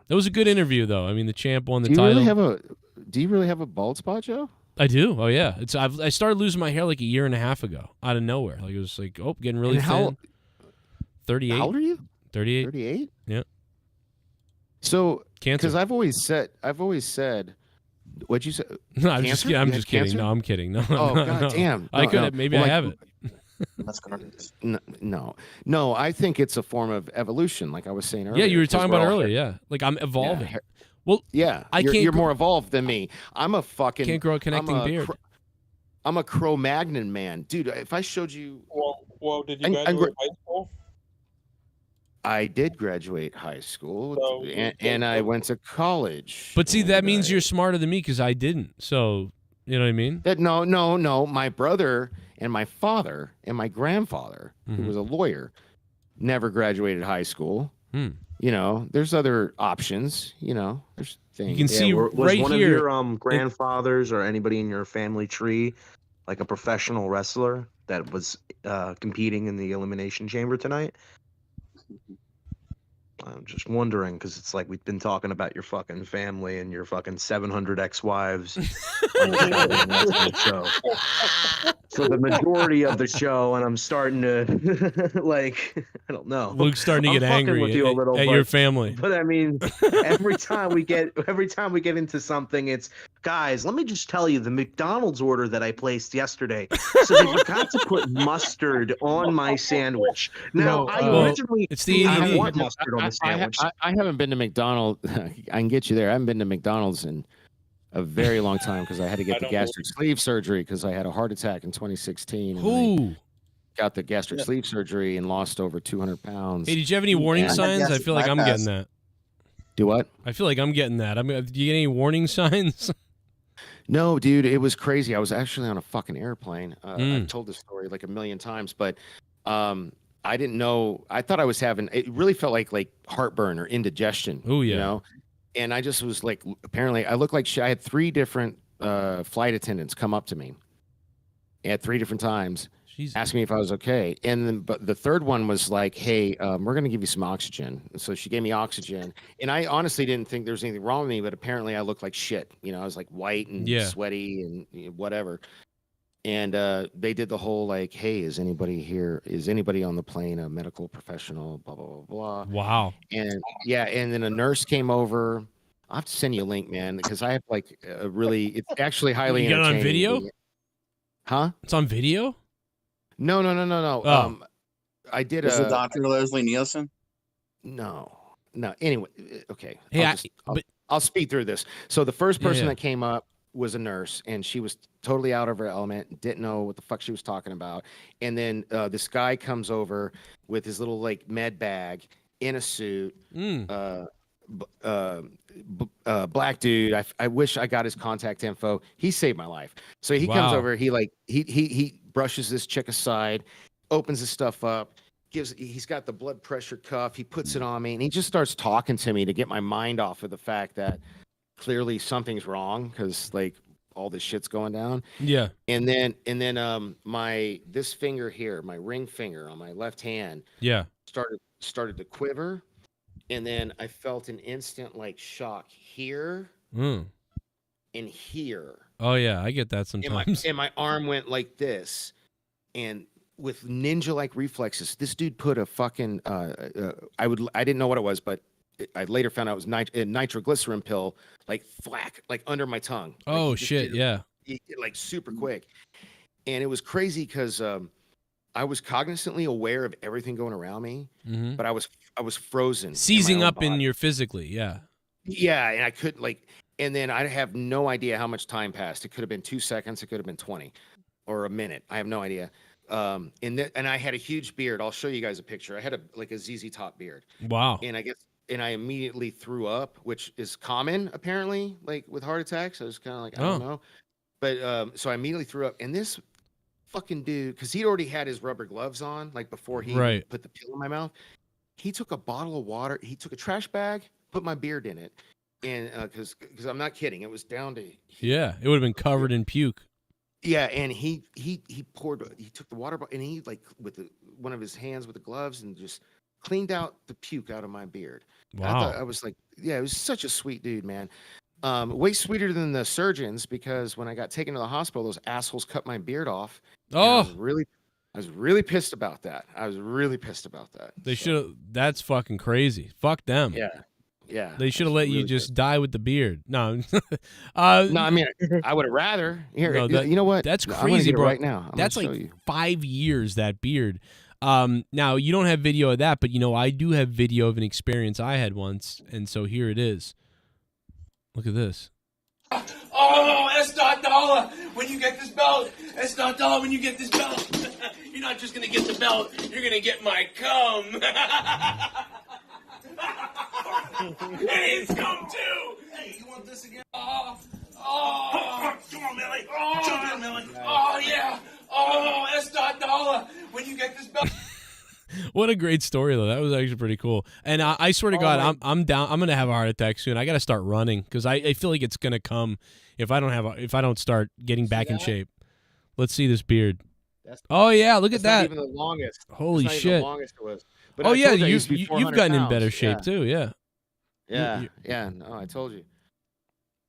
That was a good interview, though. I mean, the champ won the title. Do you really have a bald spot, Joe? I do. Oh yeah. I started losing my hair like a year and a half ago, out of nowhere. Like it was like, oh, getting really thin. 38. How old are you? 38. 38. Yeah. So, cancer. Because I've always said, what'd you say? No, I'm Cancer? just You had kidding. cancer? No, I'm kidding. No. Oh no, god no. damn! I No, could no. have. Maybe Well, I have it. Let's go. No. I think it's a form of evolution, like I was saying earlier. Yeah, you were 'cause talking we're about all earlier. Yeah, like I'm evolving. Well, yeah, I you're, can't. You're more evolved than me. I'm a fucking. Can't grow a connecting beard. I'm a Cro-Magnon man, dude. If I showed you, well, did you graduate high school? I did graduate high school, So and I went to college. But see, that means you're smarter than me because I didn't. So you know what I mean? No. My brother and my father and my grandfather, who was a lawyer, never graduated high school. You know, there's other options. You know, there's things. You can see was right one here. of your grandfathers or anybody in your family tree like a professional wrestler that was competing in the Elimination Chamber tonight? I'm just wondering because it's like we've been talking about your fucking family and your fucking 700 ex-wives on the show for the majority of the show, and I'm starting to like I don't know. Luke's starting to I'm get fucking angry with you a little, at your family. But I mean, every time we get into something, it's guys. Let me just tell you the McDonald's order that I placed yesterday. So they forgot to put mustard on my sandwich. Now I originally it's the I want mustard on the sandwich. I haven't been to McDonald's. I can get you there. I haven't been to McDonald's in a very long time because I had to get the gastric sleeve surgery because I had a heart attack in 2016. Ooh. Got the gastric sleeve surgery and lost over 200 pounds. Hey, did you have any warning signs? I feel like I'm getting that. Do what? I feel like I'm getting that. Do you get any warning signs? No, dude, it was crazy. I was actually on a fucking airplane. I've told this story like a million times, but I didn't know. I thought I was having. It really felt like heartburn or indigestion. Oh yeah. You know, and I just was like, apparently, I looked like shit. I had 3 different flight attendants come up to me at 3 different times. Asking me if I was okay. And then, but the third one was like, hey, we're going to give you some oxygen. So she gave me oxygen. And I honestly didn't think there was anything wrong with me, but apparently I looked like shit. You know, I was like white and sweaty and whatever. And they did the whole like, hey, is anybody here? Is anybody on the plane a medical professional? Blah, blah, blah, blah. Wow. And yeah. And then a nurse came over. I'll have to send you a link, man, because I have like a really, it's actually highly entertaining. You got it on video? Huh? It's on video? No. Oh. I did. Is it Dr. Leslie Nielsen? No. Anyway, okay. Hey, I'll speed through this. So the first person that came up was a nurse, and she was totally out of her element, didn't know what the fuck she was talking about. And then this guy comes over with his little like med bag in a suit. Black dude. I wish I got his contact info. He saved my life. So he comes over. He brushes this chick aside, opens his stuff up, he's got the blood pressure cuff. He puts it on me, and he just starts talking to me to get my mind off of the fact that clearly something's wrong because like all this shit's going down. Yeah. And then this finger here, my ring finger on my left hand, started to quiver. And then I felt an instant like shock here and here. Oh yeah, I get that sometimes. And my arm went like this, and with ninja-like reflexes, this dude put a fucking I didn't know what it was, but I later found out it was a nitroglycerin pill, like thwack, like under my tongue. Oh shit, yeah. Like super quick, and it was crazy because I was cognizantly aware of everything going around me, but I was frozen, seizing up in your physically, yeah, and I couldn't like. And then I have no idea how much time passed. It could have been 2 seconds. It could have been 20 or a minute. I have no idea. And I had a huge beard. I'll show you guys a picture. I had a ZZ Top beard. Wow. And I immediately threw up, which is common apparently, like with heart attacks. I was kind of like, I don't know. But so I immediately threw up. And this fucking dude, because he'd already had his rubber gloves on, like before he put the pill in my mouth, he took a bottle of water. He took a trash bag, put my beard in it. And because I'm not kidding, it was down to it would have been covered in puke. Yeah, and he took the water bottle and he like with one of his hands with the gloves and just cleaned out the puke out of my beard. Wow. I was like, yeah, it was such a sweet dude, man. Way sweeter than the surgeons, because when I got taken to the hospital, those assholes cut my beard off. Oh, I was really pissed about that. They should have. That's fucking crazy. Fuck them. Yeah, they should have let you just die with the beard. No, no, I mean, I would have rather. Here, you know what? That's crazy, bro. Right now, that's like 5 years, that beard. Now you don't have video of that, but I do have video of an experience I had once, and so here it is. Look at this. Oh, $. When you get this belt, $. When you get this belt, you're not just gonna get the belt, you're gonna get my cum. And it's come too. Hey, you want this again? Oh, come on, Millie. Jump in, Millie. Oh yeah. Oh, $. When you get this belt. What a great story, though. That was actually pretty cool. And I swear to God, I'm down. I'm gonna have a heart attack soon. I got to start running because I feel like it's gonna come if I don't start getting back in shape. Let's see this beard. Oh yeah, look at that. Not even the longest. Holy shit. Even the longest it was. But oh yeah, you've gotten in better shape too. Yeah. Yeah. No, I told you.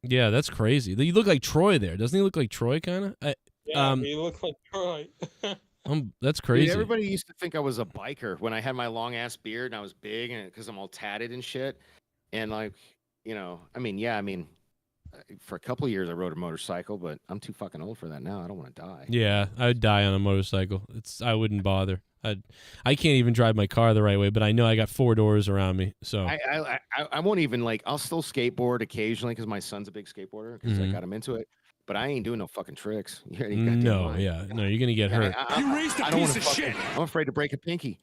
Yeah, that's crazy. You look like Troy there. Doesn't he look like Troy kind of? Yeah, he looks like Troy. That's crazy. Dude, everybody used to think I was a biker when I had my long ass beard and I was big, and because I'm all tatted and shit. And like, I mean, for a couple of years I rode a motorcycle, but I'm too fucking old for that now. I don't want to die. Yeah, I'd die on a motorcycle. I wouldn't bother. I can't even drive my car the right way, but I know I got 4 doors around me. So I won't even like. I'll still skateboard occasionally because my son's a big skateboarder because I got him into it. But I ain't doing no fucking tricks. No, you're gonna get hurt. You raised a piece of shit. I'm afraid to break a pinky.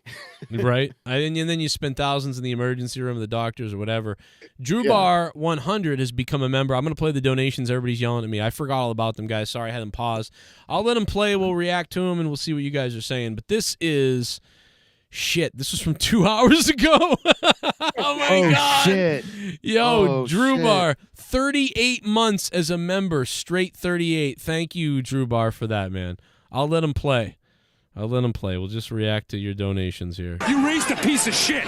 Right? And then you spend thousands in the emergency room, the doctors, or whatever. Drewbar 100 has become a member. I'm going to play the donations. Everybody's yelling at me. I forgot all about them, guys. Sorry, I had them paused. I'll let them play. We'll react to them, and we'll see what you guys are saying. But this is... Shit, this was from 2 hours ago. Oh, my God. Shit. Yo, Drewbar, 38 months as a member, straight 38. Thank you, Drewbar, for that, man. I'll let him play. We'll just react to your donations here. You raised a piece of shit.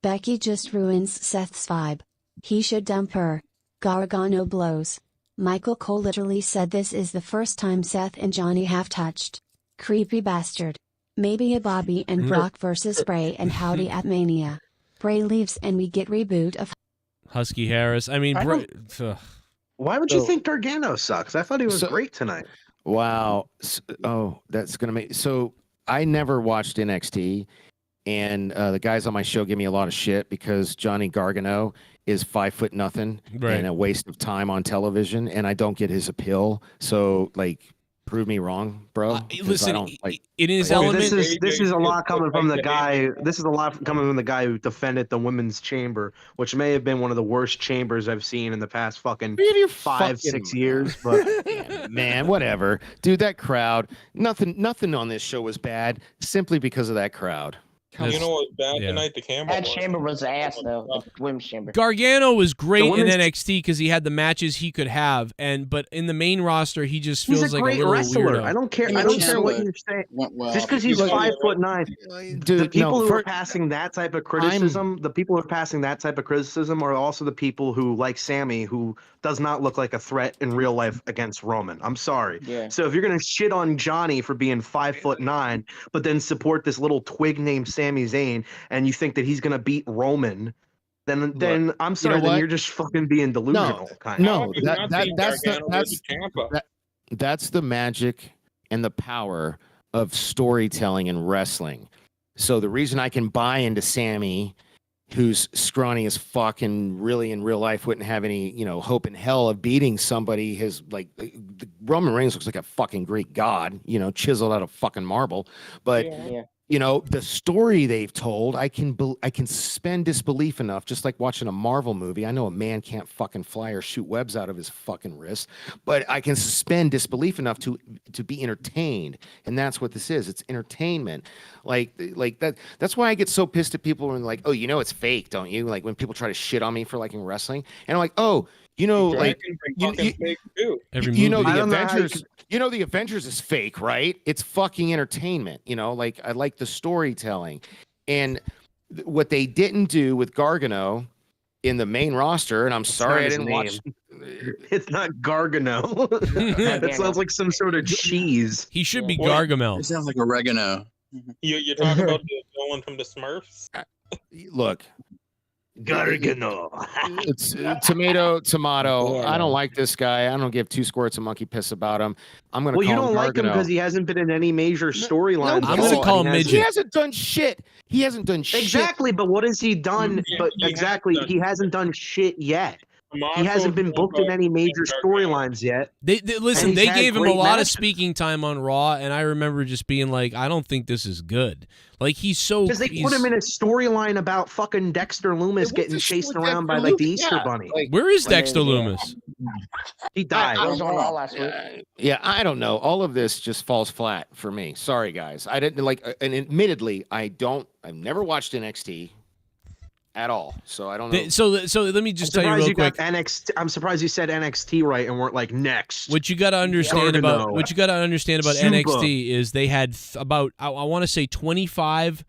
Becky just ruins Seth's vibe. He should dump her. Gargano blows. Michael Cole literally said this is the first time Seth and Johnny have touched. Creepy bastard. Maybe a Bobby and Brock versus Bray and Howdy at Mania. Bray leaves and we get reboot of Husky Harris. I mean, why would you think Gargano sucks? I thought he was great tonight. Wow. Oh, that's gonna make. So I never watched NXT, and the guys on my show give me a lot of shit because Johnny Gargano is 5'0" and a waste of time on television, and I don't get his appeal. So like. Prove me wrong, bro. Listen, in his element, this is a lot coming from the guy. This is a lot coming from the guy who defended the women's chamber, which may have been one of the worst chambers I've seen in the past fucking 5-6 years. But man, whatever, dude. That crowd, nothing on this show was bad simply because of that crowd. You know what was bad tonight? The camera. That chamber was ass though. The women's chamber. Gargano was great in NXT because he had the matches he could have, but in the main roster he just feels like a little wrestler. weirdo. I don't care what you're saying. Just because he's 5'9", dude. The people who are passing that type of criticism, are also the people who, like Sammy, who does not look like a threat in real life against Roman. I'm sorry. Yeah. So if you're gonna shit on Johnny for being 5'9", but then support this little twig named Sami Zayn, and you think that he's gonna beat Roman, then I'm sorry, then you're just fucking being delusional. That's the magic and the power of storytelling and wrestling. So the reason I can buy into Sammy, who's scrawny as fuck and really in real life wouldn't have any, hope in hell of beating somebody, Roman Reigns looks like a fucking Greek god, chiseled out of fucking marble, but. Yeah. The story they've told, I can suspend disbelief enough, just like watching a Marvel movie. I know a man can't fucking fly or shoot webs out of his fucking wrist, but I can suspend disbelief enough to be entertained, and that's what this is. It's entertainment. Like that. That's why I get so pissed at people when like, oh, it's fake, don't you? Like when people try to shit on me for liking wrestling, and I'm like, oh. The Avengers. The Avengers is fake, right? It's fucking entertainment. I like the storytelling, and what they didn't do with Gargano in the main roster. And I'm sorry I didn't watch. It's not Gargano. That sounds like some sort of cheese. He should be Gargamel. It sounds like oregano. You're talking about the villain from the Smurfs. Look. Gargano. It's tomato. Yeah. I don't like this guy. I don't give 2 squirts of monkey piss about him. I'm gonna. Well, you don't like him because he hasn't been in any major storylines. I'm gonna call him midget. He hasn't done shit. Exactly, but what has he done? He hasn't done shit yet. He hasn't been booked in any major storylines yet. They gave him a lot of speaking time on Raw, and I remember just being like, I don't think this is good. Like because they put him in a storyline about fucking Dexter Loomis getting chased around by the Easter Bunny. Where is Dexter Loomis? He died. I was on Raw last week. Yeah, I don't know. All of this just falls flat for me. Sorry, guys. I didn't and admittedly, I've never watched NXT. At all, so I don't know. So let me just tell you real quick. I'm surprised you said NXT right and weren't like next. What you got to understand about NXT is they had about I want to say 25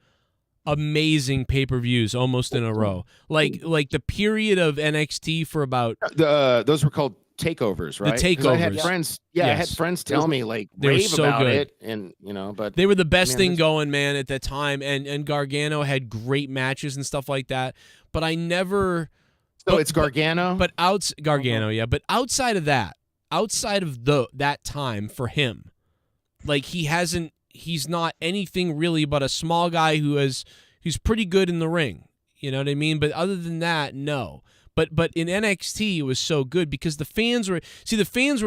amazing pay-per-views almost in a row. Like the period of NXT for about those were called takeovers, right? The takeovers. I had friends. Yeah, yes. I had friends tell me like rave so about good. It, and but they were the best thing going, man, at that time. And Gargano had great matches and stuff like that. But I never So it's Gargano? But Gargano, yeah. But outside of that time for him, like he's not anything really but a small guy who's pretty good in the ring. You know what I mean? But other than that, no. But in NXT, it was so good because the fans were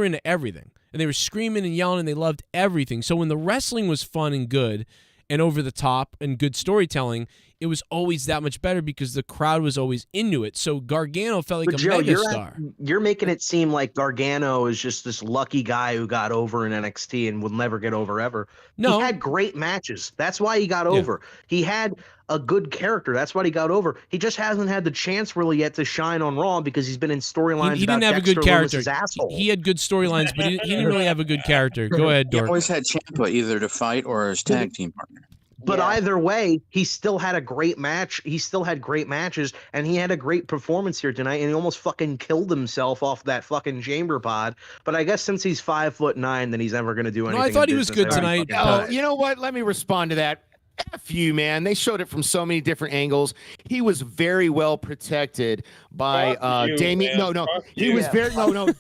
into everything. And they were screaming and yelling and they loved everything. So when the wrestling was fun and good and over the top and good storytelling, it was always that much better because the crowd was always into it. So Gargano felt like Joe, megastar. You're making it seem like Gargano is just this lucky guy who got over in NXT and will never get over ever. No. He had great matches. That's why he got over. He had a good character. That's why he got over. He just hasn't had the chance really yet to shine on Raw because he's been in storylines. He didn't have a good character. Asshole. He had good storylines, but he didn't really have a good character. Go ahead, He Dork. always had Ciampa either to fight or as tag team partner. But either way, he still had a great match. He still had great matches, and he had a great performance here tonight. And he almost fucking killed himself off that fucking chamber pod. But I guess since he's 5'9", then he's never going to do anything. No, I thought he was business good ever. tonight. Oh, you know what? Let me respond to that. F you, man. They showed it from so many different angles. He was very well protected by Damien. He was very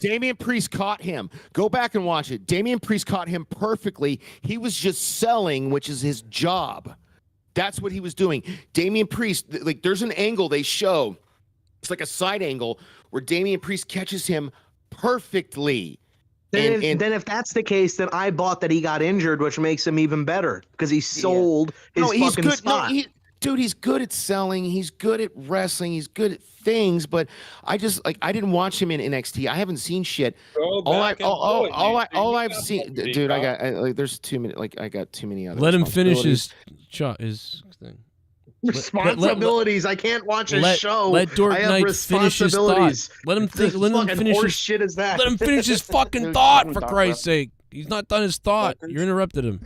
Damian Priest caught him. Go back and watch it. Damian Priest caught him perfectly. He was just selling, which is his job. That's what he was doing. Damian Priest, like there's an angle they show. It's like a side angle where Damian Priest catches him perfectly. Then if that's the case, then I bought that he got injured, which makes him even better because he sold his fucking spot. Dude, he's good at selling. He's good at wrestling. He's good at things. But I didn't watch him in NXT. I haven't seen shit. All I've seen, dude. I got there's too many. Like I got too many other. Let him finish his thing. Responsibilities. I can't watch a show. Let Dork I have Knight finish his thought. Let him think. Let him finish his shit. Is that? Let him finish his fucking thought, for Christ's sake. He's not done his thought. You interrupted him.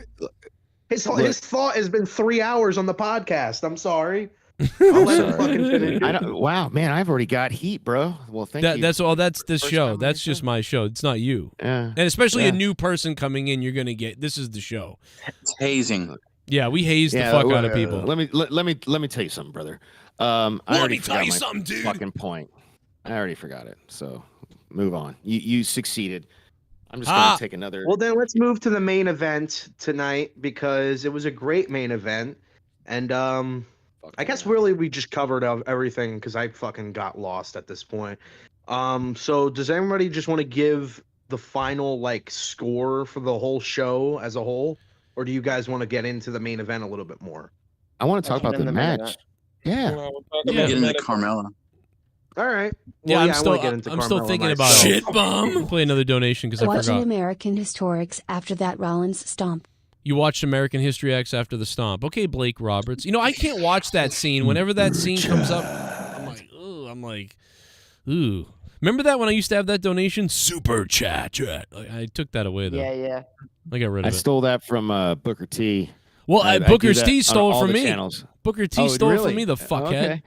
His thought has been 3 hours on the podcast. I'm sorry. I'll let him fucking finish. Wow, man, I've already got heat, bro. Well, thank you. That's this show. That's just my show. It's not you. Yeah. And especially a new person coming in, you're gonna get. This is the show. It's hazing. Yeah, we haze the fuck out of people. Let me tell you something, brother. I already forgot my fucking point. I already forgot it. So move on. You succeeded. I'm just gonna take another. Well, then let's move to the main event tonight because it was a great main event, and I guess really we just covered everything because I fucking got lost at this point. So does everybody just want to give the final score for the whole show as a whole? Or do you guys want to get into the main event a little bit more? I want to talk about the match. Yeah. Get into Carmella. All right. Yeah, Well, I'm still thinking about shit bomb. Play another donation because I Watching forgot. American Historics after that Rollins stomp. You watched American History X after the stomp. Okay, Blake Roberts. You know, I can't watch that scene. Whenever that scene comes up, I'm like, ooh. Remember that when I used to have that donation? Super chat. I took that away, though. Yeah. I got rid of it. I stole that from Booker T. Well, Booker T stole it from me. Channels. Booker T stole it from me, the fuckhead. Okay.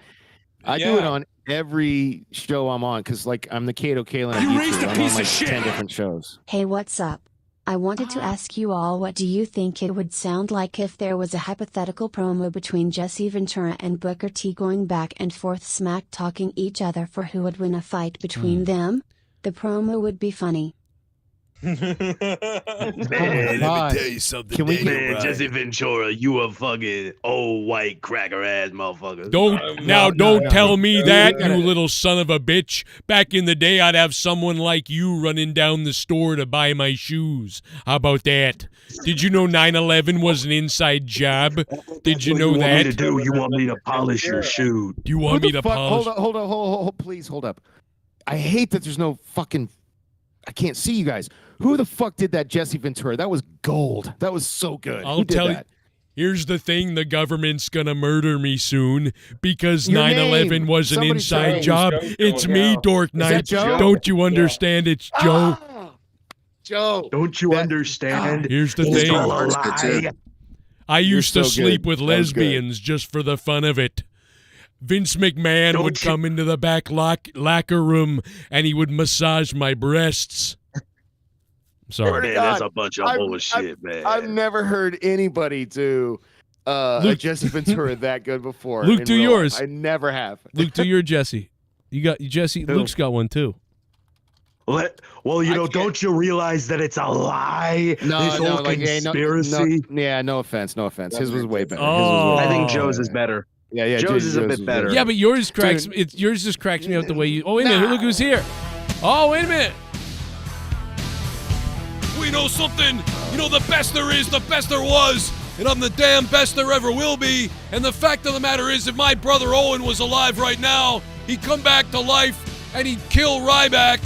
I do it on every show I'm on because, I'm the Kato Kalen. You raised a piece of shit. 10 different shows. Hey, what's up? I wanted to ask you all, what do you think it would sound like if there was a hypothetical promo between Jesse Ventura and Booker T going back and forth smack talking each other for who would win a fight between them? The promo would be funny. Man, let me tell you something. Man, Jesse Ventura, you a fucking old white cracker ass motherfucker. Don't tell me that, you little son of a bitch. Back in the day, I'd have someone like you running down the store to buy my shoes. How about that? Did you know 9/11 was an inside job? Did you know that? You want me to polish your shoe? You want me to polish? Hold up, please, hold up. I hate that there's no fucking. I can't see you guys. Who the fuck did that, Jesse Ventura? That was gold. That was so good. I'll tell you. Here's the thing, the government's gonna murder me soon because 9/11 was an inside job. It's me, Dork Knight. Don't you understand? It's Joe. Joe. Don't you understand? Here's the thing. I used to sleep with lesbians just for the fun of it. Vince McMahon would come into the back locker room and he would massage my breasts. Sorry. Man, that's a bunch of bullshit, man. I've never heard anybody do a Jesse Ventura that good before. Luke, do yours. I never have. Luke, do your Jesse. You got Jesse. Who? Luke's got one too. Well, don't you realize that it's a lie? This whole conspiracy. No offense. His was way better. Oh. I think Joe's is better. Yeah. Joe's is a bit better. Yeah, but yours cracks. Yours just cracks me out the way you. Oh wait a minute! Look who's here. Oh wait a minute! We know something. You know, the best there is, the best there was, and I'm the damn best there ever will be. And the fact of the matter is, if my brother Owen was alive right now, he'd come back to life and he'd kill Ryback.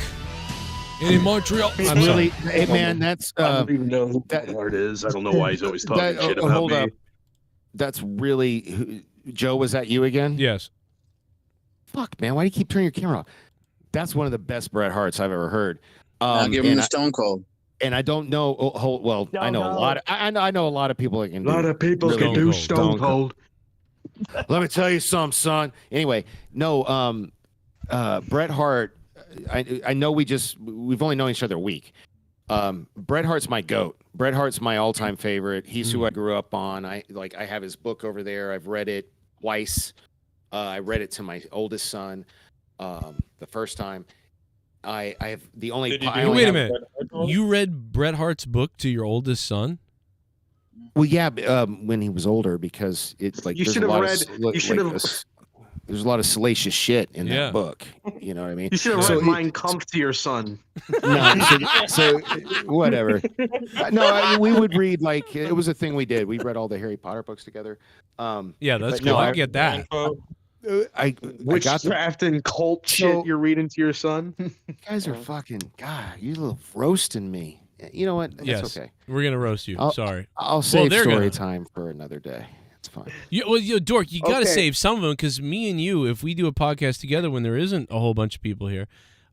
And in Montreal, I'm really, hey man, that's I don't even know who that Bart is. I don't know why he's always talking shit about hold me. up. That's really Joe. Was that you again? Yes. Fuck, man, why do you keep turning your camera off? That's one of the best Bret Harts I've ever heard. I'll give him the Stone Cold. And I don't know. Well, I know a lot. I know a lot of people that can. A lot of people can do Stone Cold. Let me tell you something, son. Anyway, no. Bret Hart. I know we've only known each other a week. Bret Hart's my goat. Bret Hart's my all-time favorite. He's who I grew up on. I have his book over there. I've read it twice. I read it to my oldest son the first time. I have the only. Wait a minute. You read Bret Hart's book to your oldest son? Well, yeah, when he was older, because it's like You should have read. You should have. There's a lot of salacious shit in that book. You know what I mean? You should have read Mein Kampf to your son. No, so whatever. No, we would read, like, it was a thing we did. We read all the Harry Potter books together. Yeah, that's cool. I get that. Witchcraft and cult shit you're reading to your son? You guys are fucking, God, you little roasting me. You know what? That's okay. We're going to roast you. Sorry. I'll save story time for another day. It's fine. Dork, you got to save some of them, because me and you, if we do a podcast together when there isn't a whole bunch of people here,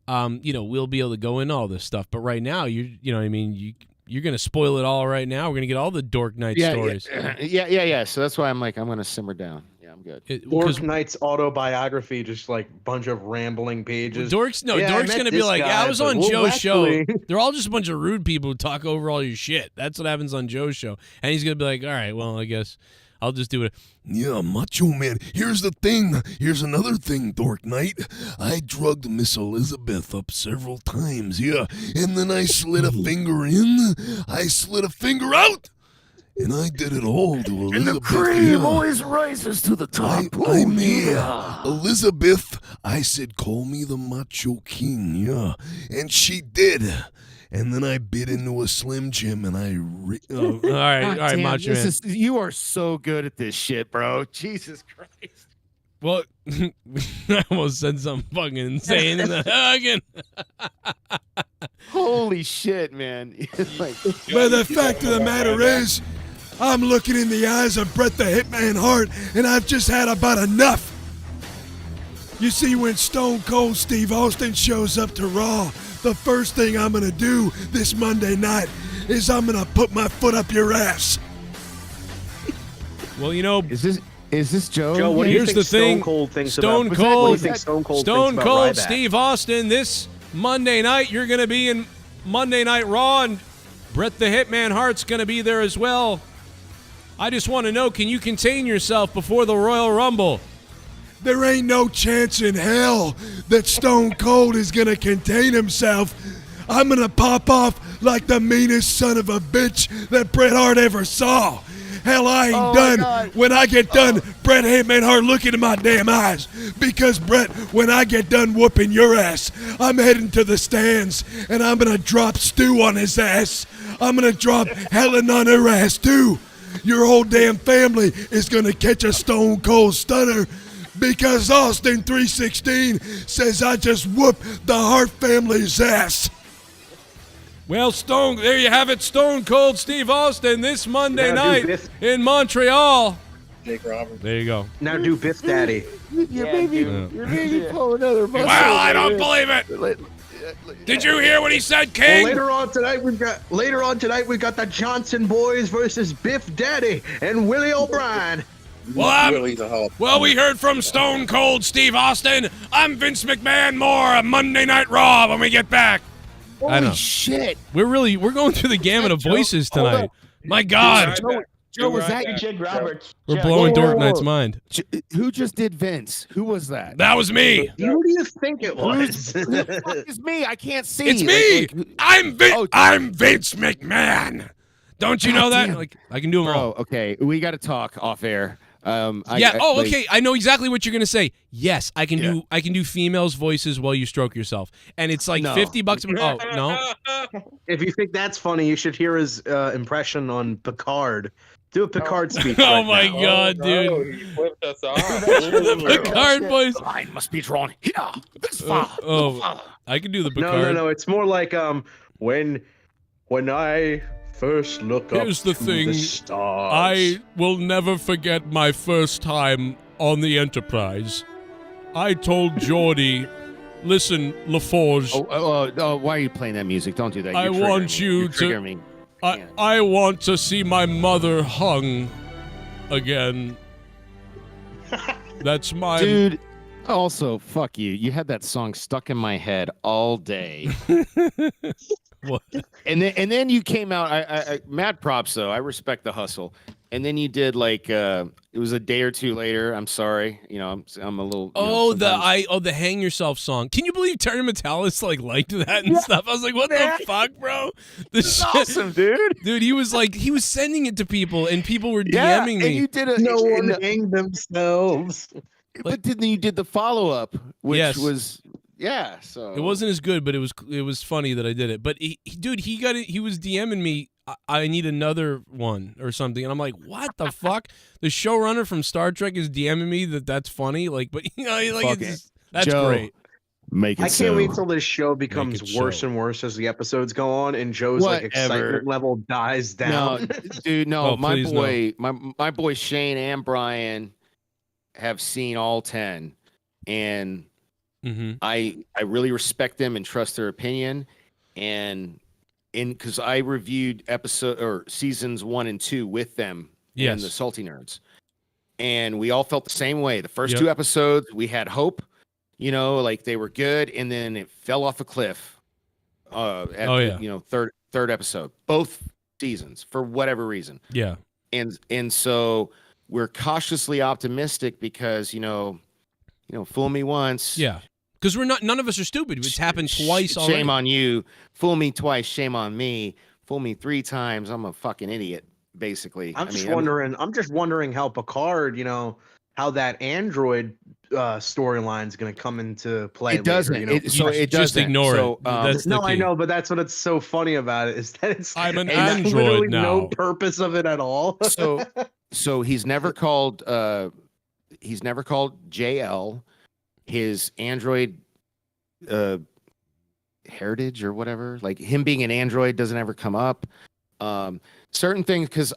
we'll be able to go into all this stuff. But right now, you know what I mean? You're going to spoil it all right now. We're going to get all the Dork Knight stories. Yeah. So that's why I'm going to simmer down. Yeah, I'm good. Dork Knight's autobiography, just like bunch of rambling pages. Dork's going to be like, I was on Joe's show. They're all just a bunch of rude people who talk over all your shit. That's what happens on Joe's show. And he's going to be like, all right, well, I guess I'll just do it. Yeah, Macho Man. Here's the thing. Here's another thing, Dork Knight. I drugged Miss Elizabeth up several times, yeah. And then I slid a finger in, I slid a finger out, and I did it all to Elizabeth. And the cream always rises to the top. Elizabeth, I said, call me the Macho King, yeah. And she did. And then I bit into a Slim Jim, and all right, Macho Man. You are so good at this shit, bro. Jesus Christ. Well, I almost said something fucking insane again. Holy shit, man. But the fact of the matter is, I'm looking in the eyes of Bret the Hitman Hart, and I've just had about enough. You see, when Stone Cold Steve Austin shows up to Raw, the first thing I'm going to do this Monday night is I'm going to put my foot up your ass. Well, Is this Joe? Joe, what do you Here's think the Stone thing. Cold thinks Stone about? Cold. What do you think Stone Cold thinks about Ryback? Steve Austin, this Monday night, you're going to be in Monday Night Raw, and Bret the Hitman Hart's going to be there as well. I just want to know, can you contain yourself before the Royal Rumble? There ain't no chance in hell that Stone Cold is going to contain himself. I'm going to pop off like the meanest son of a bitch that Bret Hart ever saw. Hell, I ain't done. When I get done, Bret Hitman Hart, look into my damn eyes. Because, Bret, when I get done whooping your ass, I'm heading to the stands, and I'm going to drop Stu on his ass. I'm going to drop Helen on her ass, too. Your whole damn family is going to catch a Stone Cold Stunner. Because Austin 316 says I just whooped the Hart family's ass. Well, there you have it, Stone Cold Steve Austin this Monday night in Montreal. Jake Roberts. There you go. Now do Biff Daddy. You're maybe pull another muscle. Well, I don't believe it. Did you hear what he said, King? Well, later on tonight we've got the Johnson Boys versus Biff Daddy and Willie O'Brien. Well, we heard from Stone Cold Steve Austin. I'm Vince McMahon. More Monday Night Raw when we get back. Holy shit! We're going through the gamut of voices tonight. My God. Joe, was that Jake Roberts. We're Jack- blowing Whoa, Dork whoa, Knight's whoa. mind. Who just did Vince? Who was that? That was me. Who do you think it was? Who the fuck is me? I can't see. It's me. I'm Vince. Oh, I'm Vince McMahon. Don't you know that? damn. Like I can do them all. Bro, okay, we got to talk off air. Okay. I know exactly what you're gonna say. Yes, I can do. I can do females' voices while you stroke yourself, and it's like No. $50. Oh no. If you think that's funny, you should hear his impression on Picard. Do a Picard speech. Oh right my now. god, No, dude. he flipped us off. The Picard voice. The line must be drawn here. This far. I can do the No, Picard. no. It's more like when I first look Here's up the to thing. the stars. I will never forget my first time on the Enterprise. I told Geordi, listen, LaForge. Why are you playing that music? Don't do that. I You're want triggering me. you You're to. triggering me. I want to see my mother hung again. That's my Dude. Also, fuck you. You had that song stuck in my head all day. What? And then you came out. I mad props though. I respect the hustle. And then you did like it was a day or two later. I'm sorry. You know, I'm a little. The Hang Yourself song. Can you believe Terry Metalis liked that and stuff? I was like, what the fuck, bro? This shit, awesome, dude. Dude, he was sending it to people and people were DMing me. And you did no one hanged themselves. But then you did the follow up, which Yes. was so It wasn't as good, but it was funny that I did it. But dude, he got it. He was DMing me. I need another one or something, and I'm like, what the fuck? The showrunner from Star Trek is DMing me that's funny. But Fuck that's Joe, great. Make it I can't so. wait till this show becomes it worse so. and worse as the episodes go on, and Joe's Whatever. excitement level dies No, down. dude, no. Oh, my please, boy, my boy Shane and Brian have seen all 10, and I really respect them and trust their opinion, and because I reviewed seasons 1 and 2 with them and the Salty Nerds, and we all felt the same way. The first 2 episodes, we had hope, they were good, and then it fell off a cliff. Third episode, both seasons for whatever reason. Yeah, and so we're cautiously optimistic because fool me once. Yeah, because none of us are stupid. It's happened twice already. Shame on you. Fool me twice. Shame on me. Fool me 3 times. I'm a fucking idiot. Basically, I'm just wondering how Picard, how that android storyline is going to come into play. It doesn't. Later, It just doesn't. ignore so, it. No, I know, but that's what's so funny about it is that it's I'm an it's android literally now. no purpose of it at all. So he's never called. He's never called JL. His android heritage or whatever, like him being an android, doesn't ever come up. Certain things, because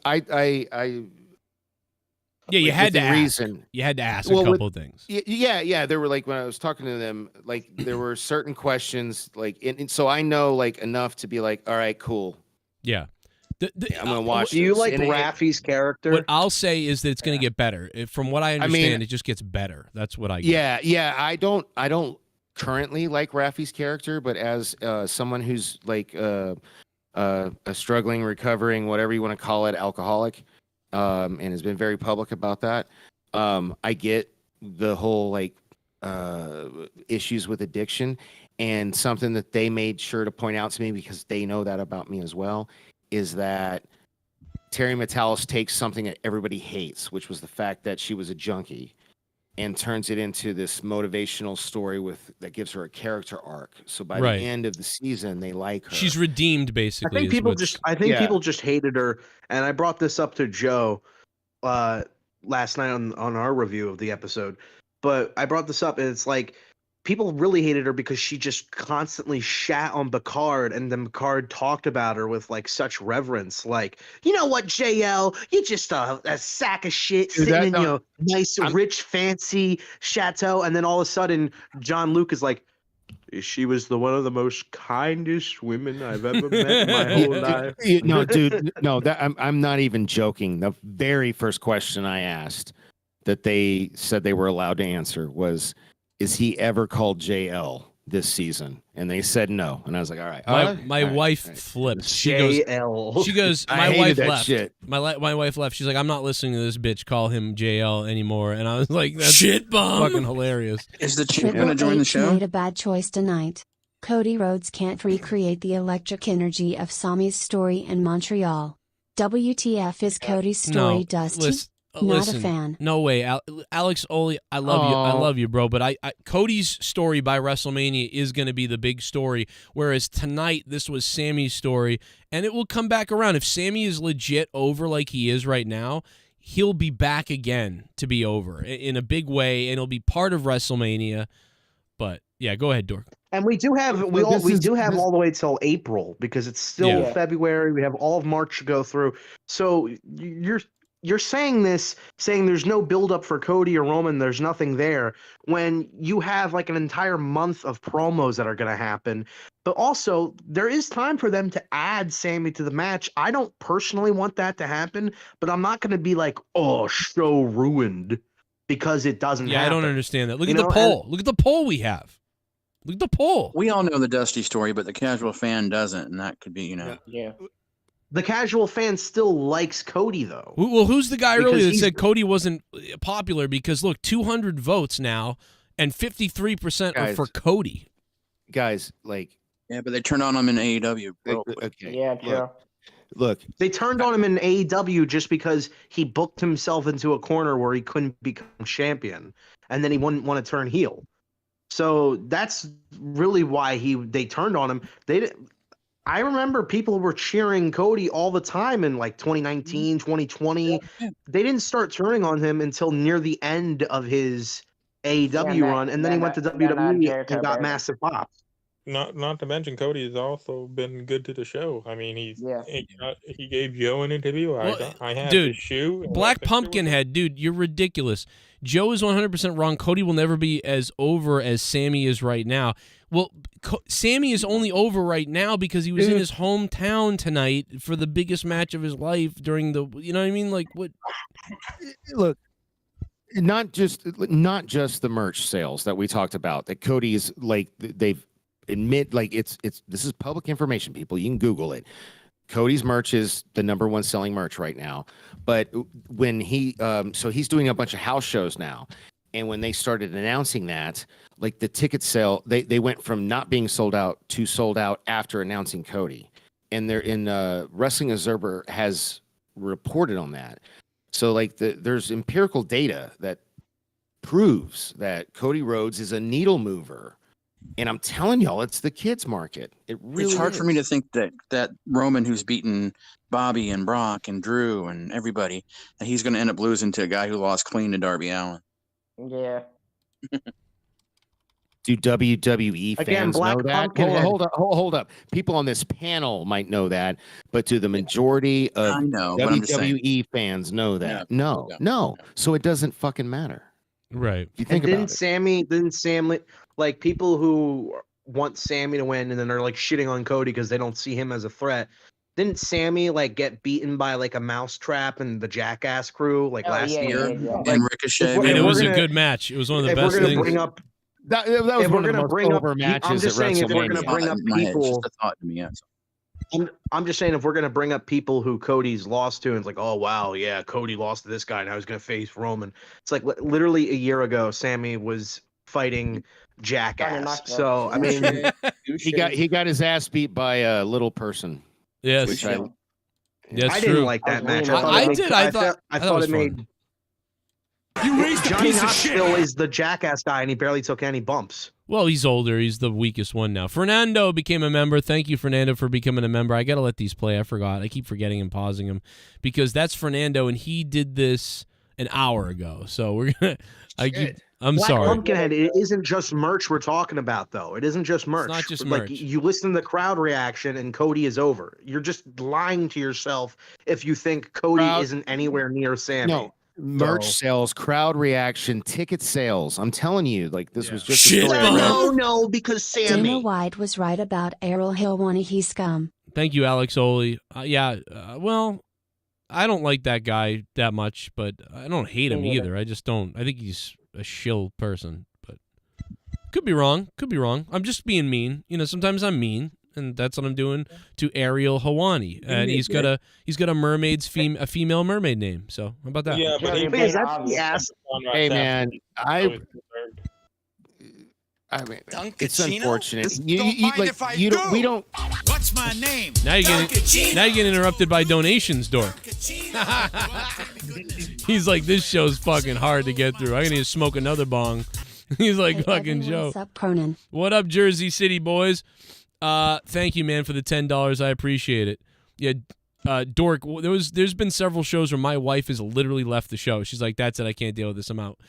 you had to ask. reason. You had to ask a couple of things. Yeah. There were when I was talking to them, there were certain questions, and so I know enough to be like, all right, cool. Yeah. I'm gonna watch. Do you this. like And Raffi's character? What I'll say is that it's going to get better. From what I understand, it just gets better. That's what I get. Yeah. I don't currently like Raffi's character, but as someone who's a struggling, recovering, whatever you want to call it, alcoholic, and has been very public about that. I get the whole issues with addiction, and something that they made sure to point out to me, because they know that about me as well, is that Terry Metalis takes something that everybody hates, which was the fact that she was a junkie, and turns it into this motivational story that gives her a character arc. So by the end of the season, they like her. She's redeemed, basically. I think people just hated her, and I brought this up to Joe last night on our review of the episode. But I brought this up, and it's like people really hated her because she just constantly shat on Picard, and then Picard talked about her with such reverence, you know what, JL, you're just a sack of shit sitting in your nice, rich, fancy chateau, and then all of a sudden, John Luke is like, she was one of the most kindest women I've ever met in my whole life. No, dude, no, I'm not even joking. The very first question I asked that they said they were allowed to answer was, is he ever called JL? this season, and they said no, and I was like, all right. My wife flipped. She goes. I My hated wife that left. shit. My wife left. She's like, I'm not listening to this bitch call him JL anymore. And I was like, that's Shit bomb. fucking hilarious. Is the chick Triple going to join the H show? made a bad choice tonight. Cody Rhodes can't recreate the electric energy of Sami's story in Montreal. WTF is Cody's story, Dusty? Not a fan. No way, Alex Oli. I love you, bro. But Cody's story by WrestleMania is going to be the big story. Whereas tonight, this was Sami's story, and it will come back around. If Sami is legit over like he is right now, he'll be back again to be over in a big way, and it'll be part of WrestleMania. But yeah, go ahead, Dork. And we do have all the way till April because it's still February. We have all of March to go through. So you're saying there's no buildup for Cody or Roman. There's nothing there when you have like an entire month of promos that are going to happen. But also there is time for them to add Sami to the match. I don't personally want that to happen, but I'm not going to be like, oh, show ruined because it doesn't happen. I don't understand that. Look at the poll. Look at the poll we have. Look at the poll. We all know the Dusty story, but the casual fan doesn't, and that could be, Yeah. The casual fan still likes Cody, though. Well, who's the guy earlier that said Cody wasn't popular? Because, look, 200 votes now, and 53% are for Cody. Guys, like... Yeah, but they turned on him in AEW. Okay. Yeah, true. Look. They turned on him in AEW just because he booked himself into a corner where he couldn't become champion, and then he wouldn't want to turn heel. So that's really why they turned on him. I remember people were cheering Cody all the time in like 2019, 2020. They didn't start turning on him until near the end of his AEW run, and then he went to WWE and got massive pops. Not to mention Cody has also been good to the show. I mean, he gave Joe an interview. I had dude, his shoe. Black Pumpkinhead, dude, you're ridiculous. Joe is 100% wrong. Cody will never be as over as Sami is right now. Well, Sami is only over right now because he was in his hometown tonight for the biggest match of his life during the, you know what I mean? Like, what? Look, not just the merch sales that we talked about, that Cody's like, they've admit, like, it's this is public information, people. You can Google it. Cody's merch is the #1 selling merch right now. But when he, so he's doing a bunch of house shows now. And when they started announcing that, like the ticket sale, they went from not being sold out to sold out after announcing Cody. And they're in Wrestling Observer has reported on that. So like there's empirical data that proves that Cody Rhodes is a needle mover. And I'm telling y'all, it's the kids market. It really It's hard for me to think that Roman, who's beaten Bobby and Brock and Drew and everybody, that he's going to end up losing to a guy who lost clean to Darby Allin. Yeah. Do WWE fans know that? Hold up. People on this panel might know that, but do the majority of WWE fans know that? No. So it doesn't fucking matter. Right. You think about it. Didn't Sami, like people who want Sami to win and then are like shitting on Cody because they don't see him as a threat. Didn't Sami like get beaten by like a mousetrap and the Jackass crew like last year? Like, and Ricochet. And it was a good match. It was one of the best things. Bring up, that was one of the most over matches. I'm just saying if we're going to bring up people. I'm just saying if we're going to bring up people who Cody's lost to, and it's like, oh wow, yeah, Cody lost to this guy, and I was going to face Roman. It's like literally a year ago, Sami was fighting Jackass. So I mean, he got his ass beat by a little person. Yes, I didn't like that match. I thought it made. You raised a Johnny piece of shit. Knoxville is the Jackass guy, and he barely took any bumps. Well, he's older. He's the weakest one now. Fernando became a member. Thank you, Fernando, for becoming a member. I got to let these play. I forgot. I keep forgetting and pausing them because that's Fernando, and he did this an hour ago. So we're going to... I'm sorry. Pumpkinhead, it isn't just merch we're talking about, though. It isn't just merch. It's not just like, merch. You listen to the crowd reaction, and Cody is over. You're just lying to yourself if you think Cody isn't anywhere near Sami. No. Merch sales, crowd reaction, ticket sales. I'm telling you, like this was just shit. A story. No, because Sami. Dana White was right about Errol Helwani. He scum. Thank you, Alex Oli. Well, I don't like that guy that much, but I don't hate him either. I just don't. I think he's a shill person. But Could be wrong. Could be wrong. I'm just being mean. You know, sometimes I'm mean, and that's what I'm doing to Ariel Hawani. And he's got a female mermaid name. So how about that? Yeah, but Is that the ass? Hey man, I mean, it's unfortunate. We don't. What's my name? Now you're getting interrupted by donations, Dork. He's like, this show's fucking hard to get through. I need to smoke another bong. He's like, Hey, fucking everyone, Joe. what's up, Cronin? What up, Jersey City boys? Thank you, man, for the $10. I appreciate it. Yeah, Dork. There's been several shows where my wife has literally left the show. She's like, that's it. I can't deal with this. I'm out.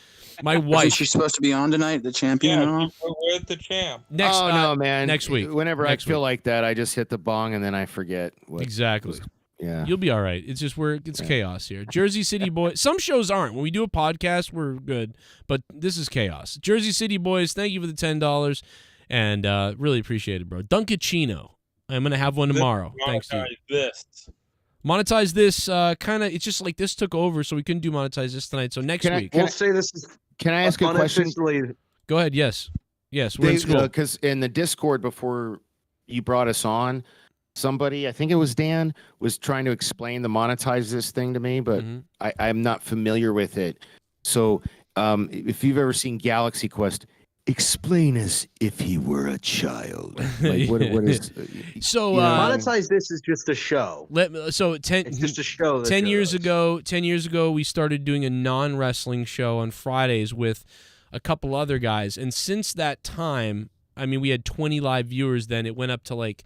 My wife. Isn't she supposed to be on tonight? The champion. Yeah, we're with the champ. No, man. Next week. Whenever I feel like that, I just hit the bong and then I forget. Exactly. Yeah. You'll be all right. It's just it's chaos here. Jersey City boys. Some shows aren't. When we do a podcast, we're good. But this is chaos. Jersey City boys, thank you for the $10. And really appreciate it, bro. Duncachino. I'm going to have one tomorrow. Thanks to you. Monetize this. It's just like this took over, so we couldn't do monetize this tonight. So next week. We'll say this is. Can I ask a question? Go ahead. Yes. We're in school. Because in the Discord before you brought us on, somebody, I think it was Dan, was trying to explain the monetize this thing to me, but I'm not familiar with it. So if you've ever seen Galaxy Quest, explain as if he were a child. Like what is so monetize this is just a show. It's just a show. 10 years ago, we started doing a non-wrestling show on Fridays with a couple other guys, and since that time, I mean, we had 20 live viewers. Then it went up to like.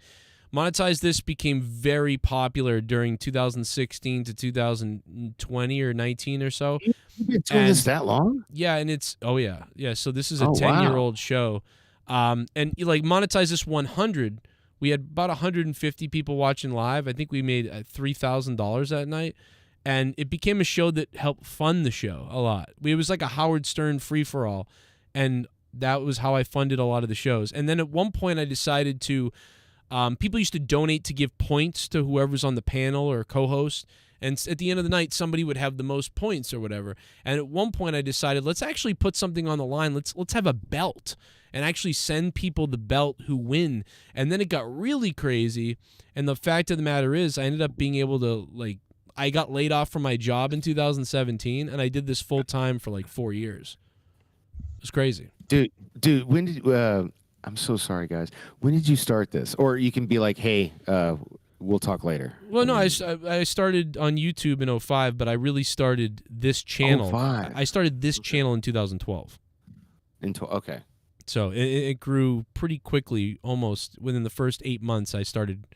Monetize this became very popular during 2016 to 2020 or 19 or so. You've been doing this that long? Yeah, and so this is a 10-year-old show. And like Monetize this 100, we had about 150 people watching live. I think we made $3,000 that night, and it became a show that helped fund the show a lot. It was like a Howard Stern free-for-all, and that was how I funded a lot of the shows. And then at one point I decided to people used to donate to give points to whoever's on the panel or co-host, and at the end of the night, somebody would have the most points or whatever. And at one point, I decided, let's actually put something on the line. Let's have a belt and actually send people the belt who win. And then it got really crazy. And the fact of the matter is, I ended up being able to I got laid off from my job in 2017, and I did this full time for like 4 years. It was crazy, dude. When did I'm so sorry, guys. When did you start this? Or you can be like, hey, we'll talk later. Well, no, I started on YouTube in 2005, but I really started this channel. 2005. I started this channel in 2012. Okay. So it grew pretty quickly, almost within the first 8 months. I started,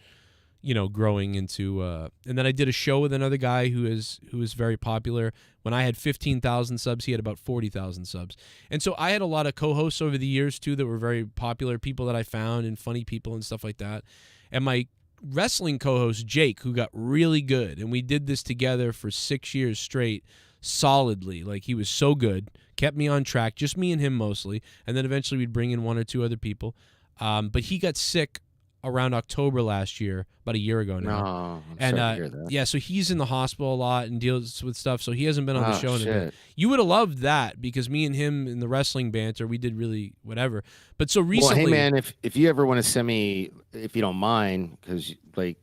growing into. And then I did a show with another guy who is very popular. When I had 15,000 subs, he had about 40,000 subs. And so I had a lot of co-hosts over the years, too, that were very popular, people that I found and funny people and stuff like that. And my wrestling co-host, Jake, who got really good, and we did this together for 6 years straight, solidly. Like, he was so good, kept me on track, just me and him mostly. And then eventually we'd bring in one or two other people. But he got sick around October last year, about a year ago now. I'm sorry to hear that. Yeah, so he's in the hospital a lot and deals with stuff, so he hasn't been on the show in a bit. Shit. You would have loved that because me and him in the wrestling banter, we did really whatever. But so recently, well, hey man, if you ever want to send me, if you don't mind, because like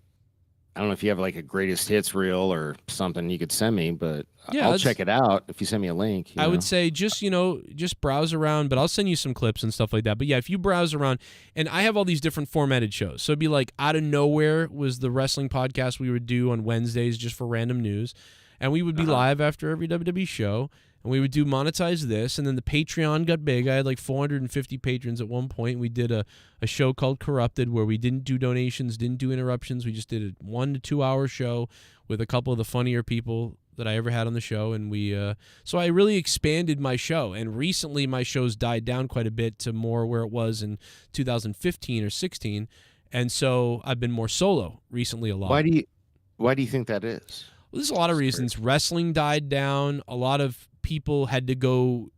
I don't know if you have like a greatest hits reel or something you could send me, but yeah, I'll check it out if you send me a link. I would say just browse around, but I'll send you some clips and stuff like that. But yeah, if you browse around, and I have all these different formatted shows. So it'd be like Out of Nowhere was the wrestling podcast we would do on Wednesdays just for random news. And we would be live after every WWE show. And we would do Monetize this, and then the Patreon got big. I had like 450 patrons at one point. We did a show called Corrupted where we didn't do donations, didn't do interruptions. We just did a 1 to 2 hour show with a couple of the funnier people that I ever had on the show. And so I really expanded my show. And recently my show's died down quite a bit to more where it was in 2015 or 16. And so I've been more solo recently a lot. Why do you think that is? Well, there's a lot of reasons. Wrestling died down. A lot of people had to go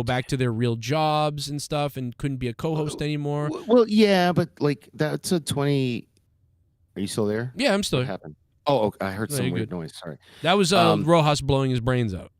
back to their real jobs and stuff and couldn't be a co-host anymore. Well, yeah, but like that's a 20. Are you still there? Yeah, I'm still here. What happened? Oh, okay. I heard some weird noise. Sorry. That was Rojas blowing his brains out.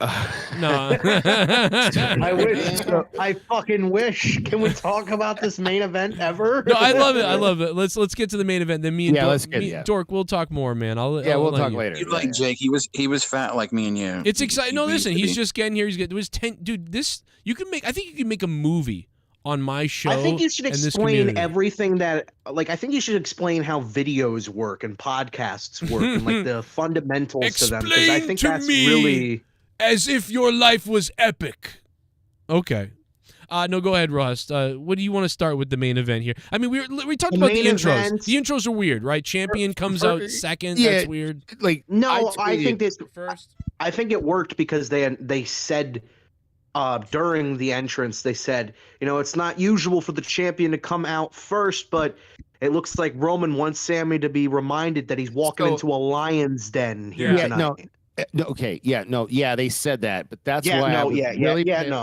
No. I wish. I fucking wish. Can we talk about this main event ever? No, I love it. I love it. Let's get to the main event. Then me and Dork, we'll talk more, man. I'll we'll let talk you. later. You like Jake? He was fat like me and you. It's exciting. No, listen, he's be. just getting here. It was 10. Dude, this you can make. I think you can make a movie on my show. I think you should and this explain community. everything that, like, I think you should explain how videos work and podcasts work and like the fundamentals to them. Because I think that's really as if your life was epic. Okay. No, go ahead, Ross. What do you want to start with the main event here? I mean, we talked about the intros. Event, the intros are weird, right? Champion comes out second. Yeah, That's weird. Like, no, I think this first. I think it worked because they said during the entrance, they said, you know, it's not usual for the champion to come out first, but it looks like Roman wants Sammy to be reminded that he's walking into a lion's den here tonight. They said that, but that's why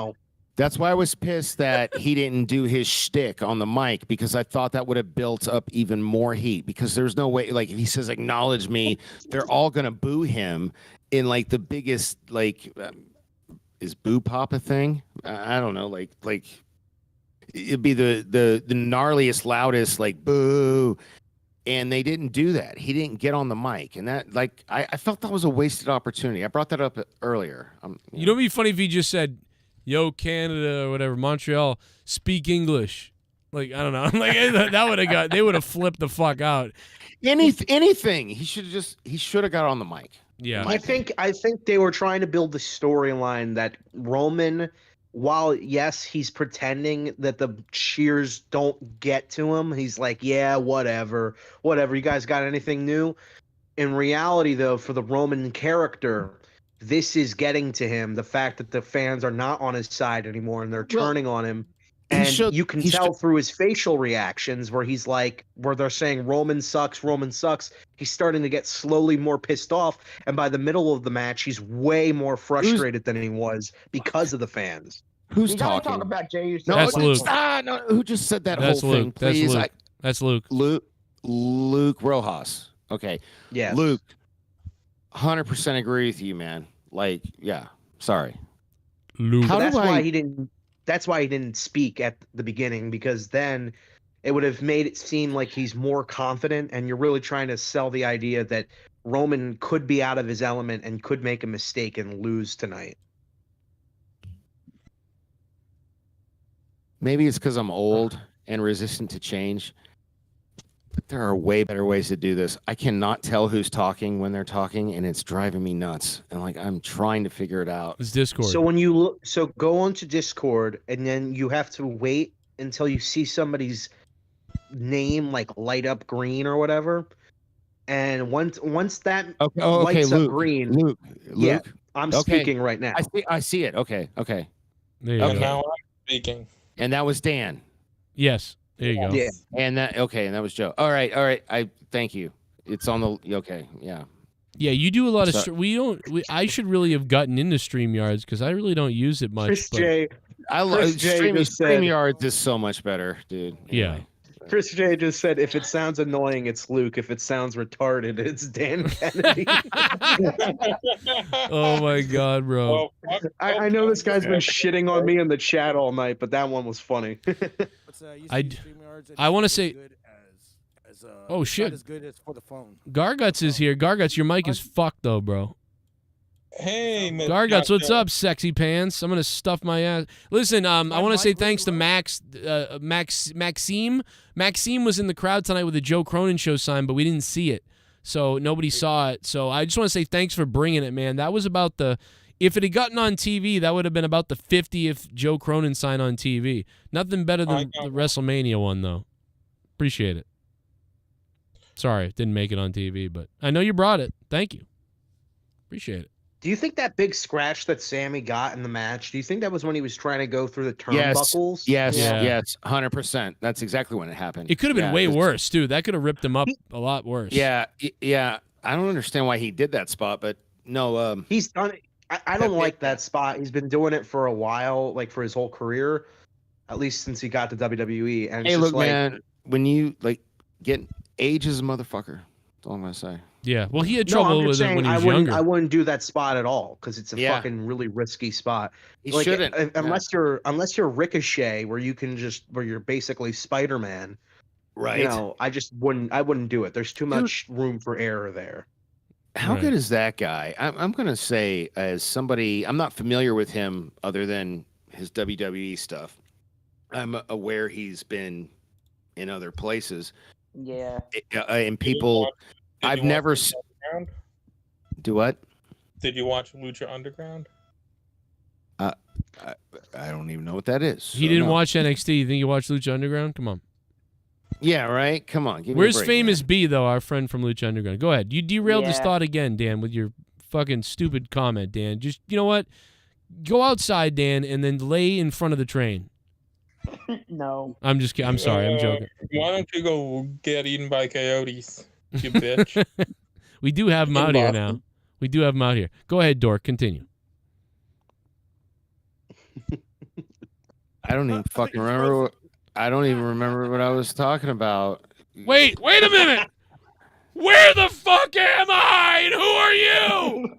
that's why I was pissed that he didn't do his shtick on the mic, because I thought that would have built up even more heat, because there's no way, like, if he says acknowledge me, they're all gonna boo him in like the biggest, like, is boo pop a thing? I don't know, like it'd be the gnarliest, loudest, like, boo. And they didn't do that. He didn't get on the mic, and that, like, I felt that was a wasted opportunity. I brought that up earlier. You know, it'd be funny if he just said, "Yo, Canada," or whatever, Montreal, speak English. Like, I don't know. Like, that would have they would have flipped the fuck out. Anything. He should have got on the mic. Yeah. I think they were trying to build the storyline that Roman, while yes, he's pretending that the cheers don't get to him. He's like, yeah, whatever. You guys got anything new? In reality, though, for the Roman character, this is getting to him. The fact that the fans are not on his side anymore and they're turning on him. And you can tell through his facial reactions where he's like, where they're saying Roman sucks. He's starting to get slowly more pissed off. And by the middle of the match, he's way more frustrated than he was because of the fans. Who's You gotta talking? talk about Jey Uso. No, That's Luke. No, who just said that That's whole Luke. thing? Please, That's Luke. Luke Rojas. Okay. Yeah. Luke, 100% agree with you, man. Like, yeah. Sorry. Luke. That's why he didn't speak at the beginning, because then it would have made it seem like he's more confident, and you're really trying to sell the idea that Roman could be out of his element and could make a mistake and lose tonight. Maybe it's because I'm old and resistant to change, but there are way better ways to do this. I cannot tell who's talking when they're talking, and it's driving me nuts. And like, I'm trying to figure it out. It's Discord. So when you go onto Discord, and then you have to wait until you see somebody's name like light up green or whatever. And once that lights up green, Luke. Yeah, I'm speaking right now. I see it. Okay. There you And go. now I'm speaking. And that was Dan. Yes. There you go. Yeah. And that was Joe. All right. I thank you. It's on the yeah. Yeah, you do a lot of I should really have gotten into StreamYards because I really don't use it much. Chris but J. I love Chris J just said- StreamYards is so much better, dude. Yeah. Chris J just said, if it sounds annoying, it's Luke. If it sounds retarded, it's Dan Kennedy. Oh my God, bro. I know this guy's been shitting on me in the chat all night, but that one was funny. I want to say. Oh shit! As good as for the phone. Garguts is here. Garguts, your mic is fucked though, bro. Hey, Mr. Garguts, what's Doctor. up, sexy pants? I'm gonna stuff my ass. Listen, I want to say thanks to Maxime. Maxime was in the crowd tonight with the Joe Cronin show sign, but we didn't see it, so nobody saw it. So I just want to say thanks for bringing it, man. That was about the. If it had gotten on TV, that would have been about the 50th Joe Cronin sign on TV. Nothing better than the WrestleMania one, though. Appreciate it. Sorry, it didn't make it on TV, but I know you brought it. Thank you. Appreciate it. Do you think that big scratch that Sammy got in the match, do you think that was when he was trying to go through the turnbuckles? Yes, 100%. That's exactly when it happened. It could have been way worse, too. That could have ripped him up a lot worse. Yeah. I don't understand why he did that spot, but no. He's done it. I don't like that spot. He's been doing it for a while, like for his whole career, at least since he got to WWE. And it's hey, just look, man, when you like get age is a motherfucker. That's all I'm gonna say. Yeah. Well, he had No, trouble I'm with just it saying when he I was wouldn't. younger. I wouldn't do that spot at all because it's a Yeah. fucking really risky spot. He Like, shouldn't. unless you're Ricochet, where you're basically Spider-Man. Right. You know, I wouldn't do it. There's too much room for error there. How Right. good is that guy? I'm gonna say, as somebody, I'm not familiar with him other than his WWE stuff. I'm aware he's been in other places. Yeah. And people, I've never do what? Did you watch Lucha Underground? I don't even know what that is. He didn't watch NXT. You think he watched Lucha Underground? Come on. Yeah, right. Come on. Give me a Where's break, Famous man. B, though, our friend from Lucha Underground? Go ahead. You derailed his Yeah. thought again, Dan, with your fucking stupid comment, Dan. Just, you know what? Go outside, Dan, and then lay in front of the train. No. I'm just kidding. I'm sorry. I'm joking. Why don't you go get eaten by coyotes, you bitch? We do have him In out here Boston. now. We do have him out here. Go ahead, Dork. Continue. I don't even fucking remember. I don't even remember what I was talking about. Wait a minute. Where the fuck am I? And who are you?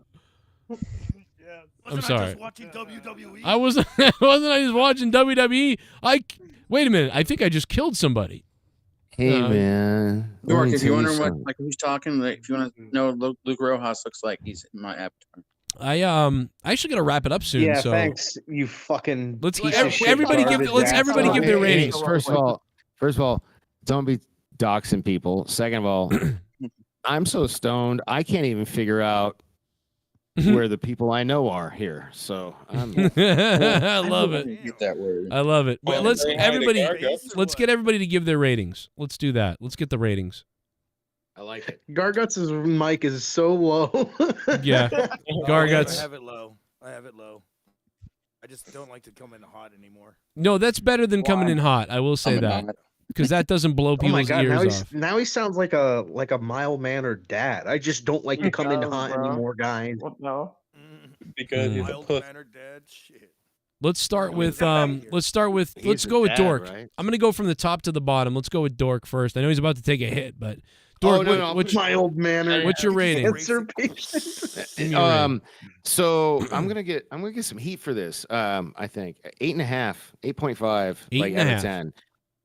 I'm sorry. Just watching WWE? I wasn't. Wasn't I just watching WWE? Wait a minute. I think I just killed somebody. Hey man, let Dork, me if tell you wonder what, something. like, who's talking, like, if you want to know what Luke Rojas looks like, he's in my avatar. I actually got to wrap it up soon. Yeah, so thanks. You fucking. let's piece of shit everybody give garbage let's asshole. everybody give their ratings. First of all, don't be doxing people. Second of all, I'm so stoned I can't even figure out where the people I know are here. So I'm. I love it. Get that word. I love it. Well, Let's say hi to everybody. Gargos. Let's get everybody to give their ratings. Let's do that. Let's get the ratings. I like it. Garguts' mic is so low. Yeah, I Garguts. have it low. I just don't like to come in hot anymore. No, that's better than coming in hot. I will say that because that doesn't blow Oh my people's god! ears off. Now he sounds like a mild mannered dad. I just don't like to come in does, hot bro. anymore, guys. What? No. Because he's a Mild puss. mannered dad. Shit. Let's start with let's He's go a with dad, Dork. right? I'm gonna go from the top to the bottom. Let's go with Dork first. I know he's about to take a hit, but Dork, Oh, no, what's Mild mannered. what's your rating? Cancer patient. Give me your rating. So I'm gonna get some heat for this. I think 8.5, 8.5, like out 8.5. of 10.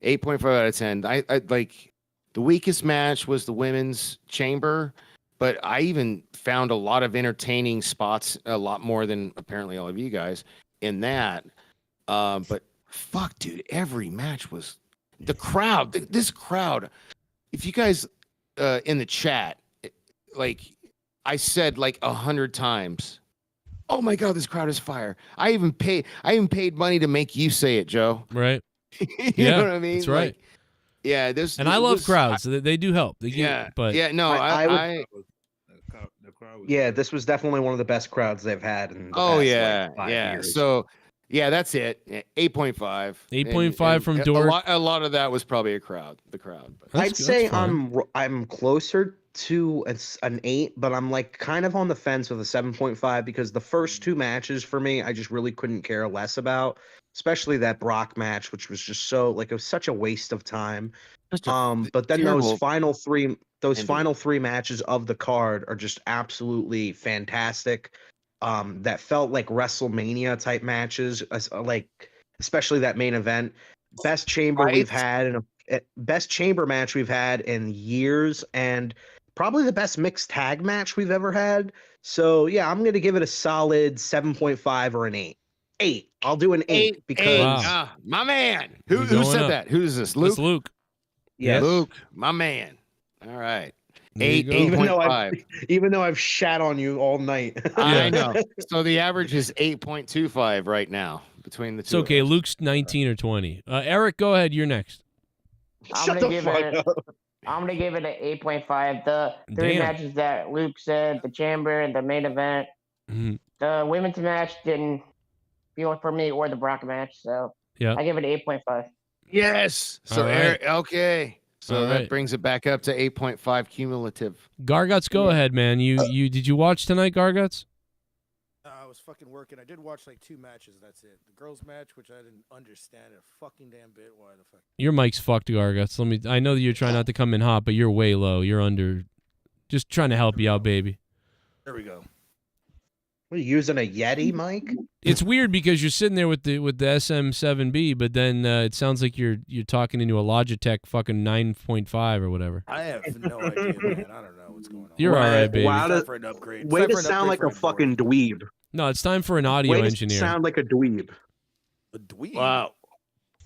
8.5 out of 10. I like the weakest match was the women's chamber, but I even found a lot of entertaining spots, a lot more than apparently all of you guys in that. But fuck, dude, every match was the crowd. This crowd. If you guys in the chat, like I said, like 100 times. Oh my god, this crowd is fire! I even paid money to make you say it, Joe. Right. You know what I mean? That's right. Like, yeah, this And I love crowds. They do help. They Yeah, but yeah. No, I Yeah, this was definitely one of the best crowds they've had in the Oh past, yeah, like, 5 yeah. years. So yeah, that's it. 8.5. 8.5 from a Dork. A lot of that was probably the crowd. But. I'd say I'm closer to an 8, but I'm like kind of on the fence with a 7.5 because the first 2 matches for me, I just really couldn't care less about, especially that Brock match, which was just so like it was such a waste of time. But then those final 3 matches of the card are just absolutely fantastic. That felt like WrestleMania type matches, like especially that main event. Best chamber we've had and best chamber match we've had in years, and probably the best mixed tag match we've ever had. So yeah, I'm gonna give it a solid 7.5 or an 8. 8. I'll do an 8 because My man. Who going said up. that? Who is this? Luke? It's Luke. Yes. Luke, my man. All right. There you 8, go. 8.5. Even though I've shat on you all night. I know. So the average is 8.25 right now between the two. It's okay. Luke's 19 or 20. Eric, go ahead. You're next. I'm gonna give it an 8.5. The 3 Damn. matches that Luke said, the chamber and the main event. Mhm. The women's match didn't feel it for me, or the Brock match. So Yeah. I give it an 8.5. Yes. So All right. Eric, okay. So All that right. brings it back up to 8.5 cumulative. Garguts, go ahead, man. You did you watch tonight, Garguts? I was fucking working. I did watch like 2 matches. That's it. The girls' match, which I didn't understand a fucking damn bit. Why the fuck? Your mic's fucked, Garguts. I know that you're trying not to come in hot, but you're way low. You're under Just trying to help you out, baby. There we go. What, are you using a Yeti mic? It's weird because you're sitting there with the SM7B, but then it sounds like you're talking into a Logitech fucking 9.5 or whatever. I have no idea, man. I don't know what's going on. You're all right, baby. Wow, Time for an upgrade. way Time to for an sound like upgrade a for fucking dweeb. No, it's time for an audio Way to engineer. sound like a dweeb. A dweeb. Wow.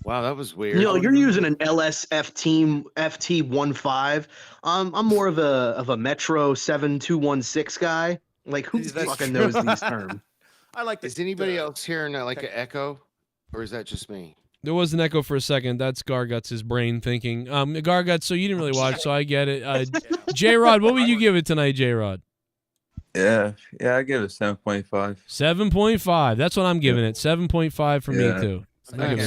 Wow, that was weird. You know, you're using an LSF team FT15. I'm more of a Metro 7216 guy. Like, who That's fucking true. knows these terms? I like Is anybody else hearing like an echo, or is that just me? There was an echo for a second. That's Garguts' brain thinking. Garguts, so you didn't really watch, so I get it. J-Rod, what would you give it tonight, J-Rod? Yeah, I give it 7.5. 7.5. That's what I'm giving it. 7.5 for me, too. Okay,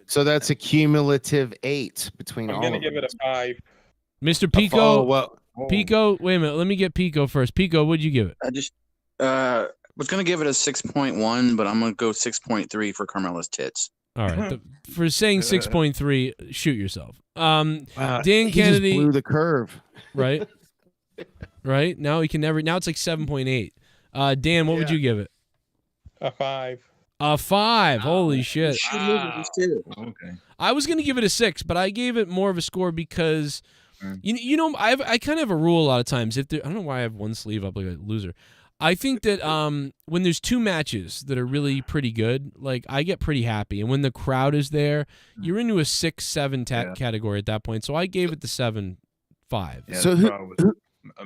so that's a cumulative 8 between I'm all gonna of give it us. a 5. Mr. Pico. well, Pico, wait a minute. Let me get Pico first. Pico, what'd you give it? I just was gonna give it a 6.1, but I'm gonna go 6.3 for Carmella's tits. All right. For saying 6.3, shoot yourself. Dan he Kennedy. just blew the curve. Right? Right? Now he can never. Now it's like 7.8. Dan, what would you give it? A 5. A 5. Holy shit. Okay. I was going to give it a 6, but I gave it more of a score because, you know, I kind of have a rule a lot of times. I don't know why I have one sleeve up like a loser. I think that when there's two matches that are really pretty good, like I get pretty happy. And when the crowd is there, you're into a 6-7 category at that point. So I gave it the 7.5. Yeah, So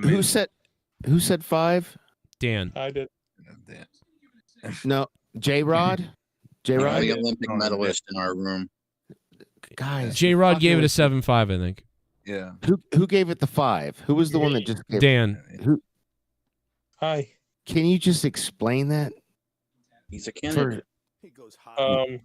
who said 5? Dan. I did. No, J-Rod. J-Rod. The Olympic medalist in our room. Guys, J-Rod gave it a 7.5, I think. Yeah. Who gave it the 5? Who was the one that just gave Dan. Who? Hi. Can you just explain that? He's a candidate. He goes high.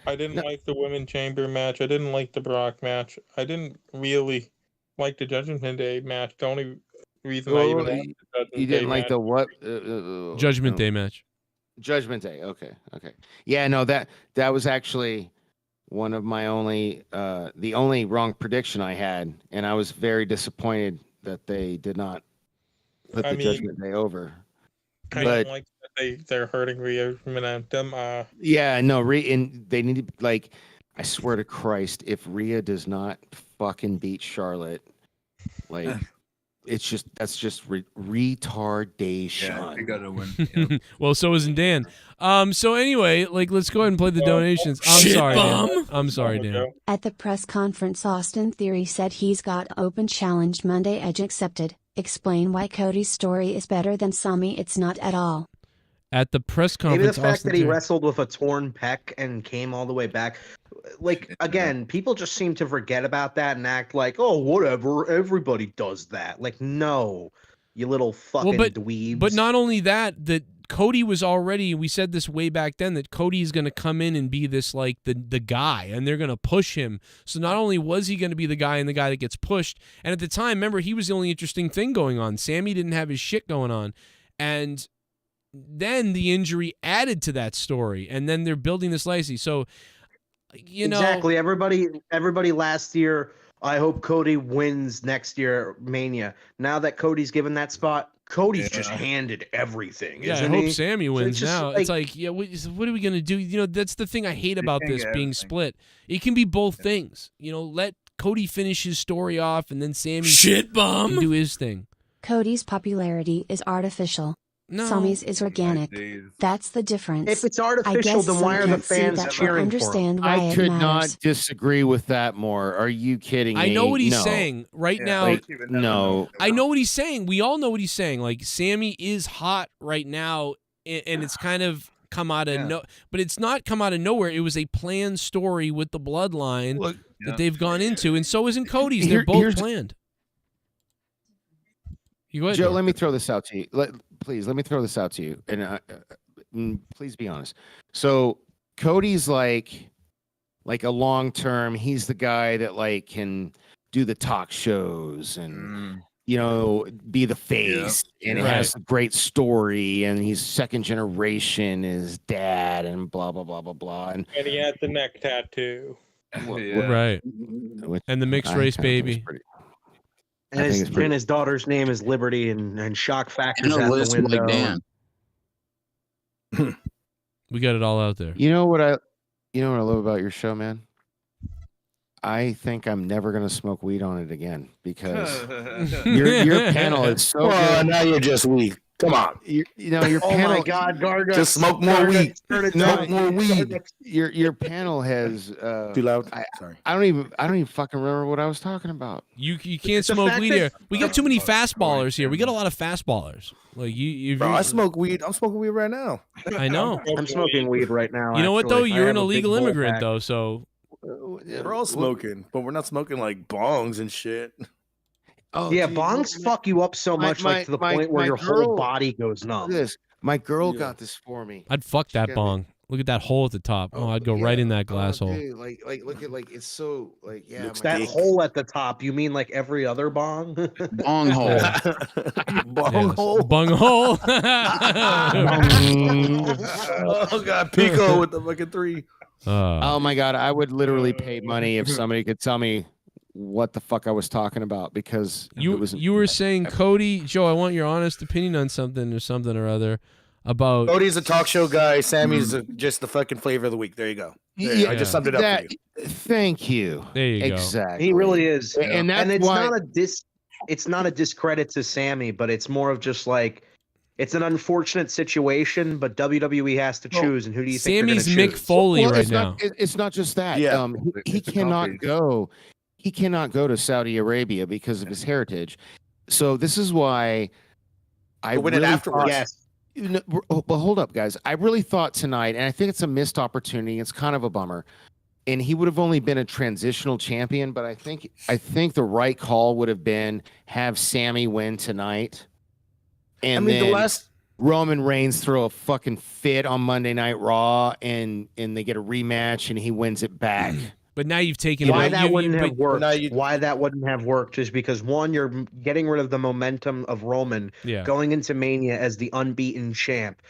I didn't like the women chamber match. I didn't like the Brock match. I didn't really like the Judgment Day match. The only reason I even watched the Judgment You didn't Day like match- the what? Judgment Day match. Judgment Day. Okay. Yeah, no, that was actually one of my the only wrong prediction I had, and I was very disappointed that they did not put the Judgment Day over. I But don't like that they're hurting Rhea momentum. yeah, no, and they need to, like, I swear to Christ, if Rhea does not fucking beat Charlotte, like, that's just retardation. Yeah, you gotta win. Well, so isn't Dan. So anyway, like, let's go ahead and play the donations. I'm sorry, Dan. I'm sorry, Dan. At the press conference, Austin Theory said he's got open challenge Monday. Edge accepted. Explain why Cody's story is better than Sami. It's not at all. At the press Maybe conference, the fact Austin that he Theory- wrestled with a torn pec and came all the way back. Like, again, people just seem to forget about that and act like, oh, whatever, everybody does that. Like, no, you little fucking dweebs. But not only that, that Cody was already, we said this way back then, that Cody is going to come in and be this, like, the guy, and they're going to push him. So not only was he going to be the guy and the guy that gets pushed, and at the time, remember, he was the only interesting thing going on. Sammy didn't have his shit going on. And then the injury added to that story, and then they're building this legacy. So, you know. Exactly. Everybody last year, I hope Cody wins next year, Mania. Now that Cody's given that spot, Cody's just handed everything. Yeah, I isn't hope he? Sammy So wins it's just now. It's like, yeah, what are we going to do? You know, that's the thing I hate about this being split. It can be both things. You know, let Cody finish his story off, and then Sammy can do his thing. Cody's popularity is artificial. No. Sami's is organic. That's the difference. If it's I artificial, guess then some why are the can't see fans that or cheering for him? understand why I it could matters. not disagree with that more. Are you kidding me? I know what he's No. saying right now. Like, no. I know what he's saying. We all know what he's saying. Like, Sammy is hot right now, and it's kind of come out of but it's not come out of nowhere. It was a planned story with the bloodline that they've gone into, and so isn't Cody's. They're both planned. You go ahead, Joe, Dan. let me throw this out to you. Please, let me throw this out to you, and please be honest. So Cody's like a long-term. He's the guy that, like, can do the talk shows and you know, be the face, and it has a great story, and he's second generation, his dad, and blah blah blah blah blah. And he had the neck tattoo. Right. And the mixed race baby. And his daughter's name is Liberty, and shock factors out the window. Like Dan. We got it all out there. You know what I love about your show, man? I think I'm never gonna smoke weed on it again because your panel is so good. Now you're just weak. Come on. Your panel. Oh my God, Garga! Just smoke more weed. Smoke more weed. Your panel has too loud. Sorry. I don't even fucking remember what I was talking about. You can't smoke weed here. We got too many fastballers here. We got a lot of fastballers. Like you. Bro, I smoke weed. I'm smoking weed right now. I know. I'm smoking weed right now. You know what though? actually. You're I an have a big illegal bowl immigrant pack. though, so. We're all smoking, but we're not smoking like bongs and shit. Oh Yeah, dude, bongs fuck you up so much, like to the point where your whole body goes numb. My girl got this for me. I'd fuck that got bong. Look at that hole at the top. Oh, I'd go right in that glass hole. Dude, look at it's so yeah. That hole at the top. You mean like every other bong? Bong hole. Bong hole. Bung hole. Oh god, Pico with the fucking 3. Oh my god, I would literally pay money if somebody could tell me what the fuck I was talking about because you were saying, Cody, Joe, I want your honest opinion on something or other about Cody's a talk show guy. Sammy's just the fucking flavor of the week. There you go. I just summed it up for you. Thank you. There you go. Exactly. He really is, and that's it's why... it's not a discredit to Sammy, but it's more of just like it's an unfortunate situation, but WWE has to choose, and who do you think Sammy's they're Mick choose? Foley Well, right it's now. It's not just that. Yeah. He cannot go. He cannot go to Saudi Arabia because of his heritage. So this is why I win it really afterwards. Yes. But hold up, guys. I really thought tonight, and I think it's a missed opportunity. It's kind of a bummer. And he would have only been a transitional champion, but I think the right call would have been have Sammy win tonight. And then Roman Reigns throw a fucking fit on Monday Night Raw, and they get a rematch, and he wins it back. But now you've taken Why away. that wouldn't have worked? Why that wouldn't have worked is because one, you're getting rid of the momentum of Roman going into Mania as the unbeaten champ.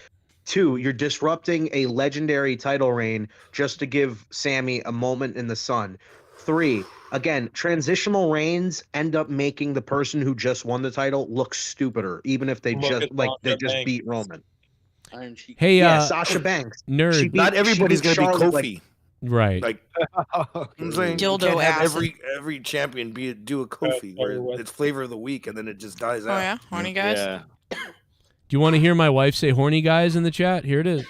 2, you're disrupting a legendary title reign just to give Sammy a moment in the sun. 3, again, transitional reigns end up making the person who just won the title look stupider, even if they just beat Roman. Hey, Sasha Banks. Nerd. Not everybody's gonna be Kofi. Right. Like I'm saying, you can't have every champion do a Kofi where it's flavor of the week and then it just dies out. Oh yeah, horny guys. Yeah. Do you want to hear my wife say "horny guys" in the chat? Here it is.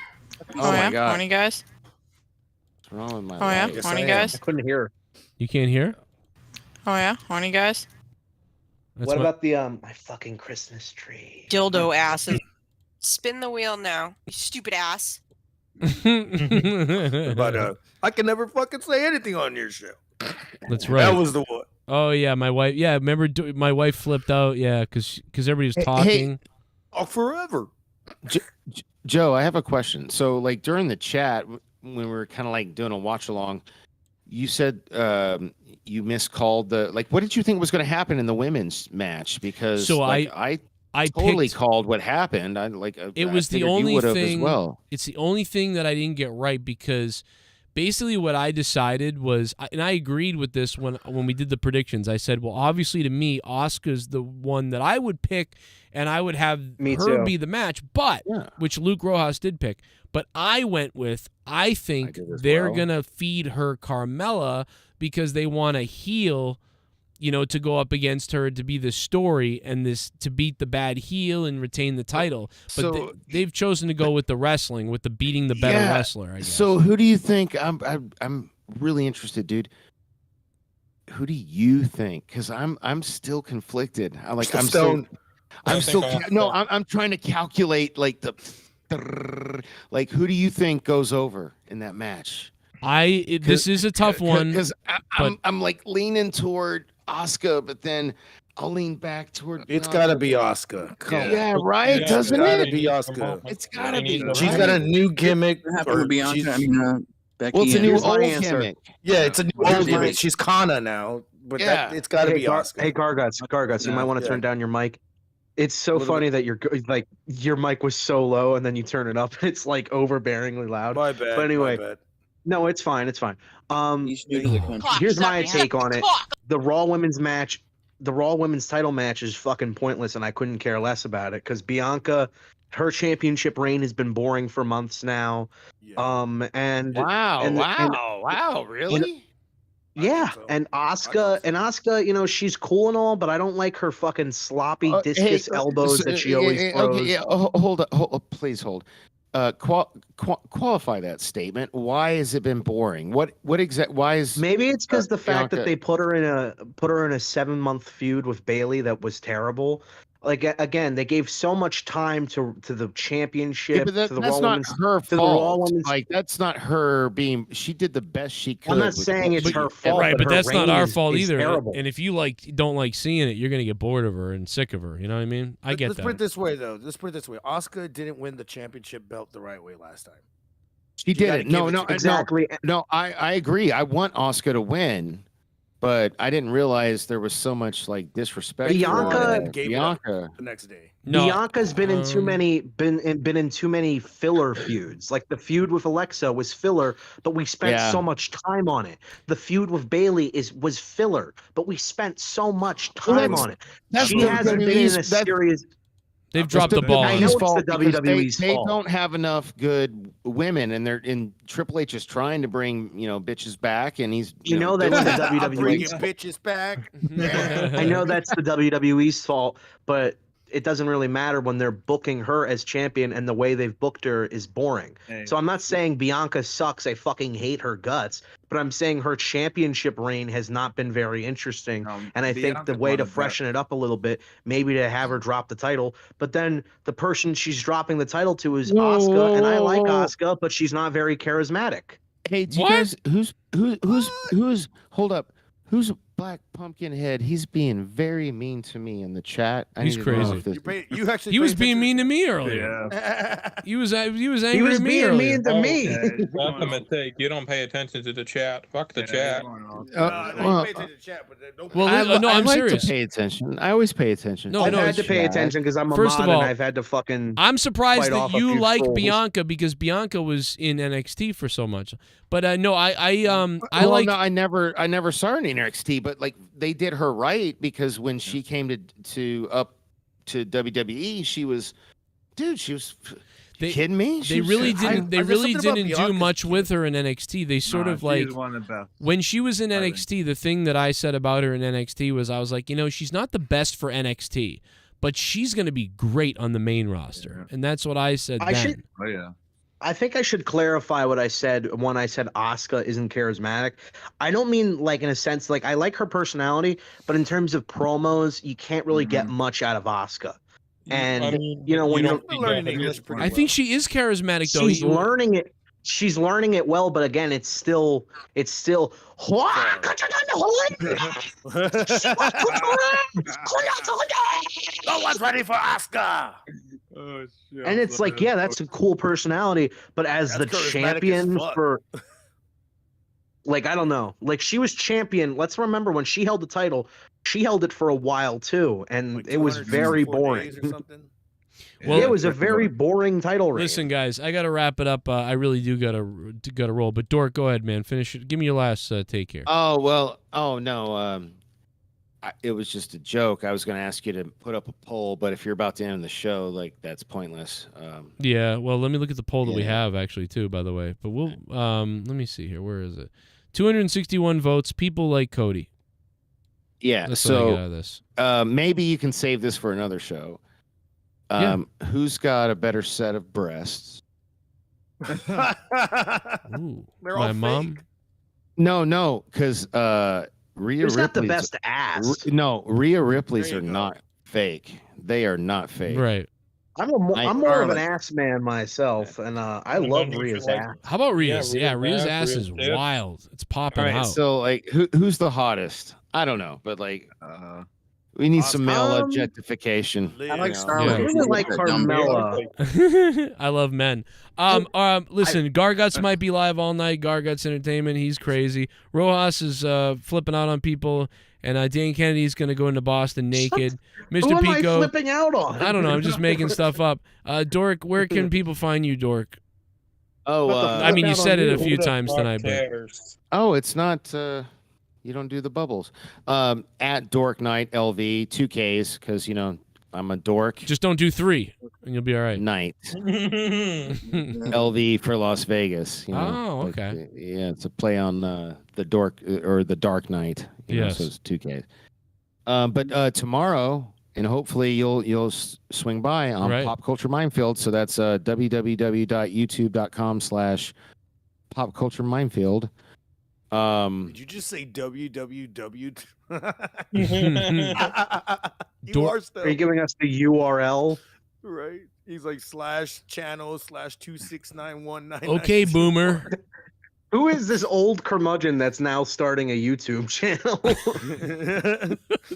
Oh, yeah, my God. horny guys. What's wrong with my Oh yeah, life? horny guys. I couldn't hear. You can't hear? Oh yeah, horny guys. What about the my fucking Christmas tree? Dildo asses. Spin the wheel now, you stupid ass. But I can never fucking say anything on your show. That's right. That was the one. Oh yeah, my wife. Yeah, remember my wife flipped out. Yeah, because everybody was talking. Oh, forever. Joe, I have a question. So, like during the chat, when we were kind of like doing a watch along, you said you miscalled the what did you think was going to happen in the women's match? Because I totally called what happened. It was the only thing. As well. It's the only thing that I didn't get right because basically what I decided was, and I agreed with this when we did the predictions. I said, well, obviously to me, Asuka's the one that I would pick, and I would have her be the match. But which Luke Rojas did pick. But I went with I think they're gonna feed her Carmella because they want to heel. To go up against her to be the story and to beat the bad heel and retain the title. But they've chosen to go with the wrestling, with the beating the better wrestler, I guess. So who do you think? I'm really interested, dude. Who do you think? Because I'm still conflicted. I'm trying to calculate who do you think goes over in that match? This is a tough one because I'm leaning toward Asuka, but then I'll lean back toward. It's gotta be Asuka. Yeah, right. Doesn't it? It's gotta be Asuka. It's gotta be. She's got a new gimmick. Becky. Well, it's a new old gimmick. Yeah, it's a new old gimmick. She's Kana now, but it's gotta be Asuka. Hey, Garguts, you might want to turn down your mic. It's so funny that your mic was so low and then you turn it up. It's overbearingly loud. My bad. But anyway. My bad. No, it's fine. It's fine. Here's my take on it. The Raw women's match the Raw Women's title match is fucking pointless, and I couldn't care less about it because Bianca, her championship reign has been boring for months now. And Wow, really? Yeah, and Asuka, you know, she's cool and all, but I don't like her fucking sloppy discus elbows that she always throws. Okay, hold up, please hold. Qualify that statement. Why has it been boring? What exact? Why is maybe it's because the fact that Bianca- they put her in a 7-month feud with Bailey that was terrible. Like again, they gave so much time to the championship. Yeah, but to the that's Raw not Women's, her to the Raw fault. Women's. Like that's not her being. She did the best she could. I'm not with saying what it's she- her fault, Right, but her that's not reign our is- fault is either. terrible. And if you don't like seeing it, you're gonna get bored of her and sick of her. You know what I mean? I get Let's that. put it this way, though. Let's put it this way. Asuka didn't win the championship belt the right way last time. She gotta did it. No, give it no, to- exactly. No, I agree. I want Asuka to win, but I didn't realize there was so much like disrespect. Bianca- for Gave it up Bianca. the next day. Bianca's been in too many filler feuds. Like the feud with Alexa was filler, but we spent Yeah. so much time on it. The feud with Bailey was filler, but we spent so much Well, time that's- on it. that's She the hasn't been in a WWE's that- serious. They've dropped the ball. I on know it. it's the because WWE's they fault. don't have enough good women, and Triple H is trying to bring bitches back, and he's You know doing that's the it. I'm bringing WWE's fault. bitches back. I know that's the WWE's fault, but it doesn't really matter when they're booking her as champion and the way they've booked her is boring. Hey. So I'm not saying Bianca sucks. I fucking hate her guts, but I'm saying her championship reign has not been very interesting. And I think the Bianca's way one to of the freshen it up a little bit, maybe to have her drop the title, but then the person she's dropping the title to is Asuka, and I like Asuka, but she's not very charismatic. Hey, do you guys who's hold up? Who's Black Pumpkin Head? He's being very mean to me in the chat. I He's need to know crazy. if this- You actually He was paid being attention mean to me earlier. He was angry was at me being earlier. mean to me. That's a mistake. You don't pay attention to the chat. Fuck the chat. well, you pay attention to the chat, but don't Well, no, I I'm like serious. to pay attention. I always pay attention. No, I've no, had it's to pay attention because I'm a First mod of all, and I've had to fucking. I'm surprised fight that off a you few like trolls. Bianca because Bianca was in NXT for so much. But no, I Well, like. no, I never saw her in NXT, but like they did her right because when she came to WWE, she was, dude, she was. You kidding me? They really didn't. They there's really something about didn't do Bianca's much with her in NXT. They sort of like one of the best. when she was in NXT. The thing that I said about her in NXT was I was like, she's not the best for NXT, but she's going to be great on the main roster, and that's what I said then. Oh yeah. I think I should clarify what I said when I said Asuka isn't charismatic. I don't mean like in a sense like I like her personality, but in terms of promos, you can't really get much out of Asuka. And I mean, when you're learning English pretty I think she is charismatic though. she's learning it. She's learning it well, but again, it's still. No one's ready for Asuka. Oh shit. And it's like, yeah, that's a cool personality, but as the That's charismatic as champion fuck. for, like, I don't know, like she was champion. Let's remember when she held the title, she held it for a while too, and Like it was very 264 boring. days or something. Well, it was a very boring title reign. Listen, guys, I got to wrap it up. I really do gotta roll. But Dork, go ahead, man. Finish it. Give me your last take here. Oh well. Oh no. It was just a joke. I was going to ask you to put up a poll, but if you're about to end the show, like that's pointless. Yeah. Well, let me look at the poll that we Yeah. have actually too. By the way, but we'll let me see here. Where is it? 261 votes. People like Cody. Yeah. That's what I get out So of this. maybe you can save this for another show. Who's got a better set of breasts? Ooh, They're my all mom. No, because Rhea Who's got the Ripley's best ass? No, Rhea Ripley's There are you go. not fake. They are not fake. Right. I'm more of an Charlotte. ass man myself, and I love Rhea's ass. How about Rhea's? Yeah, Rhea's ass Rhea's is tits. wild. It's popping All right. out. So like, who's the hottest? I don't know, but like, we need some male objectification. I like you know? Scarlett. I really like Carmella. I love men. Listen, Garguts might be live all night. Garguts Entertainment. He's crazy. Rojas is flipping out on people, and Dan Kennedy's gonna go into Boston naked. Mr. Who am I Pico. flipping out on? I don't know. I'm just making stuff up. Dork, where can people find you, Dork? Oh, I mean, you out said on it a you. few Who the times fuck tonight, but cares? oh, it's not. You don't do the bubbles. At Dork Knight LV 2Ks because I'm a dork. Just don't do 3, and you'll be all right. Night. LV for Las Vegas. Oh, okay. Yeah, it's a play on the dork or the Dark Knight. Yes. So it's 2Ks. But tomorrow, and hopefully you'll swing by on Right. Pop Culture Minefield. So that's www.youtube.com/popcultureminefield. Did you just say www? Are you giving us the URL? Right. He's like /channel/26919. Okay, boomer. Who is this old curmudgeon that's now starting a YouTube channel?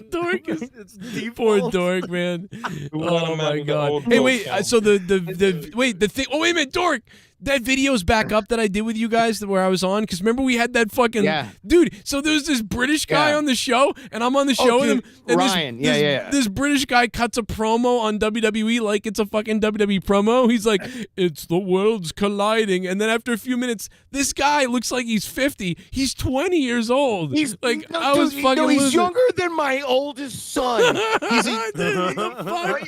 Dork is it's poor default. Dork, man. want Oh a man my with the god. old Hey, wait. profile. So the thing. Oh wait a minute, Dork. That video's back up that I did with you guys where I was on. Because remember we had that fucking dude. So there was this British guy on the show, and I'm on the show with him. And Ryan. This British guy cuts a promo on WWE like it's a fucking WWE promo. He's like, "It's the worlds colliding," and then after a few minutes, this guy looks like he's 50. He's 20 years old. He's like no, I was dude, fucking. no, he's losing. younger than my oldest son.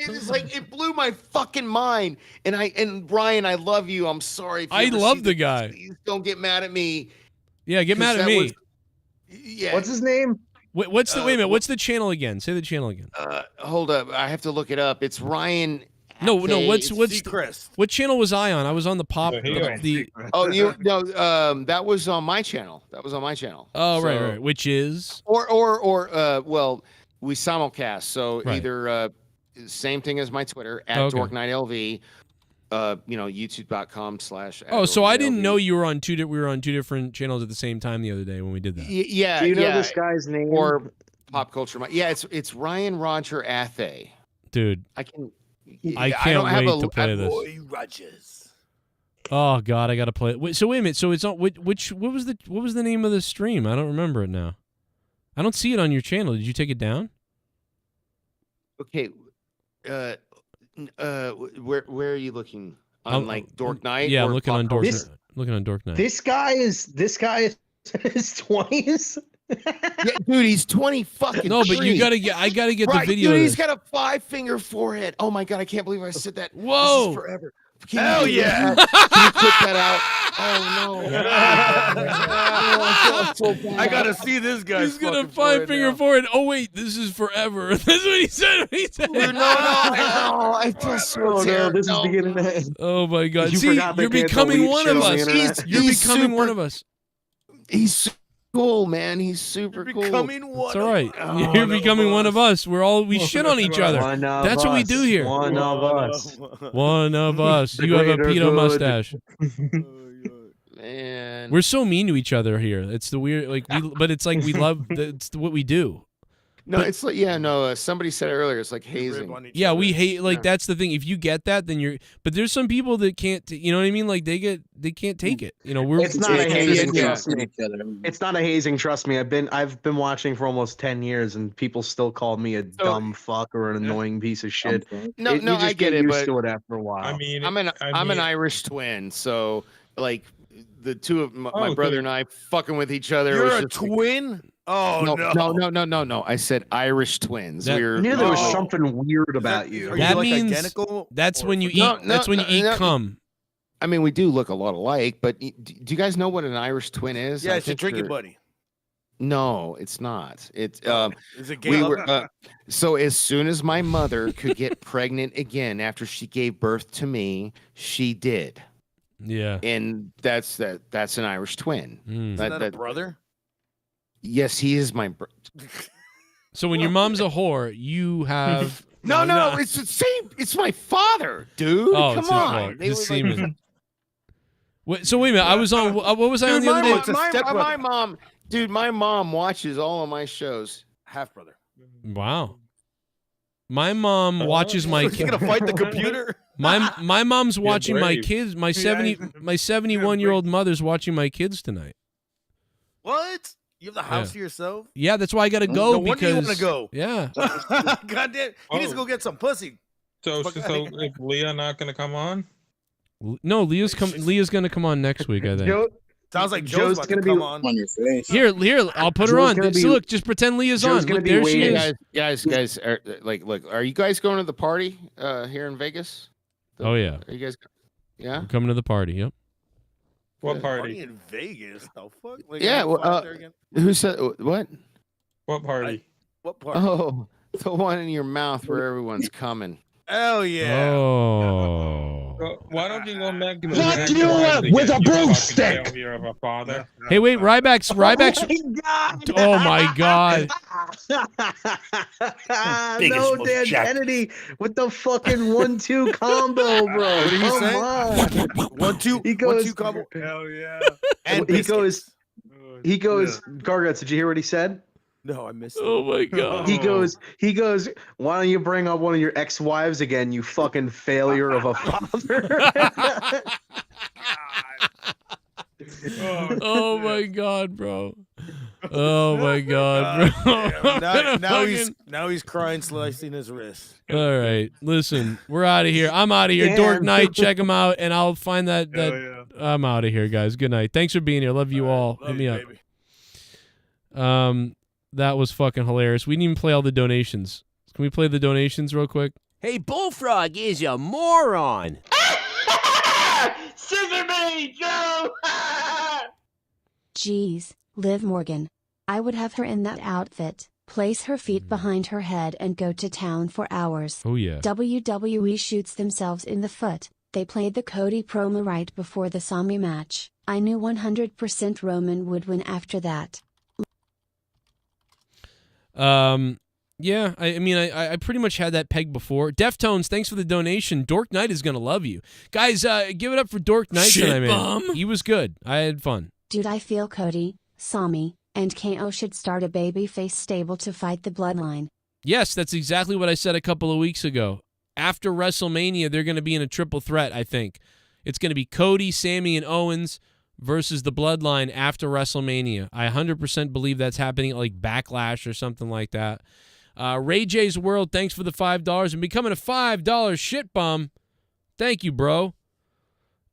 It's like it blew my fucking mind. And Ryan, I love you. I'm sorry. If you I ever love see the this. guy. Please don't get mad at me. Yeah, get mad at that me. was- Yeah. What's his name? What's the wait a minute? What's the channel again? Say the channel again. Hold up. I have to look it up. It's Ryan. No. What's Seacrest. what channel was I on? I was on the pop. The Oh, you no. That was on my channel. oh right, So- right. Which is Well, we simulcast. So Right. either same thing as my Twitter at Okay. DorkNightLV. YouTube.com/ oh. So I didn't know you were on we were on 2 different channels at the same time the other day when we did that. Yeah. Do you know yeah. this guy's name? Or Pop Culture. Yeah, it's Ryan Roger Athay. Dude, I can. I don't can't have wait to play this. Boy Rogers. Oh God, I gotta play it. Wait a minute. So it's on what was the name of the stream? I don't remember it now. I don't see it on your channel. Did you take it down? Okay. Where are you looking? On I'm- like Dork Knight? Yeah, or I'm looking Pop on Dork. Culture? Looking on Dork Knight. This guy is in his 20s. Yeah, dude, he's 20 fucking. No, but three. I gotta get Right, the video. Dude, of he's this. got a 5-finger forehead. Oh my god, I can't believe I said that. Whoa. This is forever. Can Hell you yeah. Can you clip that out? Oh no. Oh, so bad. I gotta see this guy. He's got a 5-finger forehead. Oh wait, this is forever. That's what he said. He said. Dude, no, I feel so terrible. This is beginning to end. Oh my God! You See, forgot that you're they had becoming delete one shit of on the us. internet. You're He's becoming one super- of us. He's cool, man. He's super cool. Becoming one. It's all right. You're becoming one of us. We shit on each other. One of That's what we us. do here. One of us. One of us. The You have a greater pedo good. mustache. Man. We're so mean to each other here. It's the weird, but it's like we love. It's what we do. No, it's like somebody said earlier. It's like hazing. Yeah, we hate that's the thing. If you get that, then you're. But there's some people that can't. You know what I mean? Like they can't take it. We're. It's not a hazing. yeah. Trust me. It's not a hazing. Trust me. I've been watching for almost 10 years, and people still call me a dumb fuck or an annoying piece of shit. No, You just I get it, used but to it after a while. I mean, I'm an Irish twin, so like the two of my Oh, brother dude. and I fucking with each other. You're was a just like- twin? Oh no. I said Irish twins. That- We're I knew there was Oh. something weird about you. Are That you like means identical? that's when you eat. No, that's when you eat cum. I mean, we do look a lot alike, but do you guys know what an Irish twin is? Yeah, I it's your think drinking you're- buddy. No, it's not. It's Is it gay? we were so as soon as my mother could get pregnant again after she gave birth to me, she did. Yeah. And that's an Irish twin. Mm. Isn't that a brother? Yes, he is my brother. So when your mom's a whore, you have. No, it's the same. It's my father, dude. Oh, Come it's his on. fault. They His were semen. So wait a minute. I was on. What was I on the other day? My mom, dude. My mom watches all of my shows. Half brother. Wow. My mom watches my You kids. gonna fight the computer? My mom's watching my brave. kids. My 71-year-old mother's watching my kids tonight. What? You have the house to yourself? Yeah, that's why I gotta go No wonder because you want to go. Yeah. Goddamn, he needs to go get some pussy. So Fuck, is Leah not gonna come on? No, Leah's gonna come on next week. I think. Sounds like Joe's Joe's about gonna to be come on. On your face. Here, I'll put her Joe's on. gonna be- So look, just pretend Leah's Joe's on. gonna Look, be there she waiting. is. Guys, are you guys going to the party here in Vegas? Oh yeah. Are you guys? Yeah. I'm coming to the party. Yep. What Party party? in Vegas? The fuck? Like, Yeah. I'm flying there again? Who said what? What party? What party? Oh, the one in your mouth where everyone's coming. Hell yeah. Oh. Why don't you go back to Fuck you up with a broomstick! Failure of a father. Hey, wait, Ryback's. Oh my God. No, Dan Kennedy with the fucking 1-2 combo, bro. What did he Come say? on. 1-2. He goes. 1-2 combo. Hell yeah. And He goes. Oh, He goes. yeah. Garguts, did you hear what he said? No, I missed it. Oh my God. He goes. Why don't you bring up one of your ex-wives again, you fucking failure of a father? Oh my God, bro. Oh my God, bro. Now he's crying, slicing his wrist. All right, listen, we're out of here. I'm out of here. Damn. Dork Night, check him out, and I'll find that. Hell yeah. I'm out of here, guys. Good night. Thanks for being here. Love you all. Hit me up. Baby. That was fucking hilarious. We didn't even play all the donations. Can we play the donations real quick? Hey, Bullfrog is a moron. Scissor me, Joe! Jeez, Liv Morgan. I would have her in that outfit, place her feet behind her head and go to town for hours. Oh yeah. WWE shoots themselves in the foot. They played the Cody promo right before the Sami match. I knew 100% Roman would win after that. Yeah, I mean, I pretty much had that pegged before. Deftones, thanks for the donation. Dork Knight is gonna love you, guys. Give it up for Dork Knight tonight, man. He was good. I had fun. Dude, I feel Cody, Sami, and KO should start a babyface stable to fight the bloodline. Yes, that's exactly what I said a couple of weeks ago. After WrestleMania, they're going to be in a triple threat, I think. It's going to be Cody, Sami, and Owens versus the Bloodline after WrestleMania. I 100% believe that's happening at like Backlash or something like that. Ray J's World, thanks for the $5 and becoming a $5 shit bum. Thank you, bro.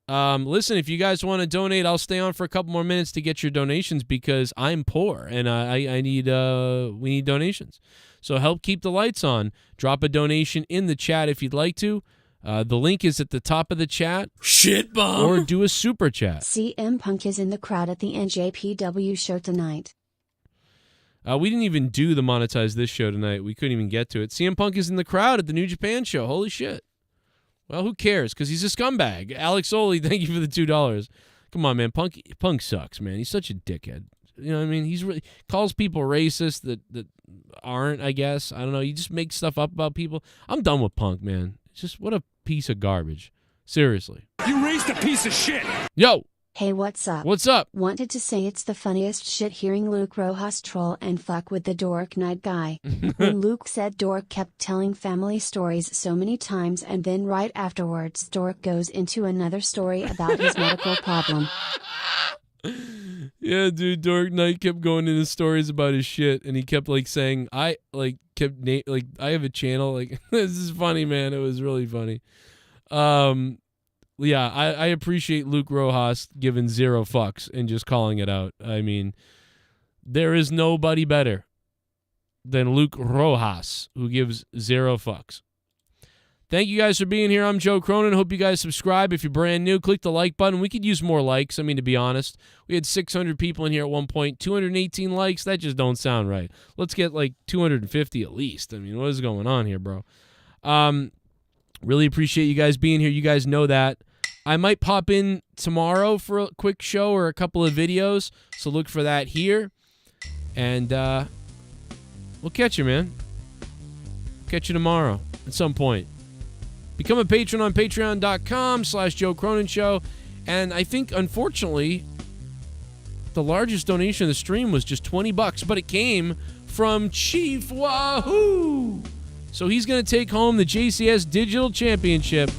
Listen, if you guys want to donate, I'll stay on for a couple more minutes to get your donations because I'm poor and I need we need donations. So help keep the lights on. Drop a donation in the chat if you'd like to. The link is at the top of the chat. Shit bomb. Or do a super chat. CM Punk is in the crowd at the NJPW show tonight. We didn't even do the monetize this show tonight. We couldn't even get to it. CM Punk is in the crowd at the New Japan show. Holy shit. Well, who cares? Because he's a scumbag. Alex Oli, thank you for the $2. Come on, man. Punk sucks, man. He's such a dickhead. You know what I mean? He's really calls people racist that aren't, I guess. I don't know. He just makes stuff up about people. I'm done with Punk, man. It's just what a piece of garbage. Seriously. You raised a piece of shit. Yo. Hey, what's up? What's up? Wanted to say it's the funniest shit hearing Luke Rojas troll and fuck with the Dork Knight guy. When Luke said Dork kept telling family stories so many times and then right afterwards Dork goes into another story about his medical problem. Yeah, dude, Dork Knight kept going into stories about his shit, and he kept like saying, I have a channel, like this is funny, man. It was really funny. Yeah, I appreciate Luke Rojas giving 0 fucks and just calling it out. I mean, there is nobody better than Luke Rojas who gives 0 fucks. Thank you guys for being here. I'm Joe Cronin. Hope you guys subscribe. If you're brand new, click the like button. We could use more likes. I mean, to be honest, we had 600 people in here at one point. 218 likes. That just don't sound right. Let's get like 250 at least. I mean, what is going on here, bro? Really appreciate you guys being here. You guys know that. I might pop in tomorrow for a quick show or a couple of videos, so look for that here. And we'll catch you, man. Catch you tomorrow at some point. Become a patron on patreon.com/Joe Cronin Show. And I think, unfortunately, the largest donation of the stream was just $20, but it came from Chief Wahoo. So he's going to take home the JCS Digital Championship.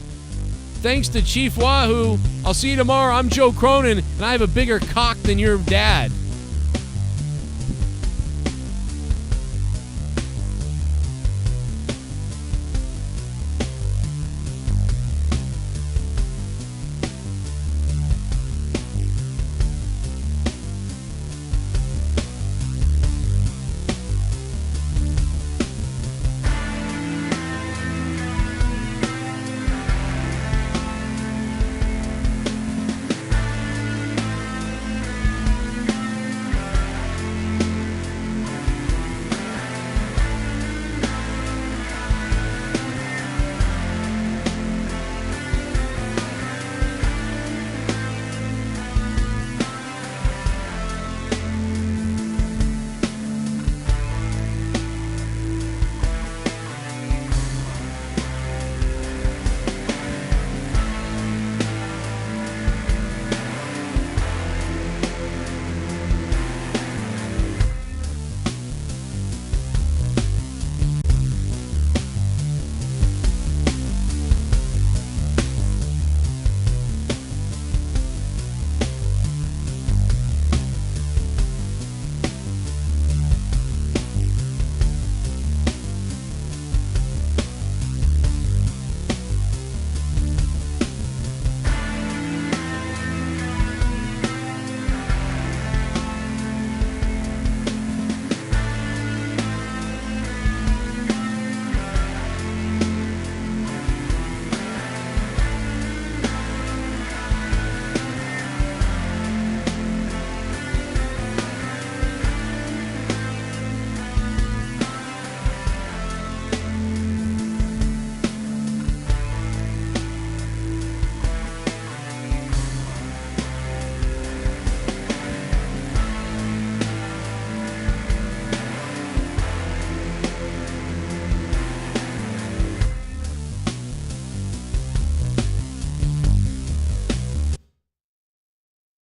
Thanks to Chief Wahoo. I'll see you tomorrow. I'm Joe Cronin, and I have a bigger cock than your dad.